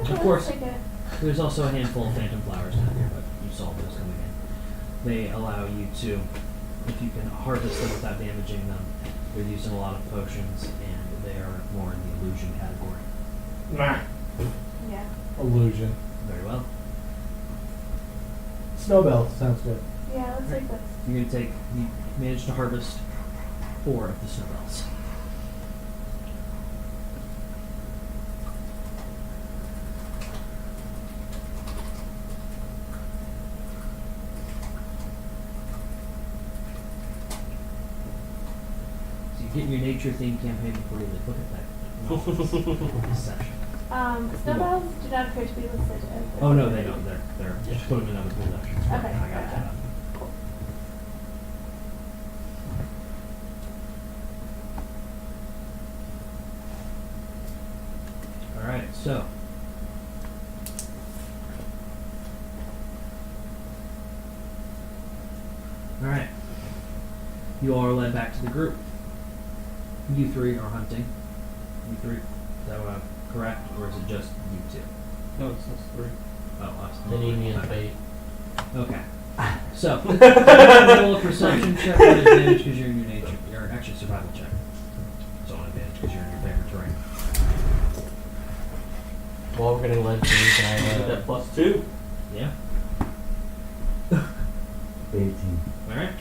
Of Okay, course. let's take it. There's also a handful of phantom flowers down here, but you saw those coming in. They allow you to, if you can harvest them without damaging them, they're used in a lot of potions, and they are more in the illusion category. Nah. Yeah. Illusion. Very well. Snowbell sounds good. Yeah, let's take this. You managed to harvest 4 of the snowbells. So you get your nature themed campaign before you leave. Look at that. This section. Snowballs do not appear to be listed as. Oh no, they don't. They're just put them in other possessions. Okay, I got gotcha. that. Cool. All right, so. All right. You all are led back to the group. You 3 are hunting. You 3, is that what I'm correct, or is it just you 2? No, it's 3. Oh, us. They need me in Okay. bait. Okay. So, roll a perception check with advantage because you're in your nature. Or actually, survival check. It's on advantage because you're in your favorite terrain. While we're getting led to, can Get I, that +2. Yeah. 18. Alright.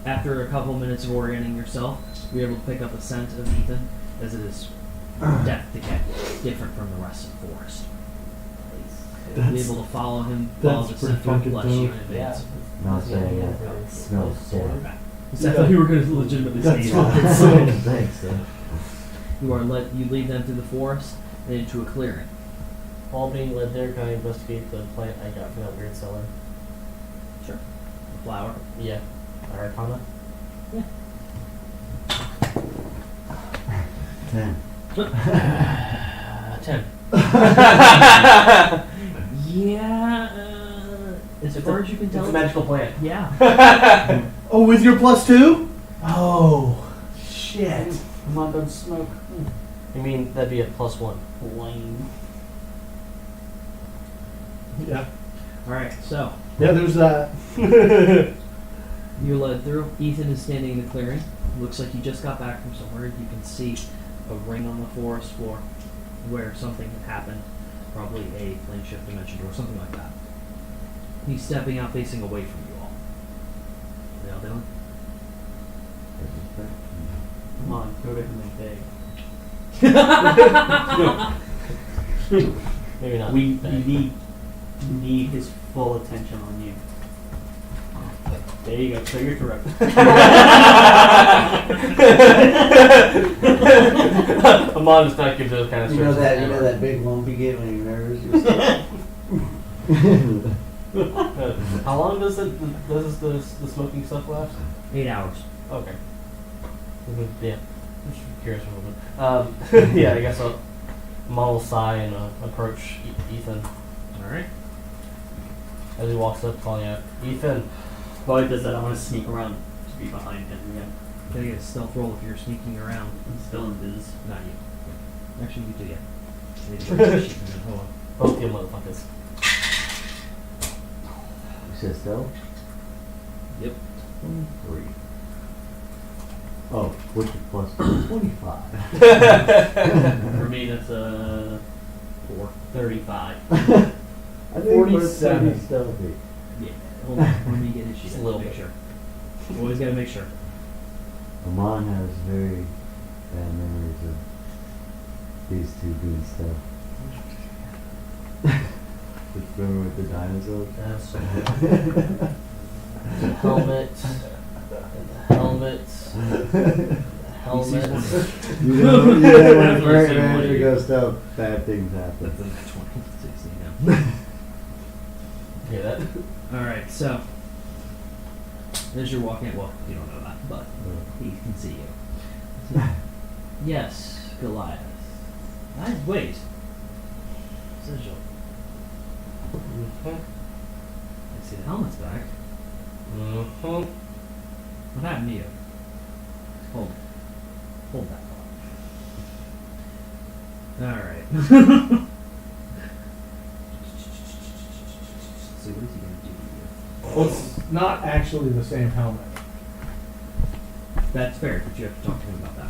After a couple minutes of orienting yourself, you're able to pick up a scent of Ethan as it is death decay, different from the rest of the forest. You'll be able to follow him, follow the that's scent pretty through fucking flesh you in dope. advance. Not Yeah. saying Yeah. it smells dead. Okay. So I thought you were going to legitimately That's sneeze. fucking sick. Thanks, though. You lead them through the forest and into a clearing. while being led there, can I investigate the plant I got from that weird cellar? Sure. The flower. Yeah. Arcana? 10. 10. Yeah. As It's far a- as you can It's tell. a magical plant. Yeah. Oh, with your +2? Oh, shit. I'm not done smoke. I mean, that'd be a +1. Lame. Yeah. All right. So Yeah, there's that. You're led through. Ethan is standing in the clearing. Looks like you just got back from somewhere. You can see a ring on the forest floor where something had happened. Probably a plane shift dimension or something like that. He's stepping out facing away from you all. What are y'all doing? Come on, go to him and beg. Maybe not. We need his full attention on you. There you go. Show your throat. Amon just not give those kind of You know stretches. that big lump you get when you're nervous? How long does the smoking stuff last? 8 hours. Okay. Yeah. Just curious a little bit. Yeah, I guess I'll Amon will sigh and approach Ethan Alright. as he walks up, calling out, "Ethan." While he does that, I want to sneak around to be behind him again. Gotta get a stealth roll if you're sneaking around. I'm still in biz. Not you. Actually, you do, yeah. Hold on. Both you motherfuckers. You said stealth? Yep. 23. Oh, what's your plus 25? For me, that's 35. I think we're 47. pretty stealthy. Yeah. Hold on. Let me get his sheet. Just a little make bit. sure. Always gotta make sure. Amon has very bad memories of these two being stealth. Just remember with the dinosaurs? Yes. The helmet. And the helmet. Helmet. You know when Definitely Frank same Manager way. goes stealth, bad things happen. That's in 2016 now. Hear that? Alright, so. As you're walking, well, you don't know that, but he can see you. Yes, Goliath. Wait. Sigil. Mm-hmm. I see the helmet's back. Mm-hmm. What happened to you? Hold that thought. Alright. So what is he gonna do to Well, it's not actually the same helmet. you? That's fair, but you have to talk to him about that.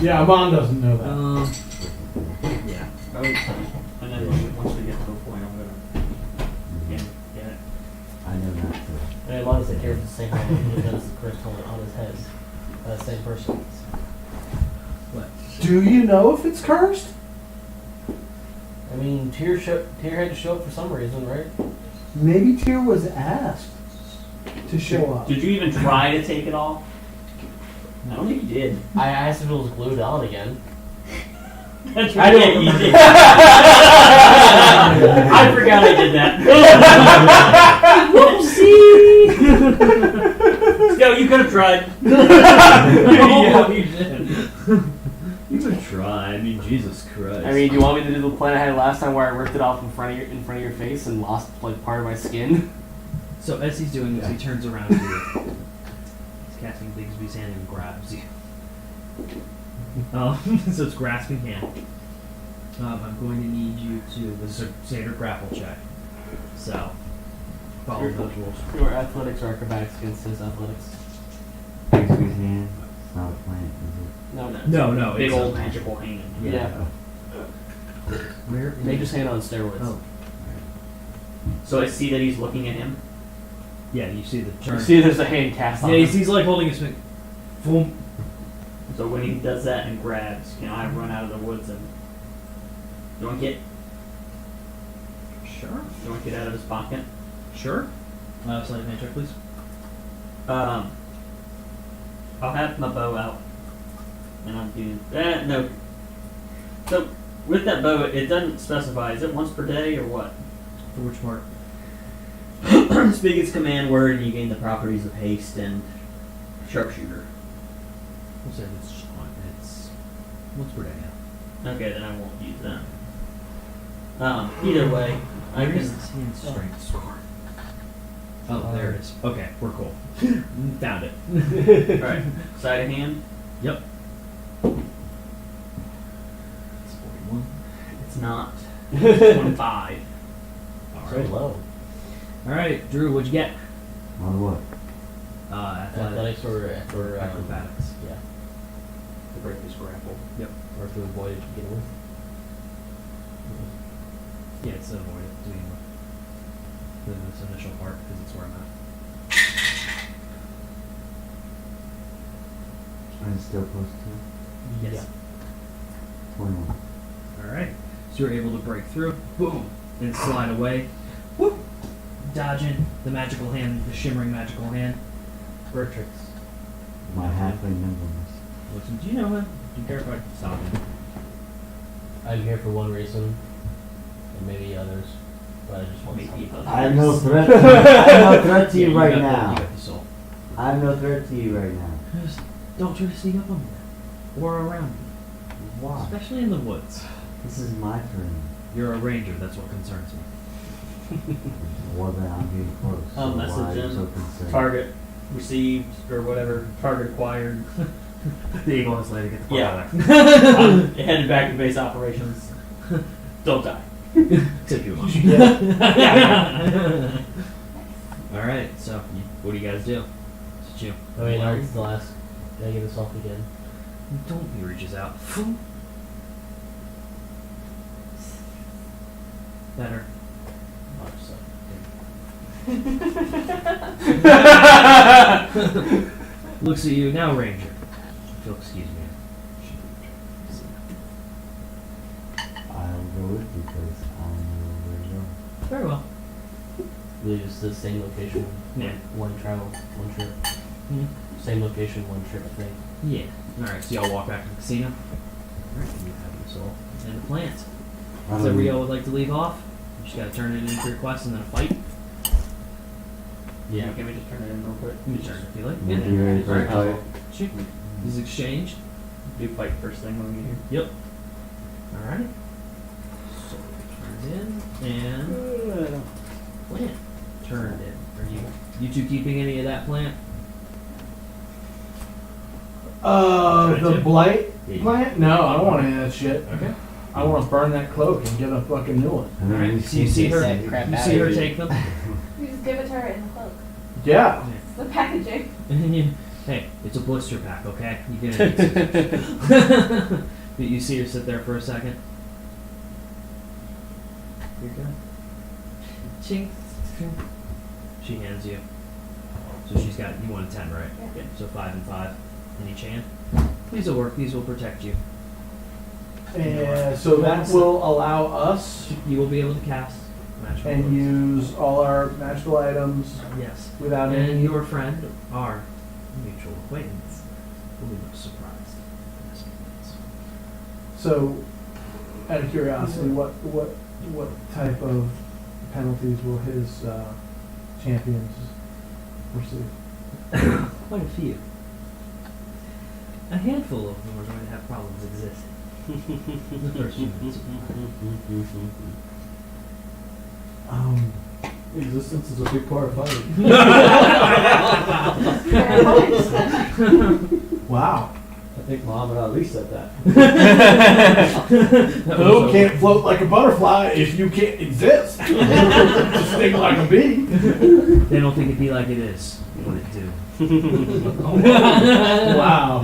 Yeah, Amon doesn't know that. Yeah. Oh, and then once we get to the point, I'm gonna get it. I know not to. And Amon is the character the same helmet he does the cursed helmet on his head. That same person. What? Do you know if it's cursed? I mean, Tyr had to show up for some reason, right? Maybe Tyr was asked to show up. Did you even try to take it off? I don't think you did. I asked if it was glued on again. That's I right. don't Yeah, you did. remember. I forgot I did that. Whoopsie! Yo, you could have tried. Yeah, you did. You could try. I mean, Jesus Christ. I mean, do you want me to do the plan I had last time where I ripped it off in front of your face and lost like part of my skin? So as he's doing this, he turns around to you. He's casting Bigsby's hand and grabs you. So it's grasping hand. I'm going to need you to. This is a standard grapple check. So follow those rules. Your athletics or acrobatics against his athletics. Bigsby's hand. It's not a plant, is No, No, Big it's old a- magical hand. Yeah. Where? Nature's hand on steroids. Oh, So I see that he's looking at him. yeah. You see the turn. You see, there's a hand cast on. Yeah, him. he's like holding his finger. Boom. So when he does that and grabs, can I run out of the woods and doink it? Sure. Doink it out of his pocket? Sure. Sleight of hand check, please. I'll have my bow out. And I'm doing no. So with that bow, it doesn't specify. Is it once per day or what? For which part? Speak its command word, and you gain the properties of haste and sharpshooter. We'll say it's once per day. Yeah. Okay, then I won't use that. Either way, I Where can. is this hand strength score? Oh, there it is. Okay, we're cool. Found it. Alright, side of hand. Yep. It's 41. It's not. It's 25. All So right. low. All right, Drew, what'd you get? On what? Athletics or acrobatics. Yeah. To break this grapple. Yep. Or to avoid it to begin with. Yeah, it's avoid it to begin with. This initial part, because it's where I'm at. I'm still close to Yes. 21. All right. So you're able to break through, boom, and slide away, whoop, dodging the magical hand, the shimmering magical hand. Bird tricks. My halfling nimbleness. Listen, do you know him? Do you care if I stop him? I'm here for one reason, and maybe others, but I just want Maybe something. I have no threat. I have no threat to Yeah, you right got now. You got the soul. I have no threat to you right now. Just don't try to sneak up on me or around me, Why? especially in the woods. This is my turn. You're a ranger. That's what concerns me. Well, then I'm getting close. So I'll why are message you him. so concerned? Target received or whatever. Target acquired. The eagle is lady get the Yeah. fuck out of I'm headed back to base operations. Don't die. there. Tip you a month. Yeah. All right. So, what do you guys do? It's you. I mean, I'll still ask. Can I get this off again? Don't. He reaches out. Better. Oh, just like- Looks at you now, Ranger. If you'll excuse me. I'll go with you because I know where to go. Very well. Really just the same location, Yeah. one travel, one trip. Hmm. Same location, one trip, I think. Yeah. All right. So y'all walk back to the casino. All right. You have your soul and the plant. I Is that where don't y'all would like to leave off? You just gotta turn it in for your quest and then a fight. Yeah. Can we just turn it in real quick? You turn if you like. We'll be ready for a Alright. fight. Shoot. This is exchanged. Do fight first thing when we get here. Yep. Alright. So turned in and plant turned in. Are you two keeping any of that plant? The blight Yeah. plant? No, I don't want any of that shit. Okay. I want to burn that cloak and get a fucking new one. And then Alright. we So you see her. that crap You out see of her you. take them. You just give it to her in the cloak. Yeah. It's the packaging. And you, hey, it's a blister pack, okay? You can. But you see her sit there for a second. You're good. Ching. She hands you. So she's got you won 10, right? Yeah. So 5 and 5 in each hand. These will work. These will protect you. And so that will allow us You will be able to cast magical and items. use all our magical items Yes. without And any. your friend, our mutual acquaintance, will be much surprised. Yes, yes. So, out of curiosity, what type of penalties will his champions receive? Quite a few. A handful of them are going to have problems existing. The first few minutes. Existence is a big part of fighting. Wow. I think Muhammad Ali said that. Who can't float like a butterfly if you can't exist? Just sting like a bee. They don't think it be like it is. What it do. Wow.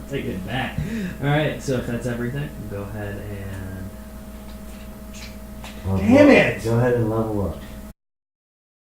Take it back. Alright, so if that's everything, go ahead and Level Damn up. it! Go ahead and level up.